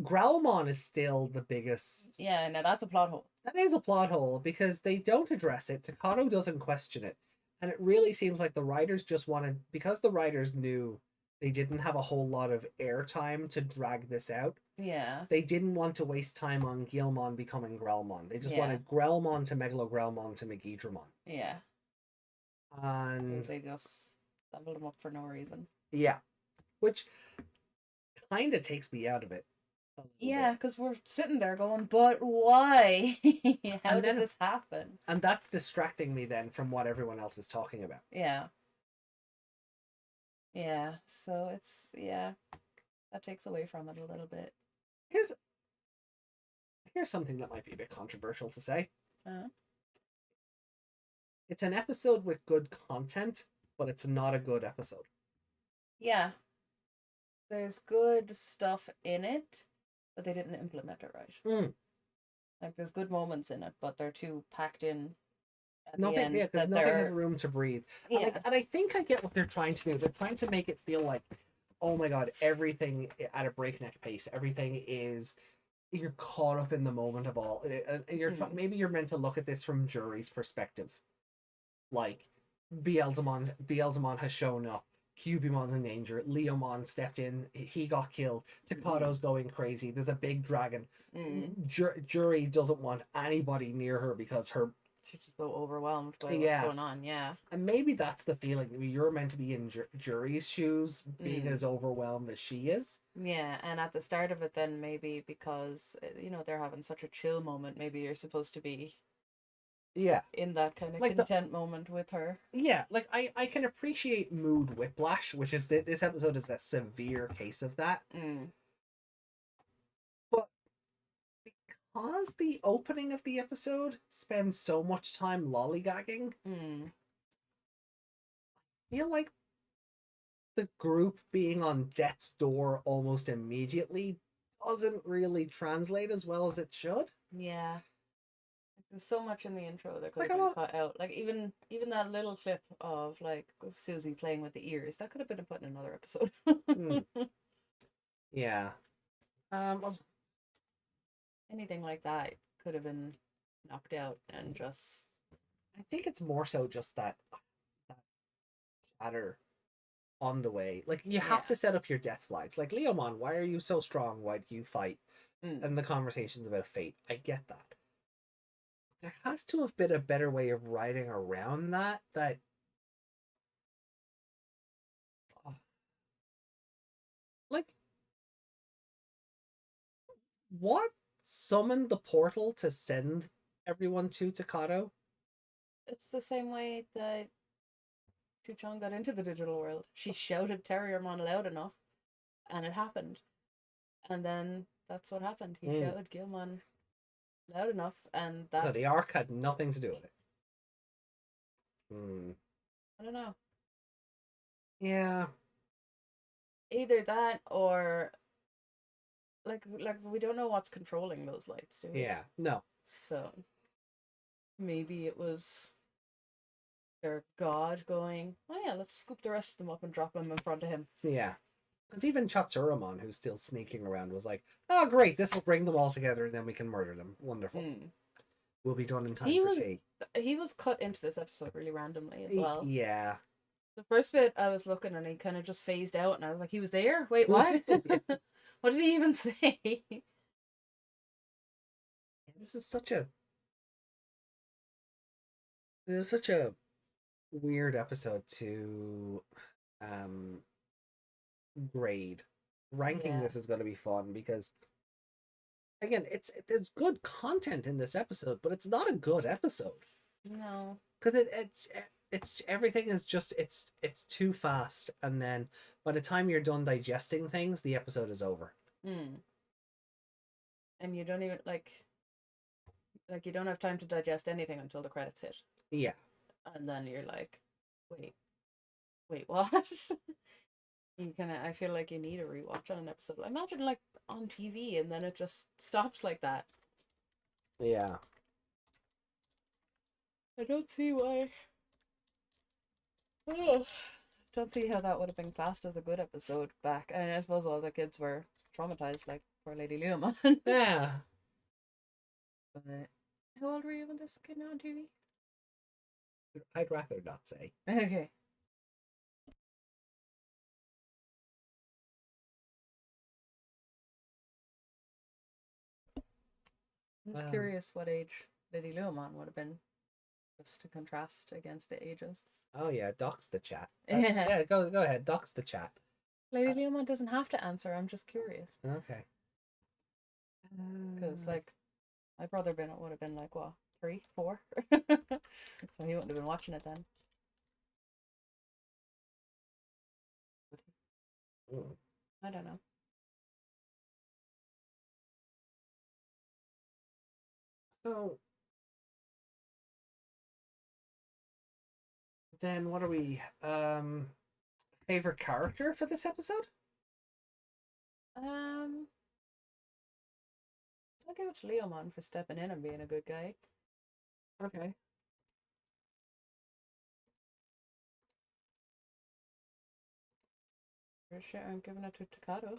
Growlmon is still the biggest. Yeah, no, that's a plot hole. That is a plot hole because they don't address it. Takato doesn't question it, and it really seems like the writers just wanted, because the writers knew they didn't have a whole lot of airtime to drag this out. Yeah. They didn't want to waste time on Guilmon becoming Growlmon. They just wanted Growlmon to Megalogrowlmon to Megidramon. Yeah. And they just doubled them up for no reason. Yeah. Which kind of takes me out of it. Yeah, because we're sitting there going, but why? How did this happen? And that's distracting me then from what everyone else is talking about. Yeah. Yeah, so it's, that takes away from it a little bit. Here's something that might be a bit controversial to say. Uh-huh. It's an episode with good content, but it's not a good episode. Yeah. There's good stuff in it, but they didn't implement it right. Like there's good moments in it, but they're too packed in at the Nothing, end yeah, because that nothing has they're room to breathe. yeah. And I think I get what they're trying to do. They're trying to make it feel like, oh my god, everything at a breakneck pace. Everything is, you're caught up in the moment of all. And you're maybe you're meant to look at this from Jury's perspective. Like, Beelzemon has shown up. Cubimon's in danger. Leomon stepped in. He got killed. Takado's going crazy. There's a big dragon. Jury doesn't want anybody near her because She's just so overwhelmed by Yeah. what's going on. Yeah. and maybe that's the feeling. You're meant to be in Jury's shoes, being as overwhelmed as she is. Yeah, and at the start of it, then maybe because they're having such a chill moment, maybe you're supposed to be Yeah. in that kind of Like content moment with her. Yeah, like I can appreciate mood whiplash, which is this episode is a severe case of that. But because the opening of the episode spends so much time lollygagging, I feel like the group being on death's door almost immediately doesn't really translate as well as it should. Yeah. There's so much in the intro that could Like, have I'm been cut out. Like even that little clip of like Susie playing with the ears, that could have been put in another episode. Yeah. Anything like that could have been knocked out and just. I think it's more so just that chatter on the way. Like, you have to set up your death flights. Like, Leomon, why are you so strong? Why do you fight? And the conversations about fate. I get that. There has to have been a better way of writing around that. Like, what summoned the portal to send everyone to Takado? It's the same way that Chuchong got into the digital world. She shouted Terriermon loud enough, and it happened. And then that's what happened. He shouted Gilmon loud enough, and that. So the arc had nothing to do with it. I don't know. Yeah. Either that or like we don't know what's controlling those lights, do we? Yeah. No. So maybe it was their god going, oh yeah, let's scoop the rest of them up and drop them in front of him. Yeah. Because even Chatsuramon, who's still sneaking around, was like, oh great, this will bring them all together and then we can murder them. Wonderful. We'll be done in time for tea. He was cut into this episode really randomly as well. Yeah. The first bit I was looking and he kind of just phased out and I was like, he was there? Wait, what? What did he even say? This is such a weird episode to grade. Ranking this is going to be fun because again, it's good content in this episode, but it's not a good episode. No. Because it's everything is just it's too fast, and then by the time you're done digesting things, the episode is over. And you don't even like you don't have time to digest anything until the credits hit. Yeah. And then you're like, wait, what? I feel like you need a rewatch on an episode. Imagine like on TV and then it just stops like that. Yeah. I don't see why. Oh, don't see how that would have been classed as a good episode back. And I suppose all the kids were traumatized, like poor Lady Leomon. Yeah. But how old were you when this came out on TV? I'd rather not say. Okay. I'm just curious what age Lady Leomon would have been, just to contrast against the ages. Oh yeah, dox the chat. Yeah, go ahead, dox the chat. Lady Leomon doesn't have to answer. I'm just curious. Okay. Because like, my brother would have been like what, 3, 4, so he wouldn't have been watching it then. I don't know. So then what are we favorite character for this episode? I'll give it to Leomon for stepping in and being a good guy. Okay. For sure, I'm giving it to Takato.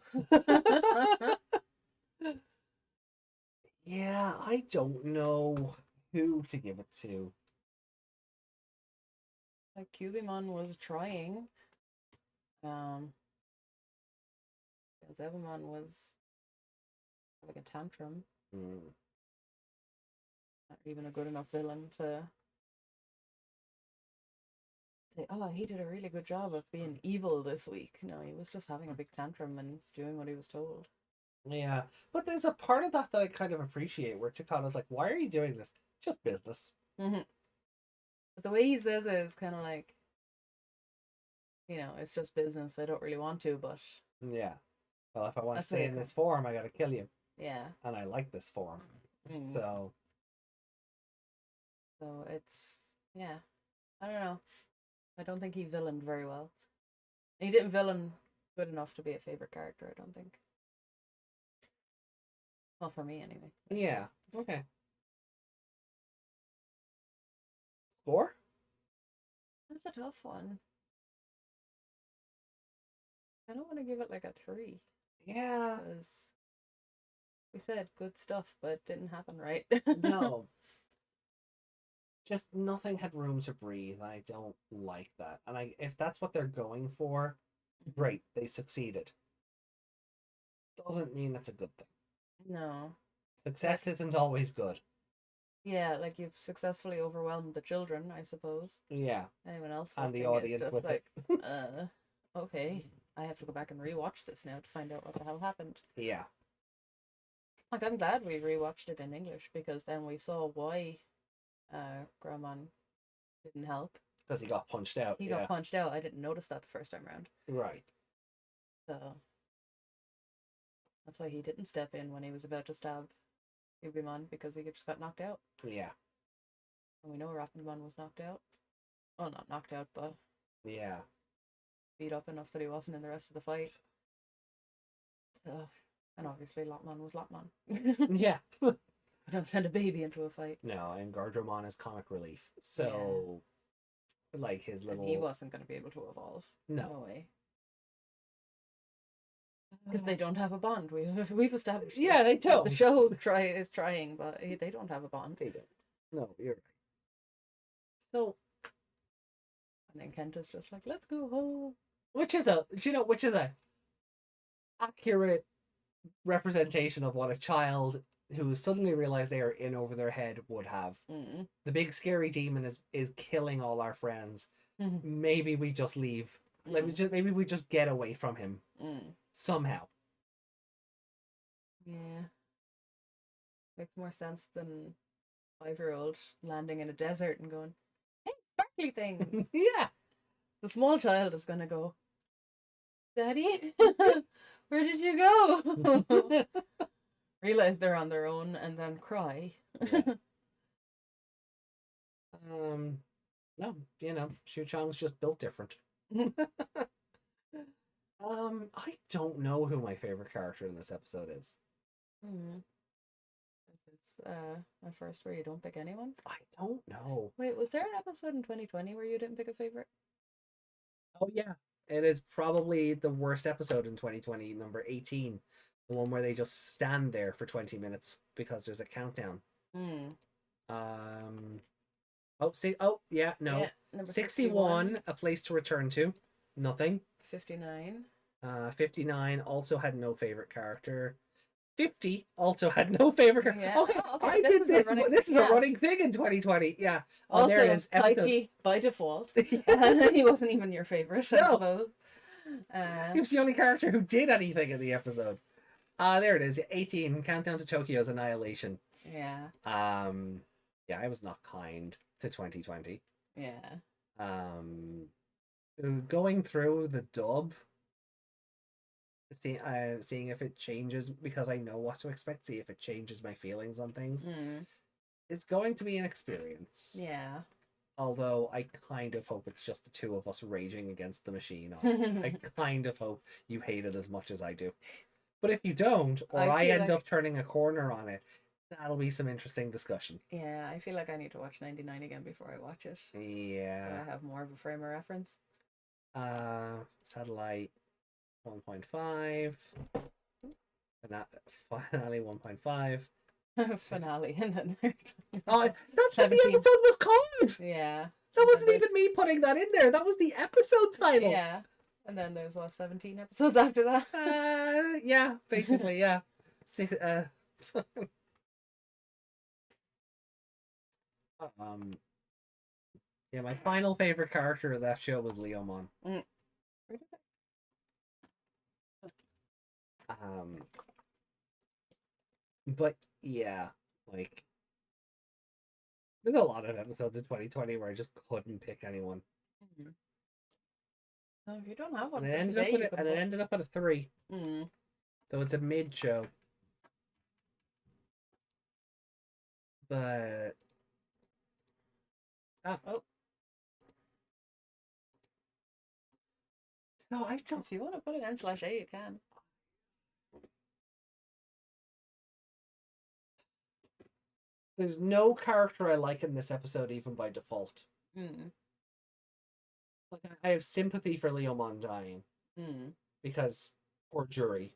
Yeah, I don't know who to give it to. Like Cubimon was trying. Zebamon was having a tantrum. Mm. Not even a good enough villain to say, oh, he did a really good job of being evil this week. No, he was just having a big tantrum and doing what he was told. Yeah, but there's a part of that I kind of appreciate where Takato's like, why are you doing this? Just business. Mm-hmm. But the way he says it is kind of like, it's just business. I don't really want to, but Yeah. Well, if I want to That's the way stay it in comes. this form, I gotta kill you. yeah. And I like this form. Mm. So, So it's, yeah. I don't know. I don't think he villained very well. He didn't villain good enough to be a favorite character, I don't think. Well, for me, anyway. yeah. Okay. Score? That's a tough one. I don't want to give it like a 3. Yeah. Because we said good stuff, but it didn't happen right. No. Just nothing had room to breathe. I don't like that. And if that's what they're going for, great. They succeeded. Doesn't mean it's a good thing. No. Success isn't always good. Yeah, like you've successfully overwhelmed the children, I suppose. Yeah. Anyone else And the watching audience is just with like, it. Okay, I have to go back and rewatch this now to find out what the hell happened. Yeah. Like, I'm glad we rewatched it in English because then we saw why Gromon didn't help. Because he got punched out. He got punched out. I didn't notice that the first time around. Right. So that's why he didn't step in when he was about to stab Ubimon, because he just got knocked out. Yeah. And we know Rapidmon was knocked out. Well, not knocked out, but Yeah. beat up enough that he wasn't in the rest of the fight. So, and obviously Lotmon was Lotmon. Yeah. I don't send a baby into a fight. No, and Gardramon is comic relief. So, like his little. And he wasn't going to be able to evolve. No. No way. Because they don't have a bond. We've established. Yeah, they don't. The show is trying, but they don't have a bond. They don't. No, you're right. So, and then Kenta's just like, "Let's go home," which is a accurate representation of what a child who suddenly realized they are in over their head would have. Mm. The big scary demon is killing all our friends. Mm. Maybe we just leave. Maybe we just get away from him somehow. Yeah, makes more sense than 5-year-old landing in a desert and going, "Hey, sparkly things." Yeah. The small child is gonna go, "Daddy, where did you go?" Realize they're on their own and then cry. No, Shu-chang's just built different. I don't know who my favorite character in this episode is. It's my first where you don't pick anyone. I don't know. Wait, was there an episode in 2020 where you didn't pick a favorite? Oh yeah, it is probably the worst episode in 2020, number 18, the one where they just stand there for 20 minutes because there's a countdown. Yeah, no. Yeah, number 61, A Place to Return To, nothing. 59. 59 also had no favorite character. 50 also had no favorite character. Yeah. Okay, Okay, I did this. This is a running thing in 2020. Yeah. Oh, Also, there it is. Taiki by default. He wasn't even your favorite, I suppose. He was the only character who did anything in the episode. There it is. 18, Countdown to Tokyo's Annihilation. Yeah. Yeah, I was not kind to 2020. Yeah. Going through the dub, seeing if it changes, because I know what to expect, see if it changes my feelings on things, is going to be an experience. Yeah. Although I kind of hope it's just the two of us raging against the machine. I kind of hope you hate it as much as I do. But if you don't, or I I feel end like- up turning a corner on it, that'll be some interesting discussion. Yeah, I feel like I need to watch 99 again before I watch it. So Yeah. I have more of a frame of reference. Satellite 1.5. Finale 1.5. Finale, and then there's Oh, that's what the 17. episode was called! yeah. That And wasn't then even me putting that in there. That was the episode title. Yeah. And then there's 17 episodes after that. Yeah, basically, yeah. See, yeah, my final favorite character of that show was Leomon. But yeah, like there's a lot of episodes in 2020 where I just couldn't pick anyone. So if you don't have one And for it ended today, up with you it, can and it put- ended up at a 3. Mm. So it's a mid show. But Oh. So I don't. If you want to put it N/A, you can. There's no character I like in this episode, even by default. Mm. Like I have sympathy for Leomon dying Mm. because poor Jury.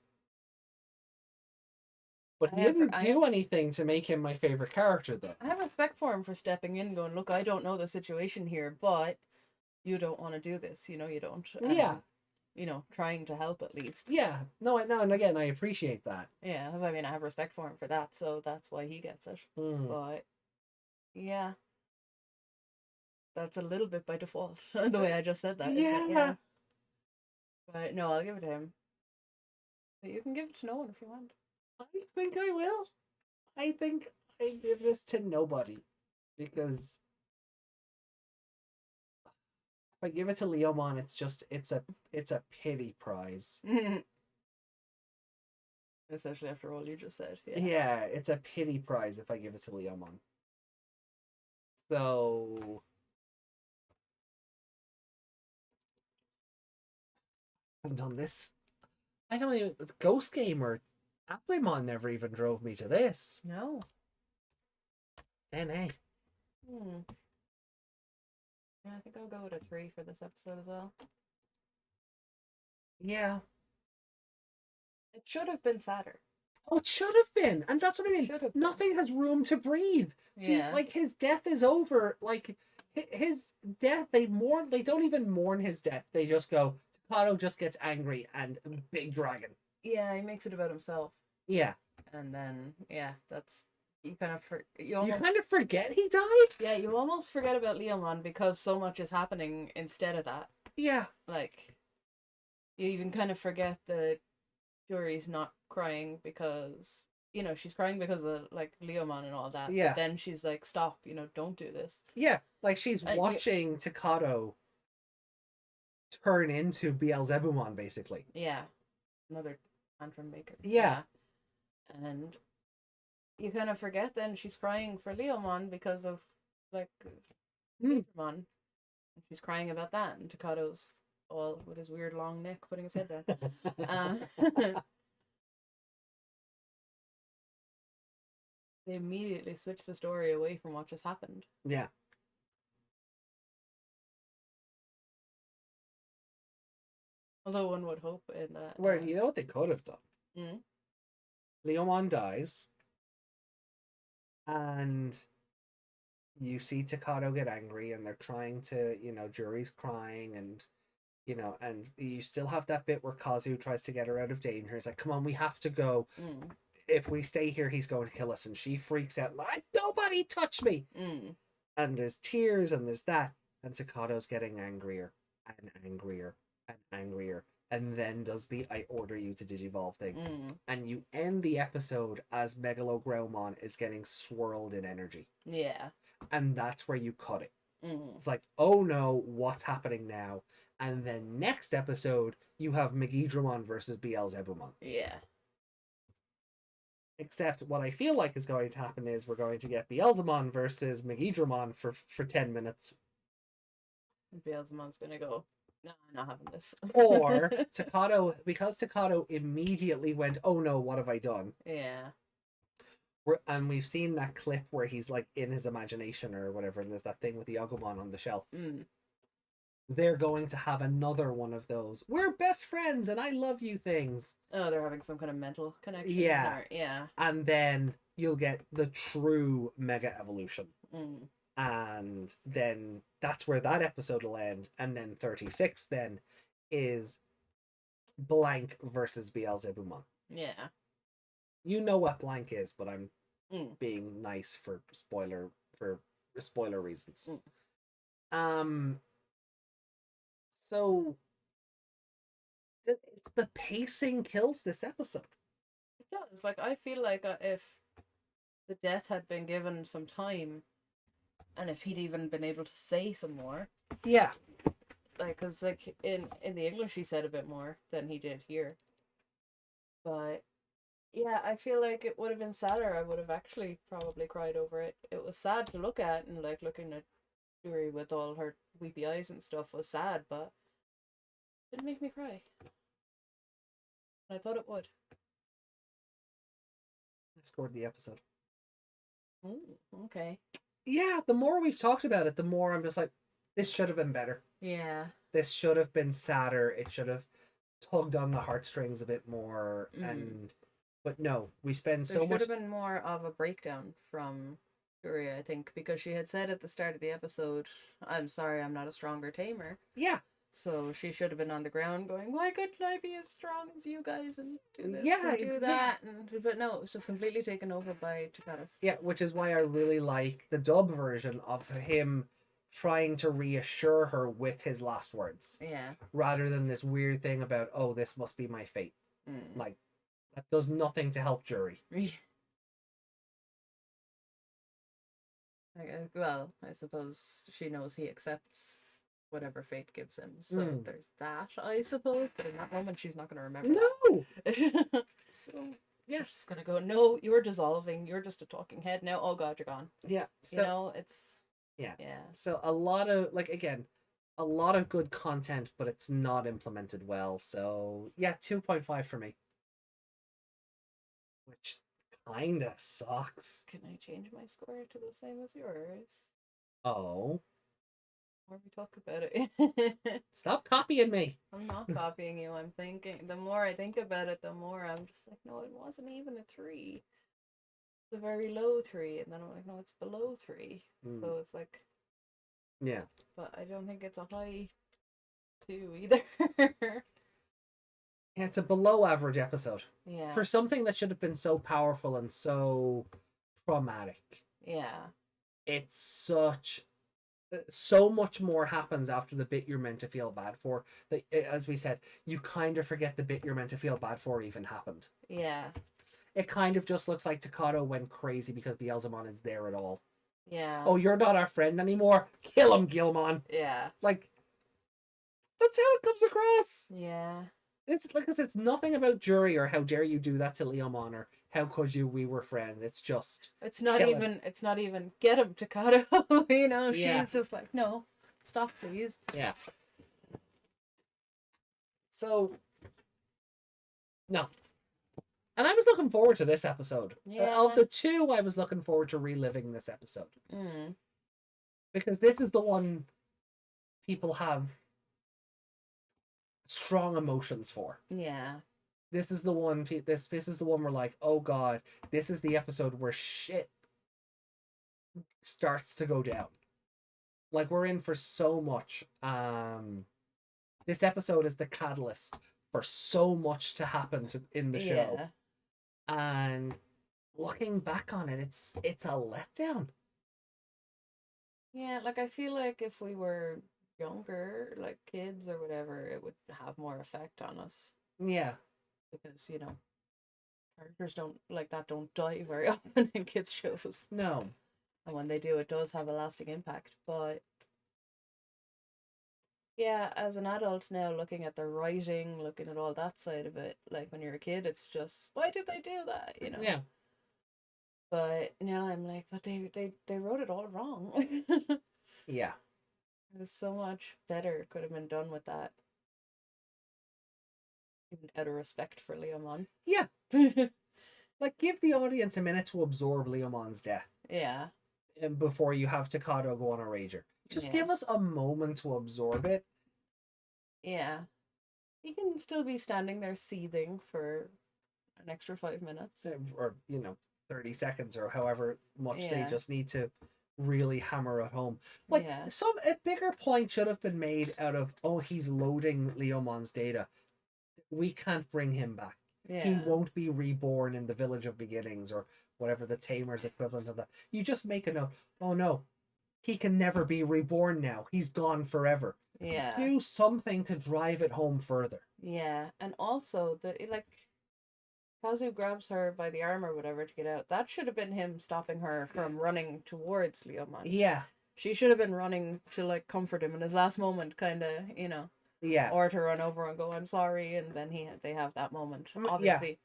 But I he have- didn't I do anything to make him my favorite character, though. I have respect for him for stepping in, going, look, I don't know the situation here, but you don't want to do this. You know, you don't. Yeah. You know, trying to help at least. Yeah, no, and again, I appreciate that. Yeah, because I mean, I have respect for him for that, so that's why he gets it. Mm. But yeah, that's a little bit by default, the way I just said that. isn't it? Yeah. But no, I'll give it to him. But you can give it to no one if you want. I think I will. I think I give this to nobody because if I give it to Leomon, it's a pity prize. Especially after all you just said. Yeah. Yeah, it's a pity prize if I give it to Leomon. So I've done this. I don't even Ghost Game or Applemon never even drove me to this. No. NA. Hmm. Yeah, I think I'll go with a 3 for this episode as well. Yeah. It should have been sadder. Oh, it should have been, and that's what I mean. Should have been. Nothing has room to breathe. See, Yeah. like his death is over. Like his death, they mourn. They don't even mourn his death. They just go. Takato just gets angry and big dragon. Yeah, he makes it about himself. Yeah, And then, yeah, that's... You kind of... You you almost, kind of forget he died. yeah, you almost forget about Leomon because so much is happening instead of that. Yeah, Like, you even kind of forget that Yuri's not crying because... You know, she's crying because of, like, Leomon and all that. Yeah. But then she's like, stop, you know, don't do this. yeah. Like she's You- watching Takato turn into Beelzebumon, basically. Yeah. Another tantrum maker. Yeah. And you kind of forget then she's crying for Leomon because of, like, Hmm. Digimon. And she's crying about that. And Takato's all with his weird long neck putting his head down. They immediately switch the story away from what just happened. Yeah. Although one would hope in that. Where you know what they could have done? Mm. Leomon dies, and you see Takato get angry, and they're trying to, Jury's crying, and and you still have that bit where Kazu tries to get her out of danger. He's like, "Come on, we have to go. Mm. If we stay here, he's going to kill us." And she freaks out, like, "Nobody touch me!" Mm. And there's tears, and there's that, and Takato's getting angrier and angrier and angrier, and then does the "I order you to digivolve" thing. Mm. And you end the episode as Megalogrowmon is getting swirled in energy. Yeah. And that's where you cut it. Mm. It's like, oh no, what's happening now? And then next episode, you have Megidramon versus Beelzebumon. Yeah. Except what I feel like is going to happen is we're going to get Beelzebumon versus Megidramon for 10 minutes. Beelzemon's gonna go, No, I'm not having this. Or Takato, because Takato immediately went, "Oh no, what have I done?" Yeah. And we've seen that clip where he's like in his imagination or whatever, and there's that thing with the Agumon on the shelf. Mm. They're going to have another one of those. We're best friends and I love you things. Oh, they're having some kind of mental connection. Yeah. Or, yeah. And then you'll get the true mega evolution. Mm. And then that's where that episode will end. And then 36 then is Blank versus Beelzebumon. Yeah. You know what Blank is, but I'm Mm. being nice for spoiler reasons. Mm. So it's the pacing kills this episode. It does. Like, I feel like if the death had been given some time, and if he'd even been able to say some more, Yeah. like, because like in the English he said a bit more than he did here. But yeah, I feel like it would have been sadder. I would have actually probably cried over it. It was sad to look at, and like looking at Yuri with all her weepy eyes and stuff was sad, but it didn't make me cry. I thought it would. I scored the episode. Ooh, okay. Yeah, the more we've talked about it, the more I'm just like, this should have been better. Yeah. This should have been sadder. It should have tugged on the heartstrings a bit more. But no, we spend so much. There should have been more of a breakdown from Yuri, I think, because she had said at the start of the episode, "I'm sorry, I'm not a stronger tamer." Yeah. So she should have been on the ground going, "Why couldn't I be as strong as you guys and do this Yeah, and do that?" But no, it was just completely taken over by Takata. Yeah, which is why I really like the dub version of him trying to reassure her with his last words. Yeah. Rather than this weird thing about, "Oh, this must be my fate." Like, that does nothing to help Jury. Well, I suppose she knows he accepts whatever fate gives him. So there's that, I suppose. But in that moment, she's not going to remember. No! That. So, yeah. She's going to go, "No, you're dissolving. You're just a talking head now. Oh, God, you're gone." Yeah. So, you know, it's... Yeah. Yeah. So a lot of, like, again, a lot of good content, but it's not implemented well. So, yeah, 2.5 for me. Which kind of sucks. Can I change my score to the same as yours? Oh. Or we talk about it. Stop copying me. I'm not copying you. I'm thinking, the more I think about it, the more I'm just like, no, it wasn't even a 3. It's a very low 3. And then I'm like, no, it's below 3. So it's like, yeah. But I don't think it's a high 2 either. Yeah, it's a below average episode. Yeah. For something that should have been so powerful and so traumatic. Yeah. It's so much more happens after the bit you're meant to feel bad for that, as we said, you kind of forget the bit you're meant to feel bad for even happened. Yeah. It kind of just looks like Takato went crazy because Beelzemon is there at all. Yeah. Oh, you're not our friend anymore? Kill him, Gilmon. Yeah. Like, that's how it comes across. Yeah. It's like it's nothing about Jury or how dare you do that to Leomon or how could you, we were friends. It's just it's not even get him, Takato. You know, Yeah. she's just like, no, stop please. Yeah. So no. And I was looking forward to this episode. Yeah. Of the two, I was looking forward to reliving this episode. Because this is the one people have strong emotions for. Yeah. This is the one. This is the one we're like, oh god, this is the episode where shit starts to go down. Like, we're in for so much. This episode is the catalyst for so much to happen in the show. And looking back on it, it's a letdown. Yeah, like I feel like if we were younger, like kids or whatever, it would have more effect on us. Yeah. Because, you know, characters don't die very often in kids' shows. No. And when they do, it does have a lasting impact. But yeah, as an adult now, looking at the writing, looking at all that side of it, like when you're a kid, it's just, why did they do that? You know? Yeah. But now I'm like, but they wrote it all wrong. Yeah. There's so much better could have been done with that. Even out of respect for Leomon. Yeah. Like, give the audience a minute to absorb Leomon's death. Yeah. And before you have Takado go on a rager. Just give us a moment to absorb it. Yeah. He can still be standing there seething for an extra 5 minutes. Or, 30 seconds or however much they just need to really hammer it home. Like, a bigger point should have been made out of, oh, he's loading Leomon's data. We can't bring him back. Yeah. He won't be reborn in the Village of Beginnings or whatever the Tamers equivalent of that. You just make a note. Oh no, he can never be reborn now. He's gone forever. Yeah. Do something to drive it home further. Yeah, and also Kazu grabs her by the arm or whatever to get out. That should have been him stopping her from running towards Leomon. Yeah. She should have been running to comfort him in his last moment, kind of, Yeah. or to run over and go, "I'm sorry," and then they have that moment, obviously.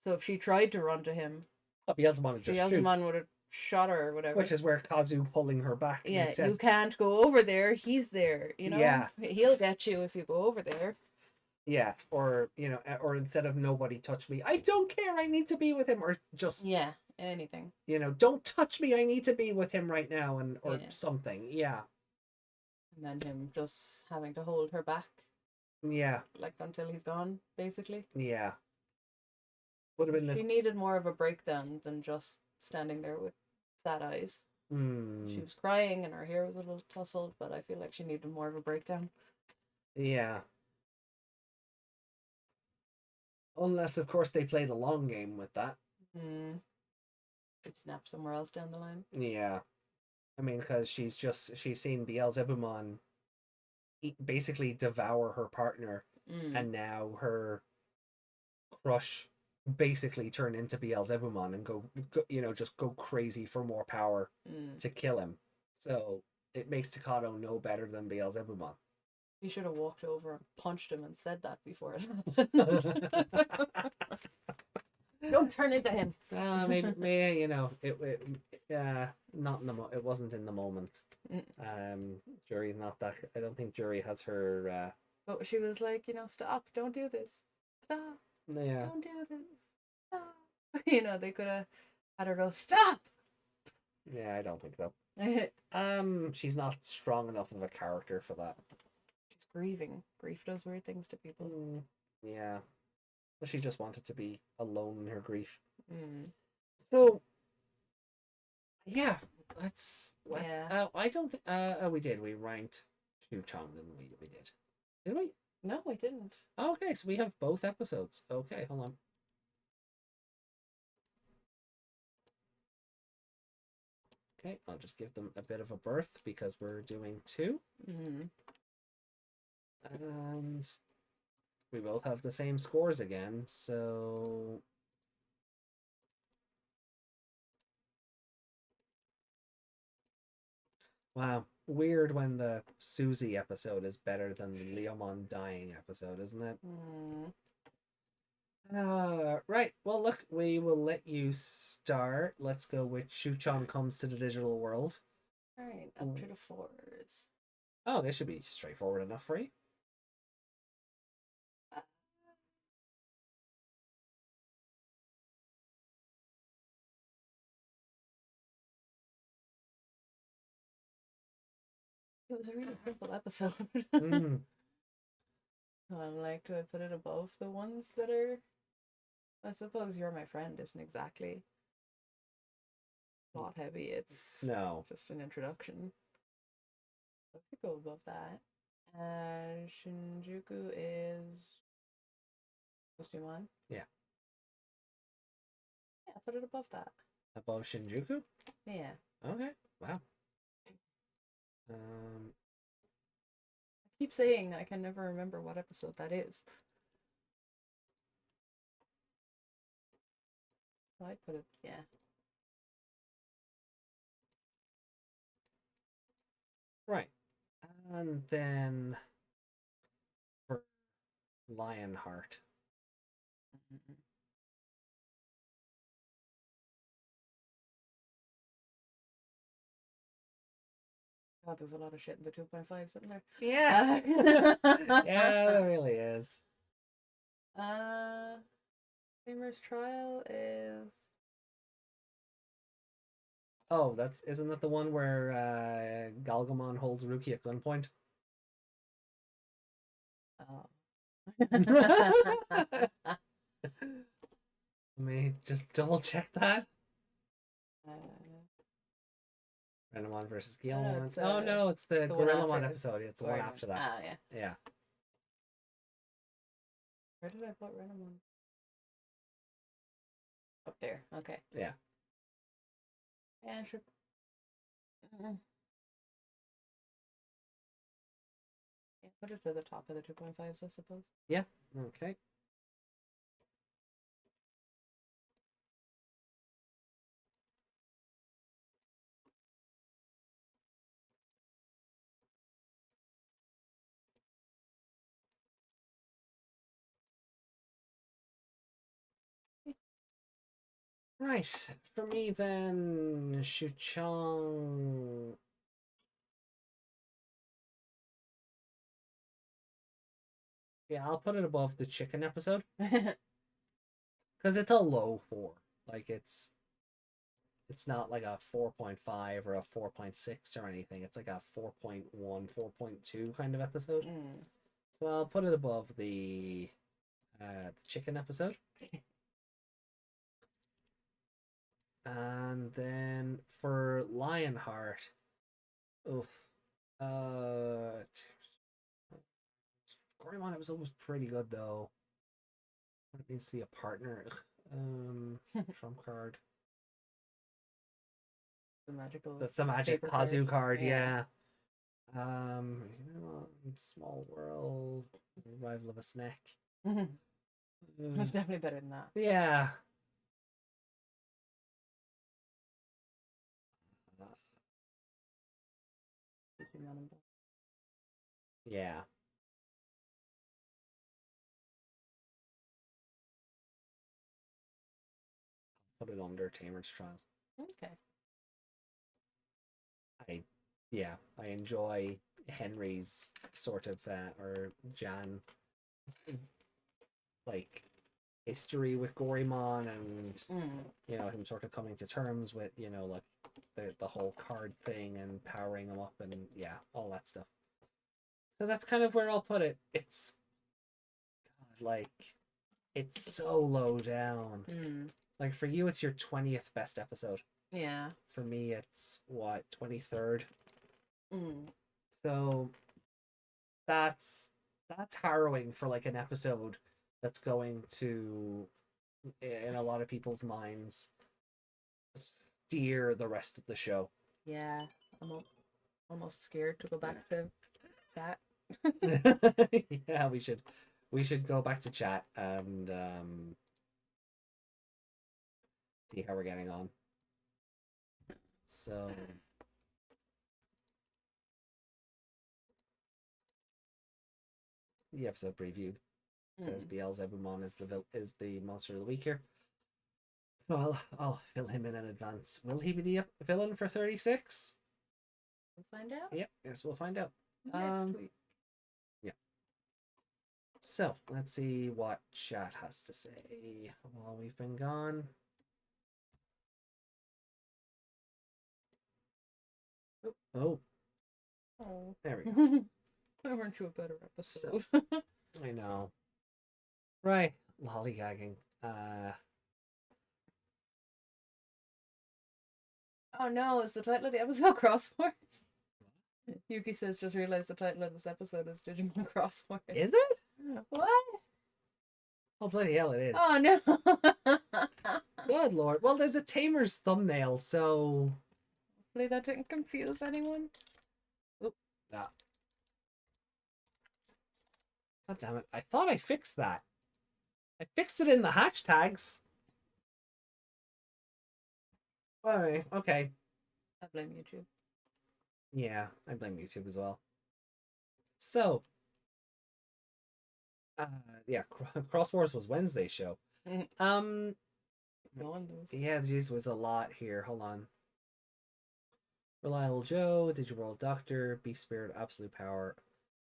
So if she tried to run to him, Beelzemon would have shot her or whatever. Which is where Kazu pulling her back. Yeah, you can't go over there. He's there. Yeah. He'll get you if you go over there. Yeah, or or instead of nobody touch me, I don't care. I need to be with him, or just anything. Don't touch me. I need to be with him right now, or something. Yeah. And then him just having to hold her back. Yeah. Until he's gone, basically. Yeah. Would have been this. She needed more of a breakdown than just standing there with sad eyes. She was crying and her hair was a little tousled, but I feel like she needed more of a breakdown. Yeah. Unless, of course, they play the long game with that. Could snap somewhere else down the line. Yeah. I mean, because she's seen Beelzebumon basically devour her partner, and now her crush basically turn into Beelzebumon and go just go crazy for more power to kill him. So it makes Takado no better than Beelzebumon. He should have walked over and punched him and said that before it happened. Don't turn into him. Maybe not in the it wasn't in the moment. Jury's not that. I don't think Jury has her. But she was like, stop! Don't do this. Stop! Yeah. Don't do this. Stop! They could have had her go stop. Yeah, I don't think so. She's not strong enough of a character for that. She's grieving. Grief does weird things to people. Yeah. Well, she just wanted to be alone in her grief. So, yeah, I don't think. We did. We ranked Shu-chang, didn't we? We did. Did we? No, we didn't. Okay, so we have both episodes. Okay, hold on. Okay, I'll just give them a bit of a berth because we're doing 2. And we both have the same scores again, so... Wow, weird when the Susie episode is better than the Leomon dying episode, isn't it? Right, well look, we will let you start. Let's go with Shu-chan Comes to the Digital World. Alright, up to the 4s. Oh, this should be straightforward enough for you. It was a really simple episode. Mm. I'm like, do I put it above the ones that are... I suppose You're My Friend isn't exactly plot heavy. It's just an introduction. I could go above that. Shinjuku is... Digimon? Yeah. Yeah, put it above that. Above Shinjuku? Yeah. Okay, wow. I keep saying I can never remember what episode that is. So I'd put it, yeah. Right. And then for Lionheart. God, there's a lot of shit in the 2.5s, isn't there? Yeah. Yeah, there really is. Tamers trial is. Oh, isn't that the one where Galgamon holds Ruki at gunpoint? Oh. Let me just double check that. Renamon versus Guillemon. Oh no, it's the Gorillamon episode. It's the one after that. Ah, yeah. Yeah. Where did I put Renamon? Up there. Okay. Yeah. Yeah, sure. Yeah, put it to the top of the 2.5s, I suppose. Yeah. Okay. Right. For me then, Shuchong. Yeah, I'll put it above the chicken episode. Because it's a low 4. Like it's not like a 4.5 or a 4.6 or anything. It's like a 4.1, 4.2 kind of episode. So I'll put it above the chicken episode. And then for Lionheart, oof. Gorimon episode was pretty good though. It needs to be a partner. Trump card. The magical. That's the magic Pazu card, yeah. Small World, Revival of a Snack. That's definitely better than that. Yeah. Yeah. Put it under Tamers trial. Okay. I enjoy Henry's sort of or Jan like history with Gorimon and him sort of coming to terms with like the whole card thing and powering him up and all that stuff. So that's kind of where I'll put it. It's it's so low down. Like for you it's your 20th best episode. Yeah. For me it's what, 23rd. So that's harrowing for like an episode that's going to, in a lot of people's minds, steer the rest of the show. Yeah, I'm almost scared to go back to that. Yeah, we should go back to chat and see how we're getting on. So the episode preview says Beelzebumon is the monster of the week here. So I'll fill him in advance. Will he be the villain for 36? We'll find out. Yep, yes, we'll find out. Next week. Yeah. So let's see what chat has to say while we've been gone. Oh. There we go. Why weren't you a better episode? So, I know. Right. Lollygagging. Oh no, is the title of the episode Crosswords? Yuki says, just realized the title of this episode is Digimon Crosswords. Is it? What? Oh, bloody hell it is. Oh no. Good lord. Well, there's a Tamers thumbnail, so... Hopefully that didn't confuse anyone. Oop. Ah. God damn it. I thought I fixed that. I fixed it in the hashtags. Alright, okay. I blame YouTube. Yeah, I blame YouTube as well. So, yeah, Crosswords was Wednesday's show. No one knows. Yeah, geez, was a lot here. Hold on. Reliable Joe, Digiworld Doctor, Beast Spirit, Absolute Power.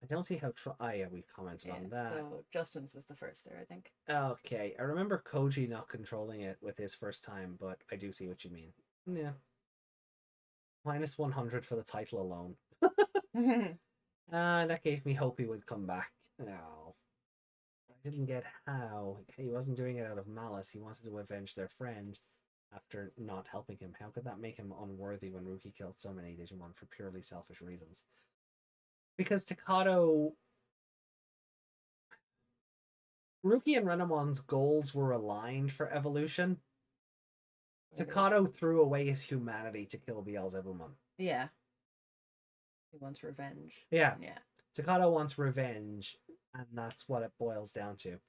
I don't see how. Yeah, we commented on that. So Justin's is the first there, I think. Okay, I remember Koji not controlling it with his first time, but I do see what you mean. Yeah. Minus 100 for the title alone. That gave me hope he would come back. No. I didn't get how. He wasn't doing it out of malice. He wanted to avenge their friend after not helping him. How could that make him unworthy when Ruki killed so many Digimon for purely selfish reasons? Because Takato... Ruki and Renamon's goals were aligned for evolution. Takato threw away his humanity to kill Beelzebumon. Yeah. He wants revenge. Yeah. Yeah. Takato wants revenge, and that's what it boils down to.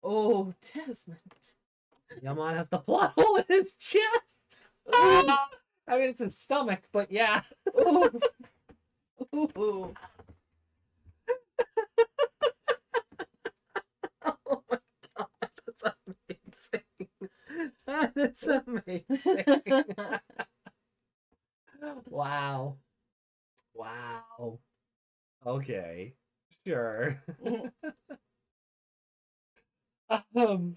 Oh, Desmond. Yaman has the plot hole in his chest. I mean, it's his stomach, but yeah. Ooh. Ooh. Oh my god, that's amazing. That is amazing. Wow. Wow. Okay. Sure. um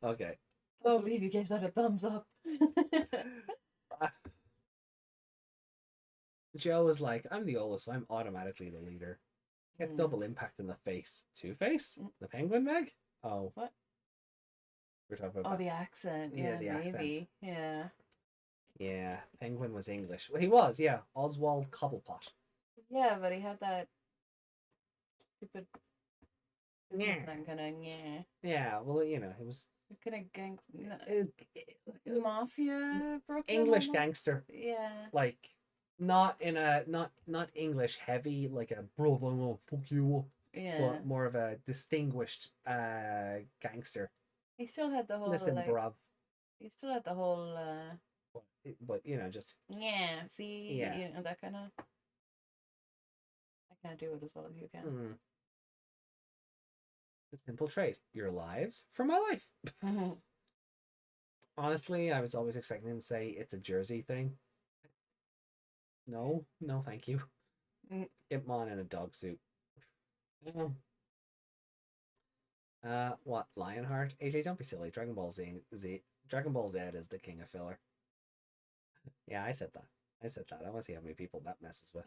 Okay. I can't believe you gave that a thumbs up. Joe was like, I'm the oldest, so I'm automatically the leader. Get double impact in the face. Two-Face? The penguin Meg? Oh. What? We're talking Oh, about the accent. Yeah, Yeah, the accent. maybe. Yeah. Yeah, penguin was English. Well, he was, yeah. Oswald Cobblepot. Yeah, but he had that stupid Yeah. businessman kind of Yeah, well, you know, he was kind of gang uh, mafia Brooklyn English almost? gangster. Yeah. Like, not in a not English heavy, like a bro, I'm gonna fuck you up, Yeah. but more of a distinguished gangster. He still had the whole Listen, like bruv. he still had the whole But you know, just yeah, see, Yeah. you know, that kind of. I can't do it as well as you can. a simple trait. Your lives for my life. Honestly, I was always expecting to say it's a Jersey thing. No, no, thank you. Ipmon in a dog suit. What? Lionheart? AJ, don't be silly. Dragon Ball Z, Dragon Ball Z is the king of filler. Yeah, I said that. I want to see how many people that messes with.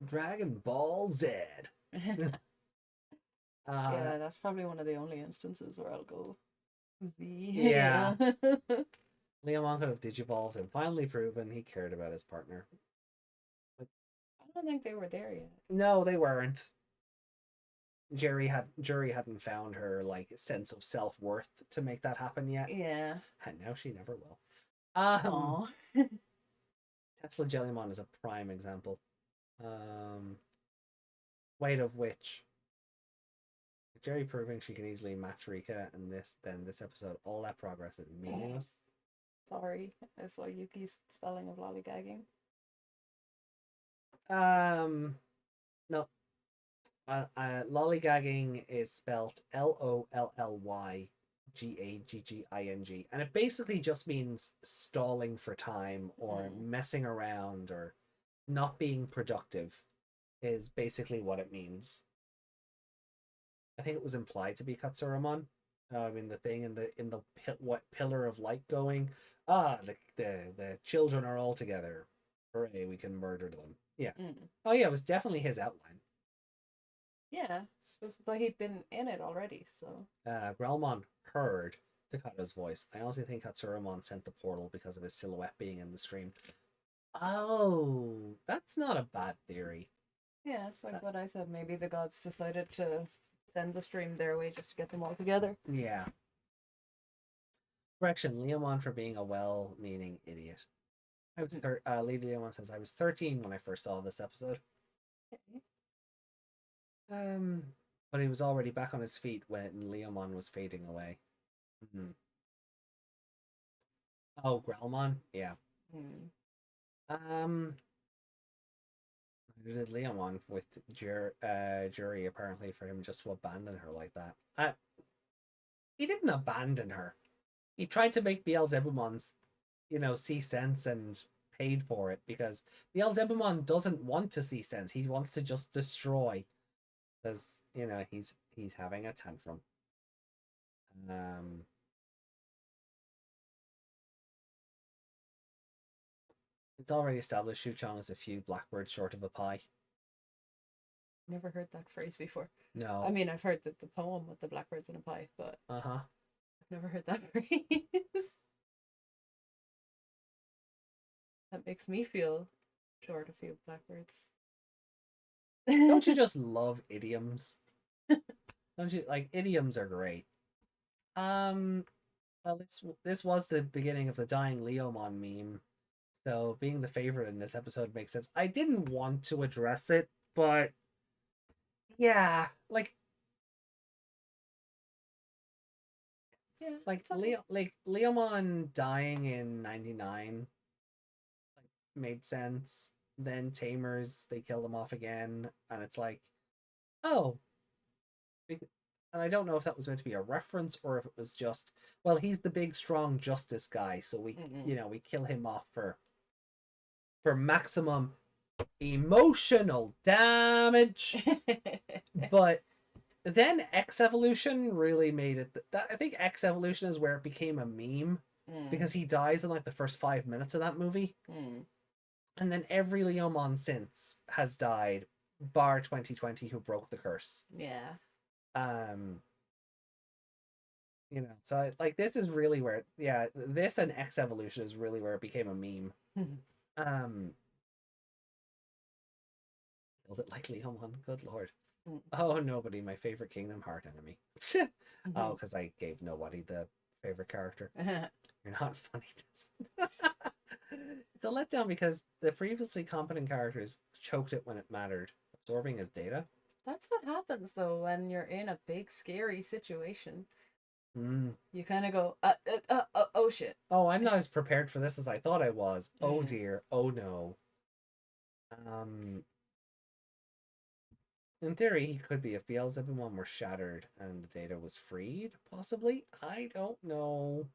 Dragon Ball Z. Yeah, that's probably one of the only instances where I'll go Z. Yeah. Leomon could have digivolved and finally proven he cared about his partner. I don't think they were there yet. No, they weren't. Jury hadn't found her like sense of self-worth to make that happen yet. Yeah. And now she never will. Aww. Tesla Jellymon is a prime example. Weight of which Jerry proving she can easily match Rika and this episode, all that progress is meaningless. Sorry, I saw Yuki's spelling of lollygagging. No. Lollygagging is spelt LOLLYGAGGING, and it basically just means stalling for time or messing around or not being productive is basically what it means. I think it was implied to be Katsuramon. In the thing in the what pillar of light going. The children are all together. Hooray, we can murder them. Yeah. Oh yeah, it was definitely his outline. Yeah, but he'd been in it already, so. Grelmon heard Takato's voice. I honestly think Katsuramon sent the portal because of his silhouette being in the stream. Oh, that's not a bad theory. Yeah, it's like what I said. Maybe the gods decided to send the stream their way just to get them all together. Yeah. Correction, Leomon for being a well-meaning idiot. I was Lady Leomon says I was 13 when I first saw this episode. Okay. But he was already back on his feet when Leomon was fading away. Oh, Grelmon? Yeah. did Leomon with Jury apparently for him just to abandon her like that. He didn't abandon her. He tried to make Beelzebumon's, see sense and paid for it because Beelzebumon doesn't want to see sense. He wants to just destroy because, he's having a tantrum. It's already established Shuchong is a few blackbirds short of a pie. Never heard that phrase before. No. I mean, I've heard the poem with the blackbirds in a pie, but Uh-huh. I've never heard that phrase. That makes me feel short a few blackbirds. Don't you just love idioms? Don't you? Like, idioms are great. Well, this was the beginning of the dying Leomon meme. So being the favorite in this episode makes sense. I didn't want to address it, but yeah, Leomon dying in 99 made sense. Then Tamers, they killed him off again, and it's like, oh. And I don't know if that was meant to be a reference or if it was just, well, he's the big strong justice guy, so we we kill him off for maximum emotional damage. But then X Evolution really made it I think X Evolution is where it became a meme because he dies in like the first 5 minutes of that movie. And then every Leomon since has died, bar 2020 who broke the curse. Yeah. So this is really where, this and X Evolution is really where it became a meme. Killed it like Leomon, good lord. Oh, nobody, my favorite Kingdom Heart enemy. Oh, because I gave nobody the favorite character. You're not funny, Desmond. It's a letdown because the previously competent characters choked it when it mattered, absorbing his data. That's what happens though when you're in a big scary situation. You kind of go, oh shit. Oh, I'm not as prepared for this as I thought I was. Oh dear. Oh no. In theory, he could be if Beelzebumon were shattered and the data was freed, possibly. I don't know.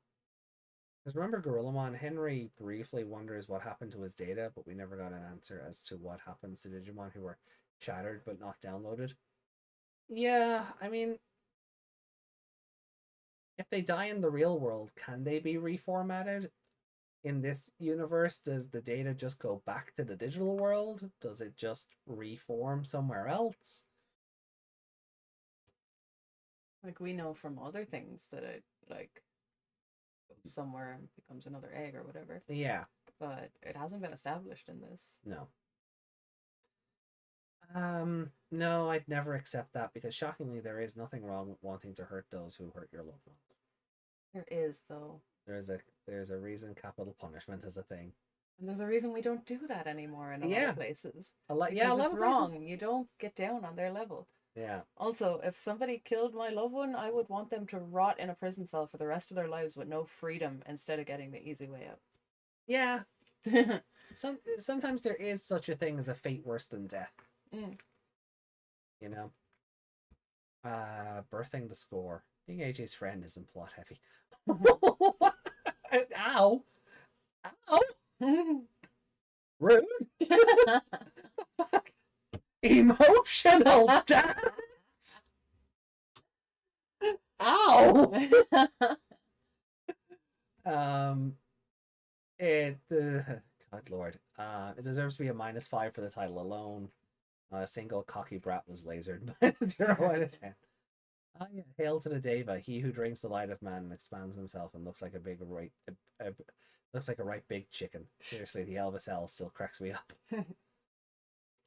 Because remember Gorillamon, Henry briefly wonders what happened to his data, but we never got an answer as to what happens to Digimon who were shattered but not downloaded. Yeah, I mean, if they die in the real world, can they be reformatted? In this universe, does the data just go back to the digital world? Does it just reform somewhere else? Like we know from other things that it goes somewhere and becomes another egg or whatever. Yeah. But it hasn't been established in this. No. No, I'd never accept that because shockingly there is nothing wrong with wanting to hurt those who hurt your loved ones. There is though. There's a reason capital punishment is a thing. And there's a reason we don't do that anymore in a lot of places. A lot of wrong. Places. You don't get down on their level. Yeah. Also, if somebody killed my loved one, I would want them to rot in a prison cell for the rest of their lives with no freedom instead of getting the easy way out. Yeah. Sometimes there is such a thing as a fate worse than death. Birthing the score. Being AJ's friend isn't plot heavy. Ow! Ow! Rude! Fuck! Emotional damage! Ow! God lord. It deserves to be a -5 for the title alone. A single cocky brat was lasered by 0 out of 10. Oh yeah, hail to the Deva, he who drinks the light of man and expands himself and looks like a right big chicken. Seriously, the Elvis L still cracks me up.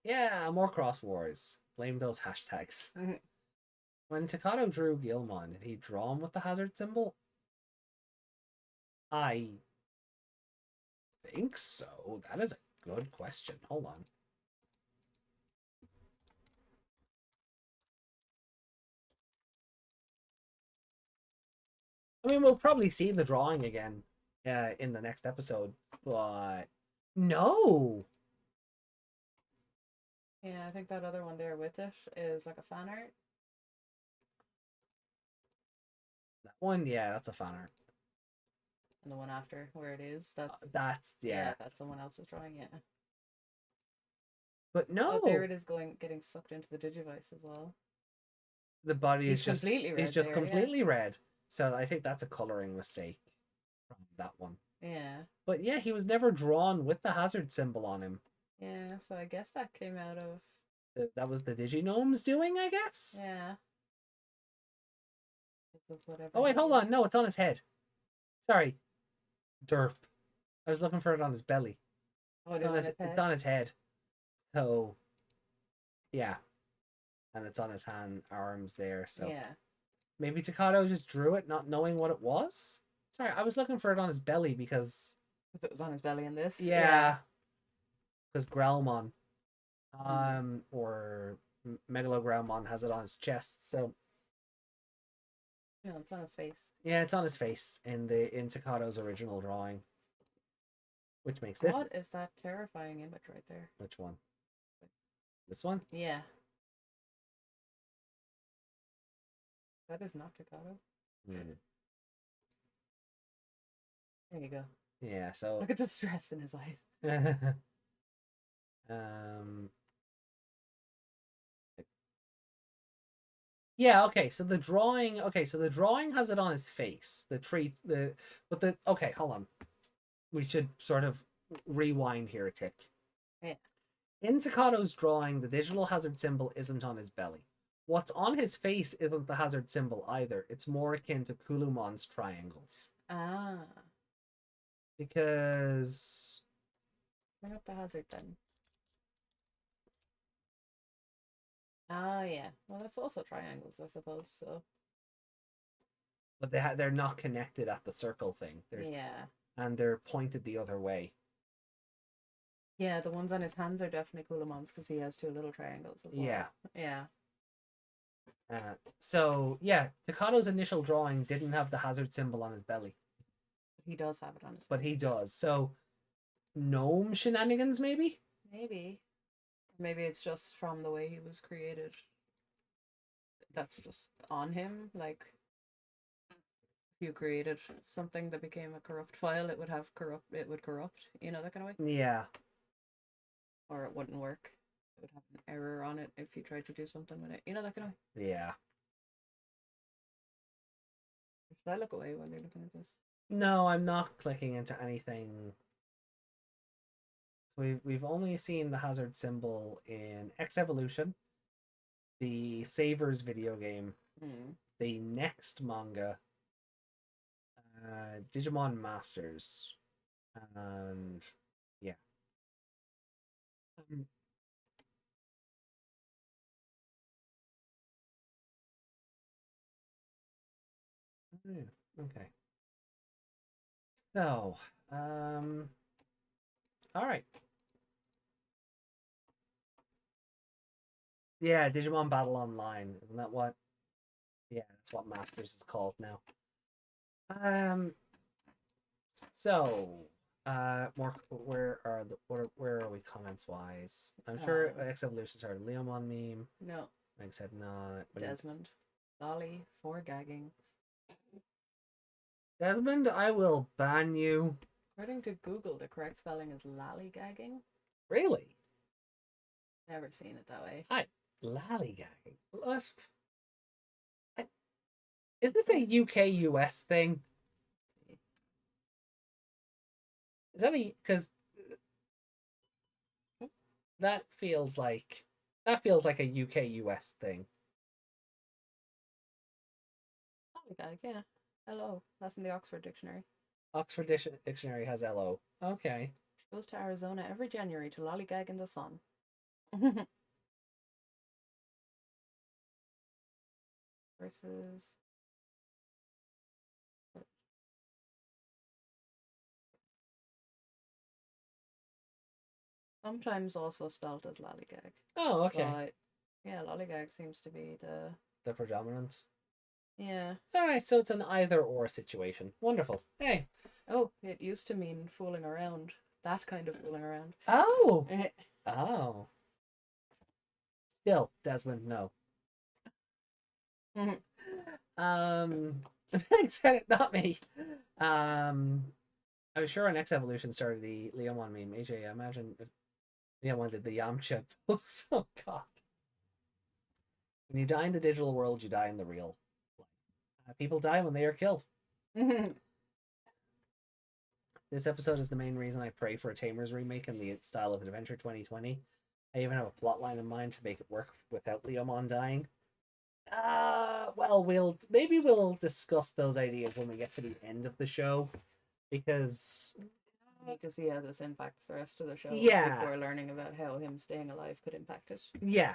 Yeah, more cross wars. Blame those hashtags. When Takato drew Gilmon, did he draw him with the hazard symbol? I think so. That is a good question. Hold on. I mean, we'll probably see the drawing again in the next episode, but no. Yeah, I think that other one there with it is like a fan art. That one, yeah, that's a fan art. And the one after where it is, that's yeah. that's someone else's drawing, yeah. But no, Oh, there it is getting sucked into the Digivice as well. the body He's is just completely red is just there, yeah. completely red. So I think that's a coloring mistake from that one. Yeah. But yeah, he was never drawn with the hazard symbol on him. Yeah, so I guess that came out of That was the Digi-gnomes doing, I guess. yeah. Whatever Oh wait, he hold is. on. No, it's on his head. Sorry. Derp. I was looking for it on his belly. Oh, It's no, on his, his it's head. on his head. So yeah. And it's on his arms there. So Yeah. maybe Takato just drew it not knowing what it was. Sorry, I was looking for it on his belly because Because it was on his belly in this. yeah. Because Growlmon or Megalogrowlmon has it on his chest. So No, it's on his face. yeah, it's on his face in Takato's original drawing. Which makes this What is that terrifying image right there? which one? This one? Yeah. That is not Takato. Mm. There you go. Yeah, so Look at the stress in his eyes. yeah, okay, so the drawing has it on his face. Okay, hold on. We should sort of rewind here a tick. Yeah. In Takato's drawing, the digital hazard symbol isn't on his belly. What's on his face isn't the hazard symbol either. It's more akin to Kulumon's triangles. Ah. Because Bring up the hazard then. Ah, yeah. Well, that's also triangles, I suppose. So. but they're not connected at the circle thing. Yeah. And they're pointed the other way. Yeah, the ones on his hands are definitely Kulamon's because he has two little triangles as well. Yeah. Yeah. So yeah, Takato's initial drawing didn't have the hazard symbol on his belly, He does have it on his but face. he does. So gnome shenanigans, maybe. Maybe. Maybe it's just from the way he was created. That's just on him. Like, if you created something that became a corrupt file, it would corrupt, you know, that kind of way. Yeah. Or it wouldn't work. It would have an error on it if you tried to do something with it. You know, that kind of way. Yeah. Should I look away while you're looking at this? No, I'm not clicking into anything. So we've only seen the hazard symbol in X Evolution, the Savers video game, the next manga, Digimon Masters, and yeah. Okay. So, all right. Yeah, Digimon Battle Online. Isn't that what? Yeah, that's what Masters is called now. So, where are we comments wise? I'm sure X Evolution started Leomon meme. No. Meg said not. Desmond. Lolly for gagging. Desmond, I will ban you. According to Google, the correct spelling is lollygagging. Really? Never seen it that way. Lollygagging. Is this a UK US thing? Is that because that feels like a UK US thing. Lollygag, yeah. Hello. That's in the Oxford Dictionary. Oxford Dictionary has LO. Okay. She goes to Arizona every January to lollygag in the sun. Versus. Sometimes also spelled as lollygag. Oh, okay. But yeah, lollygag seems to be The predominant. Yeah. All right, so it's an either or situation. Wonderful. Hey. Oh, it used to mean fooling around. That kind of fooling around. Oh. Oh. Still, Desmond, no. Mhm. Meg said it, not me. I was sure our next evolution started the Leomon meme. AJ, I imagine if Leomon did the Yamcha pose. Oh god. When you die in the digital world, you die in the real. People die when they are killed. This episode is the main reason I pray for a Tamers remake in the style of Adventure 2020. I even have a plot line in mind to make it work without Leomon dying. Well, maybe we'll discuss those ideas when we get to the end of the show, because I need to see how this impacts the rest of the show. Yeah. Before learning about how him staying alive could impact it. yeah,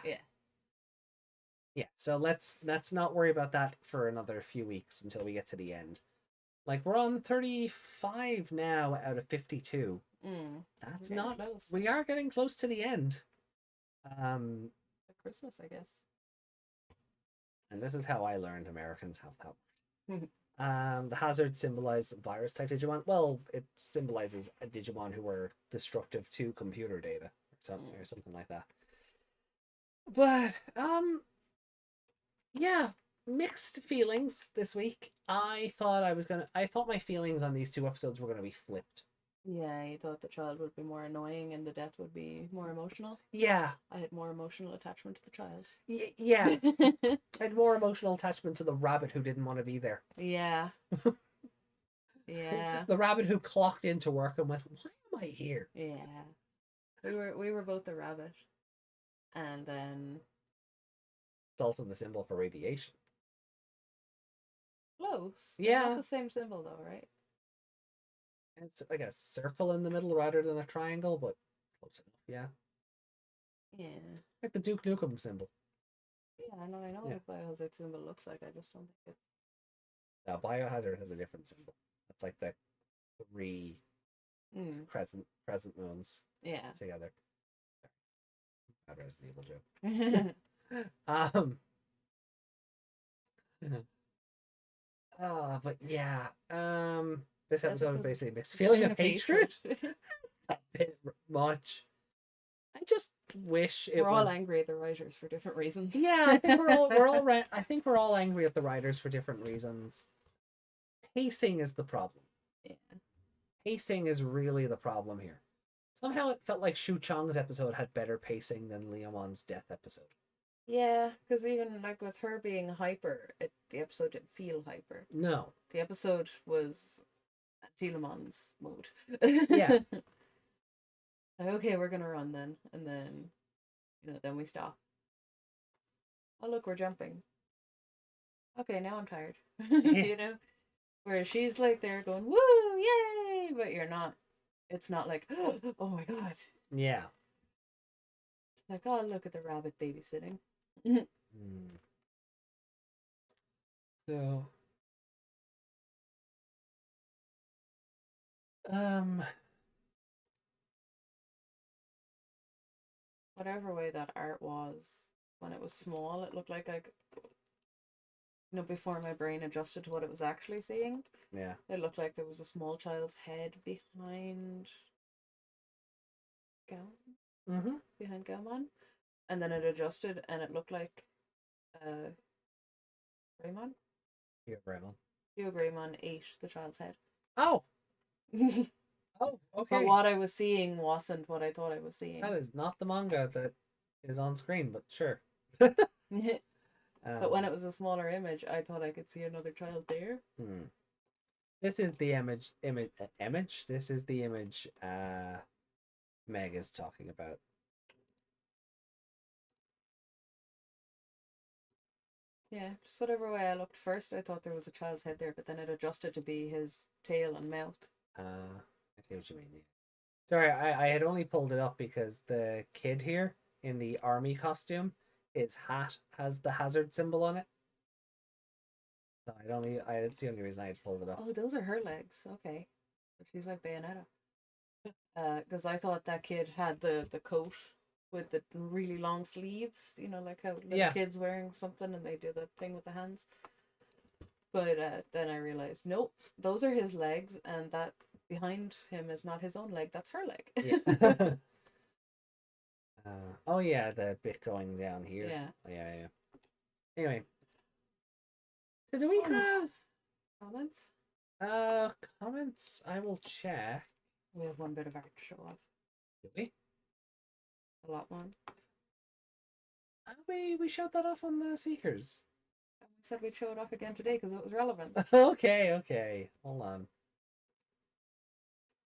Yeah. So let's not worry about that for another few weeks until we get to the end. Like, we're on 35 now out of 52. That's We're getting not close. We are getting close to the end. At Christmas, I guess. And this is how I learned Americans have power. The hazard symbolizes virus type Digimon. Well, it symbolizes a Digimon who are destructive to computer data or something like that. But yeah, mixed feelings this week. I thought my feelings on these two episodes were gonna be flipped. Yeah, you thought the child would be more annoying and the death would be more emotional. Yeah. I had more emotional attachment to the child. Yeah. I had more emotional attachment to the rabbit who didn't want to be there. Yeah. Yeah. The rabbit who clocked into work and went, "Why am I here?" Yeah. We were both the rabbit. And then It's also the symbol for radiation. close. Yeah. Not the same symbol though, right? It's like a circle in the middle rather than a triangle, but close enough, yeah. Yeah. Like the Duke Nukem symbol. Yeah, I know Yeah. what Biohazard symbol looks like. I just don't think it's Biohazard has a different symbol. That's like the three crescent moons yeah. together. Not Resident Evil joke. But yeah. This episode is basically a mixed feeling of hatred. A bit much. I just wish We're all angry at the writers for different reasons. Yeah, I think I think we're all angry at the writers for different reasons. Pacing is the problem. Yeah. Pacing is really the problem here. Somehow it felt like Shu Chong's episode had better pacing than Leomon's death episode. Yeah, because even like with her being hyper, the episode didn't feel hyper. No. The episode was Gilamon's mode. Yeah. Like, okay, we're gonna run then, and then, then we stop. Oh look, we're jumping. Okay, now I'm tired. Whereas she's like there going, woo, yay, but you're not. It's not like, oh my god. Yeah. It's like, oh, look at the rabbit babysitting. So, whatever way that art was when it was small, it looked like before my brain adjusted to what it was actually seeing. Yeah. It looked like there was a small child's head behind behind Gaumon, and then it adjusted and it looked like Greymon. Yeah, Raymond. Greymon ate the child's head. Oh. Oh, okay. But what I was seeing wasn't what I thought I was seeing. That is not the manga that is on screen, but sure. But when it was a smaller image, I thought I could see another child there. This is the image. This is the image Meg is talking about. Yeah, just whatever way I looked first, I thought there was a child's head there, but then it adjusted to be his tail and mouth. I see what you mean. Yeah. Sorry, I had only pulled it up because the kid here in the army costume, his hat has the hazard symbol on it. So it's the only reason I had pulled it up. Oh, those are her legs. Okay. She's like Bayonetta. Because I thought that kid had the coat with the really long sleeves, like how little kids wearing something and they do the thing with the hands. But then I realized, nope, those are his legs, and that behind him is not his own leg, that's her leg. Yeah. Oh yeah, the bit going down here. Yeah. Oh, yeah. Anyway, so do we have Comments? comments? I will check. We have one bit of art to show off. Do we? A lot one. We showed that off on the Seekers. We said we'd show it off again today because it was relevant. Okay. Hold on.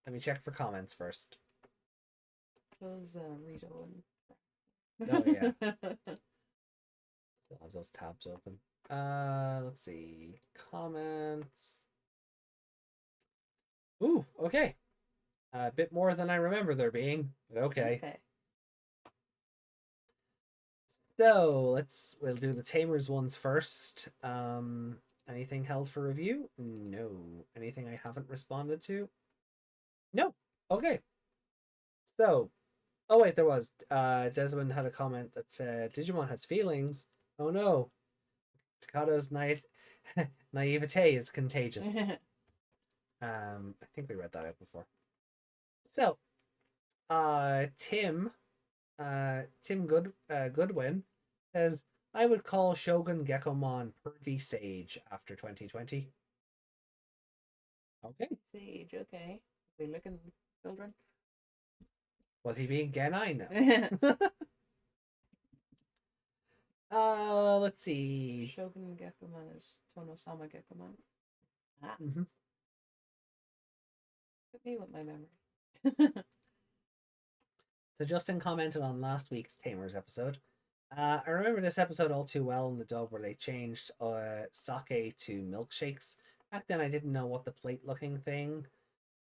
Let me check for comments first. Those Rito and. Oh yeah. Still have those tabs open. Let's see. Comments. Ooh, okay. A bit more than I remember there being, but okay. So we'll do the Tamers ones first. Anything held for review? No. Anything I haven't responded to? No. Okay. So, oh wait, there was. Desmond had a comment that said Digimon has feelings. Oh no. Takado's naivete is contagious. I think we read that out before. So, Tim Goodwin says, I would call Shogun Gekomon pervy sage after 2020. Okay. Sage, okay. Are they licking children? Was he being Genai? No. Let's see. Shogun Gekomon is Tono-sama Gekomon. Mm-hmm. Look at me with my memory. So Justin commented on last week's Tamers episode. I remember this episode all too well in the dub where they changed sake to milkshakes. Back then I didn't know what the plate looking thing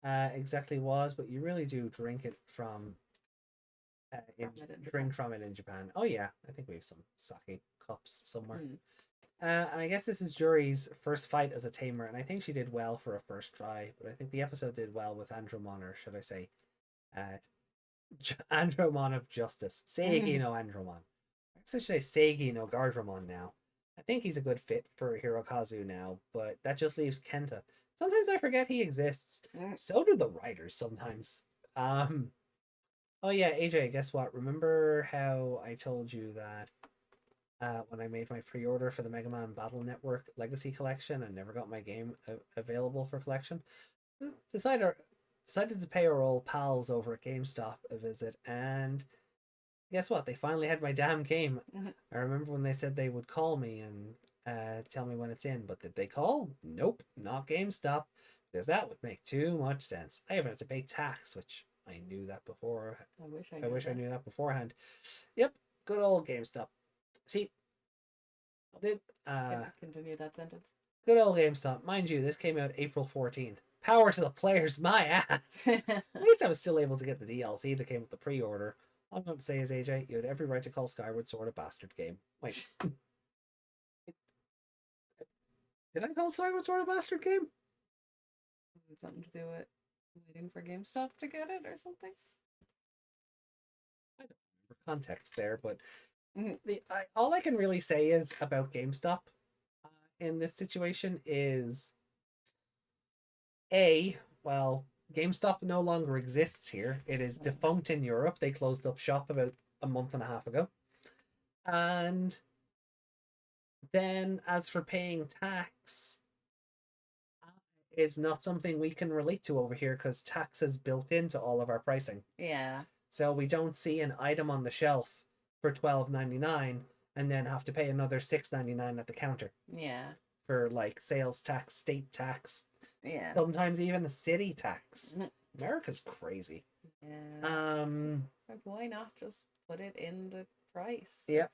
exactly was, but you really do drink it from from it in Japan. Oh yeah, I think we have some sake cups somewhere. And I guess this is Juri's first fight as a tamer, and I think she did well for a first try, but I think the episode did well with Andromon, or should I say Andromon of Justice. Seigi no Andromon. I guess I should say Seigi no Gardramon now. I think he's a good fit for Hirokazu now, but that just leaves Kenta. Sometimes I forget he exists. So do the writers sometimes. Oh yeah, AJ, guess what? Remember how I told you that when I made my pre-order for the Mega Man Battle Network Legacy Collection and never got my game available for collection? Decided to pay our old pals over at GameStop a visit, and guess what? They finally had my damn game. I remember when they said they would call me and tell me when it's in, but did they call? Nope, not GameStop, because that would make too much sense. I even had to pay tax, which I knew that before. I wish I knew that beforehand. Yep, good old GameStop. See, continue that sentence. Good old GameStop. Mind you, this came out April 14th. Power to the players, my ass. At least I was still able to get the DLC that came with the pre-order. All I'm going to say is, AJ, you had every right to call Skyward Sword a bastard game. Wait. Did I call Skyward Sword a bastard game? Is it something to do with waiting for GameStop to get it or something? I don't remember context there, but all I can really say is about GameStop in this situation is well, GameStop no longer exists here. It is defunct in Europe. They closed up shop about a month and a half ago. And then as for paying tax, is not something we can relate to over here because tax is built into all of our pricing. Yeah. So we don't see an item on the shelf for $12.99 and then have to pay another $6.99 at the counter. Yeah. For like sales tax, state tax, yeah, sometimes even the city tax. America's crazy. Yeah. Like, why not just put it in the price? Yeah.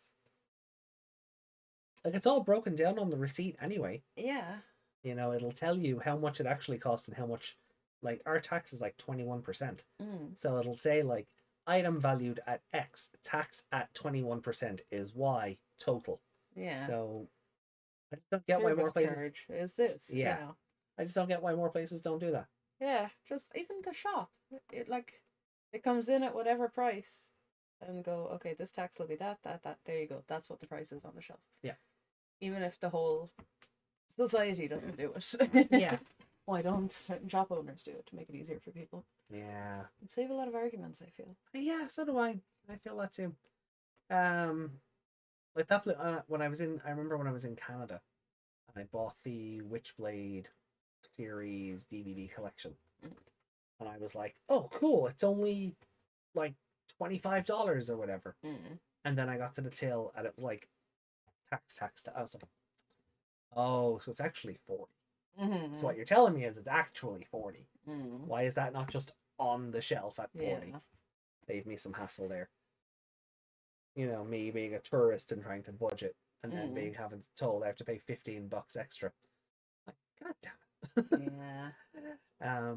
Like it's all broken down on the receipt anyway. Yeah. You know, it'll tell you how much it actually cost and how much, like our tax is like 21%. So it'll say like item valued at X, tax at 21% is Y total. Yeah. So I just don't get why more places is this. Yeah. You know? I just don't get why more places don't do that. Yeah, just even the shop. It comes in at whatever price and go, okay, this tax will be that. There you go. That's what the price is on the shelf. Yeah. Even if the whole society doesn't do it. Yeah. Why don't certain shop owners do it to make it easier for people? Yeah. It'd save a lot of arguments, I feel. Yeah, so do I. I feel that too. Like that when I was in, I remember when I was in Canada, and I bought the Witchblade series DVD collection, and I was like, "Oh, cool! It's only like $25 or whatever." And then I got to the till, and it was like tax. I was like, "Oh, so it's actually 40." So what you're telling me is it's actually 40. Why is that not just on the shelf at 40? Yeah. Save me some hassle there. You know, me being a tourist and trying to budget, and then being having told I have to pay $15 extra. Like, God damn it. Yeah.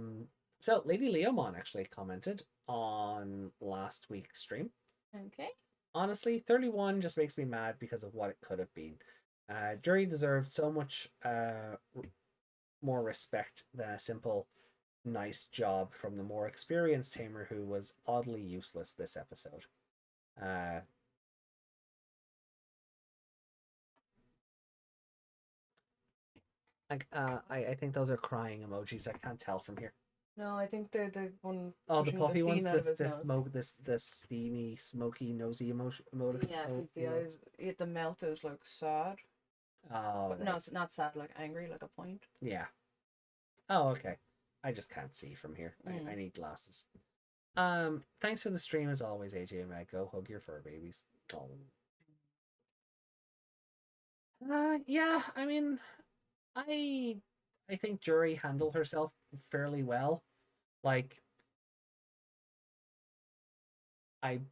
So Lady Leomon actually commented on last week's stream. Okay. Honestly, 31 just makes me mad because of what it could have been. Jury deserved so much more respect than a simple nice job from the more experienced tamer who was oddly useless this episode. I think those are crying emojis. I can't tell from here. No, I think they're the one. Oh, the pushing puffy ones. steam out of his nose. This steamy, smoky, nosy emoji. Yeah, because the eyes, the mouth is like sad. Oh, But no, it's not sad, like angry, like a point. Yeah. Oh, okay. I just can't see from here. I need glasses. Thanks for the stream as always, AJ and Meg. Go hug your fur babies. Oh. Yeah. I mean, I think Jury handled herself fairly well. Like, I'm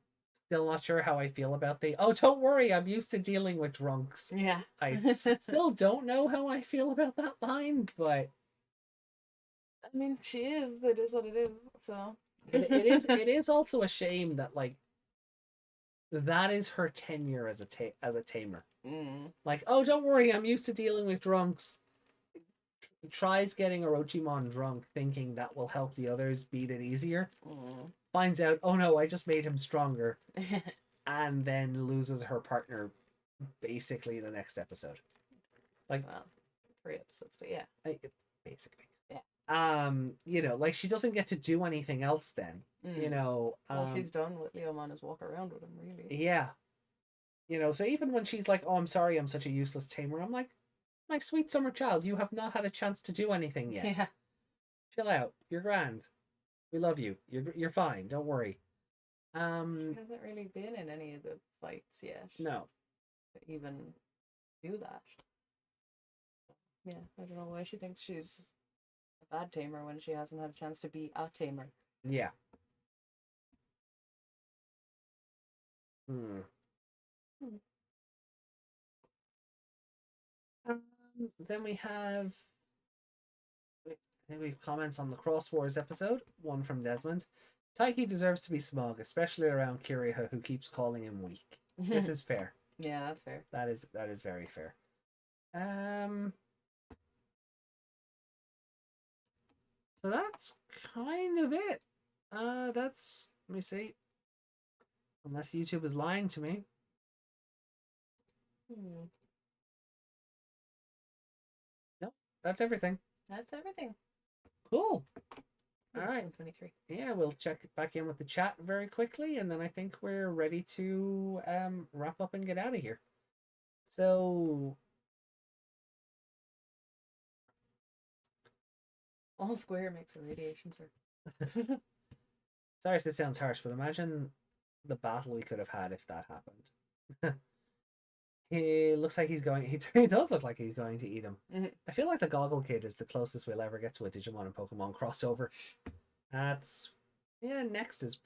still not sure how I feel about the. Oh, don't worry, I'm used to dealing with drunks. Yeah. I still don't know how I feel about that line, but I mean, she is. It is what it is. So it is. It is also a shame that like that is her tenure as a tamer. Like, oh, don't worry, I'm used to dealing with drunks. Tries getting Orochimon drunk, thinking that will help the others beat it easier. Finds out, oh no, I just made him stronger, and then loses her partner basically the next episode. Like, well, 3 episodes, but yeah, basically. Yeah. You know, like she doesn't get to do anything else then. You know, all she's done with Leomon is walk around with him, really. Yeah. You know, so even when she's like, "Oh, I'm sorry, I'm such a useless tamer," I'm like, "My sweet summer child, you have not had a chance to do anything yet. Yeah. Chill out. You're grand. We love you. You're fine. Don't worry." She hasn't really been in any of the fights yet. No. To even do that. Yeah, I don't know why she thinks she's a bad tamer when she hasn't had a chance to be a tamer. Yeah. Then we have comments on the Cross Wars episode. One from Desmond. Taiki deserves to be smug, especially around Kiriha, who keeps calling him weak. This is fair. Yeah, that's fair. That is very fair. So that's kind of it. That's, let me see. Unless YouTube is lying to me. Nope, that's everything. That's everything. Cool. All right. 23. Yeah, we'll check back in with the chat very quickly, and then I think we're ready to wrap up and get out of here. So all square makes a radiation circle. Sorry if this sounds harsh, but imagine the battle we could have had if that happened. He looks like he's going. He does look like he's going to eat him. I feel like the Goggle Kid is the closest we'll ever get to a Digimon and Pokemon crossover. That's Next is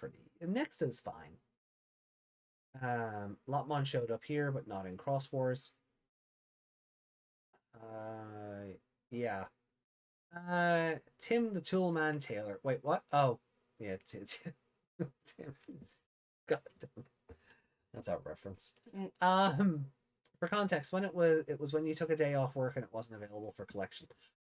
fine. Lotmon showed up here, but not in Cross Wars. Yeah. Tim the Toolman Taylor. Wait, what? Oh, yeah, Tim. God damn. That's our reference. For context, when it was when you took a day off work and it wasn't available for collection.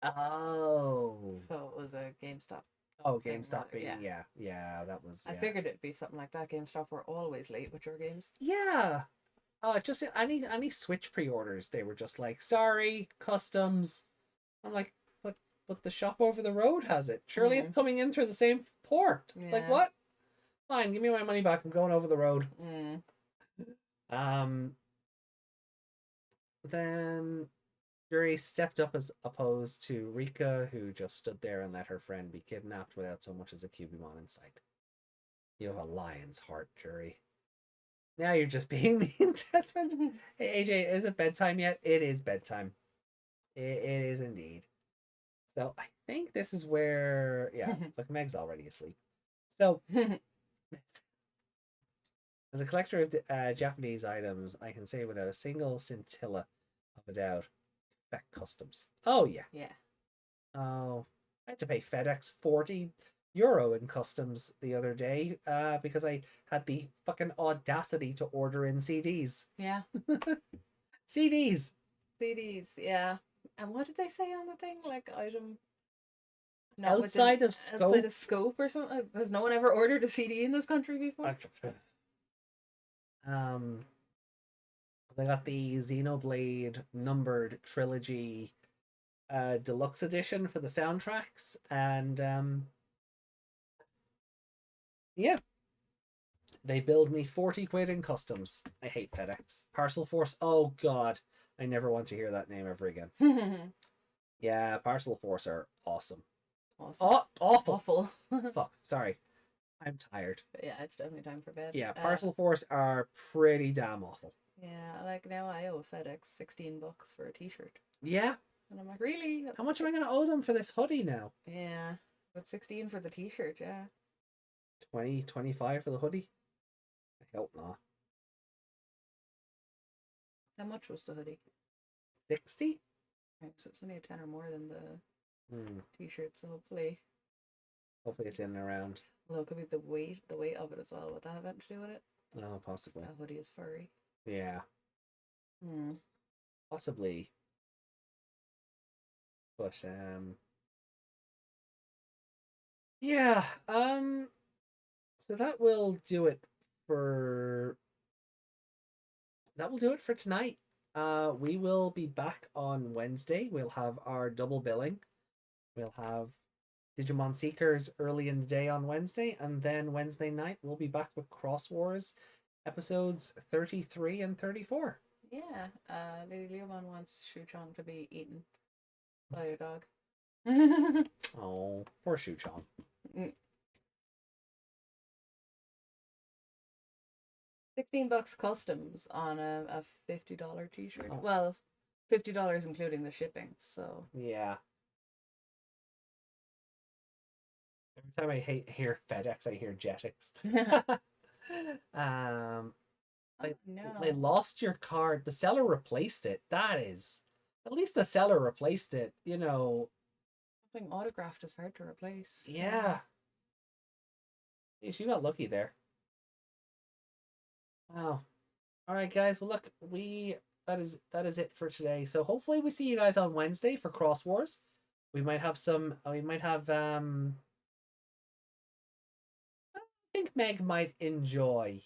Oh. So it was a GameStop. Oh, GameStop being yeah, that was. I figured it'd be something like that. GameStop were always late with your games. Yeah. Just any Switch pre-orders, they were just like, sorry, customs. I'm like, but the shop over the road has it. Surely it's coming in through the same support. Like, Yeah. what? Fine, give me my money back. I'm going over the road. Mm. Then Yuri stepped up as opposed to Rika, who just stood there and let her friend be kidnapped without so much as a Cubimon in sight. You have a lion's heart, Yuri. Now you're just being mean, Desmond. Hey, AJ, is it bedtime yet? It is bedtime. It is indeed. So I think this is where, yeah, look, Meg's already asleep. So, as a collector of Japanese items, I can say without a single scintilla of a doubt, Beck Customs. Oh, yeah. Yeah. Oh, I had to pay FedEx €40 in customs the other day because I had the fucking audacity to order in CDs. Yeah. CDs. CDs, yeah. And what did they say on the thing? Like item Outside of scope. Outside of scope or something? Has no one ever ordered a CD in this country before? I got the Xenoblade numbered trilogy deluxe edition for the soundtracks, and yeah, they billed me 40 quid in customs. I hate FedEx. Parcel Force, oh god, I never want to hear that name ever again. Yeah, Parcel Force are awesome. Awesome. Oh, awful. Awful. Fuck, sorry. I'm tired. But yeah, it's definitely time for bed. Yeah, Parcel Force are pretty damn awful. Yeah, like now I owe FedEx $16 for a t-shirt. Yeah. And I'm like, really? How much am I going to owe them for this hoodie now? Yeah, but 16 for the t-shirt, yeah. 20, 25 for the hoodie? I hope not. How much was the hoodie? 60? Okay, so it's only a tenner more than the Hmm. t-shirt, so hopefully Hopefully it's in and around. although it could be the weight of it as well. Would that have anything to do with it? Oh, possibly. That hoodie is furry. Yeah, Hmm. possibly. But yeah, so that will do it for tonight. We will be back on Wednesday. We'll have our double billing. We'll have Digimon Seekers early in the day on Wednesday, and then Wednesday night we'll be back with Cross Wars episodes 33 and 34. Yeah, Lady Leomon wants Shuchong to be eaten by a dog. Oh, poor Shuchong. $16 customs on a $50 t-shirt. Oh. Well, $50 including the shipping, so Yeah. Every time I hear FedEx, I hear Jetix. They lost your card. The seller replaced it. That is, at least the seller replaced it. You know. Something autographed is hard to replace. Yeah. Jeez, you got lucky there. Wow. All right, guys. Well, look, that is it for today. So hopefully we see you guys on Wednesday for Cross Wars. We might have I think Meg might enjoy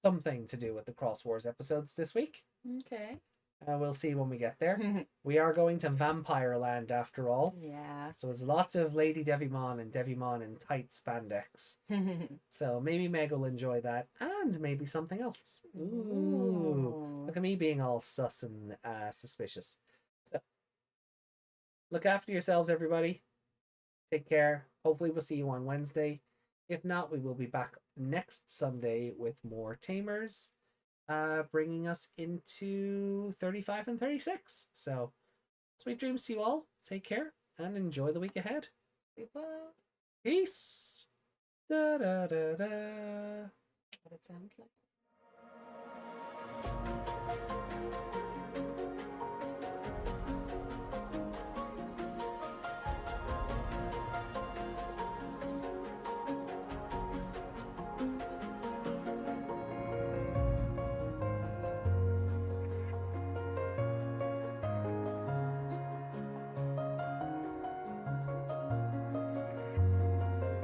something to do with the Cross Wars episodes this week. Okay. We'll see when we get there. We are going to Vampire Land after all. Yeah. So there's lots of Lady Devimon and Devimon in tight spandex. So maybe Meg will enjoy that, and maybe something else. Ooh. Look at me being all sus and suspicious. So look after yourselves, everybody. Take care. Hopefully we'll see you on Wednesday. If not, we will be back next Sunday with more Tamers, bringing us into 35 and 36. So sweet dreams to you all. Take care and enjoy the week ahead. Sleep well. Peace. Da da da da. What it sounds like.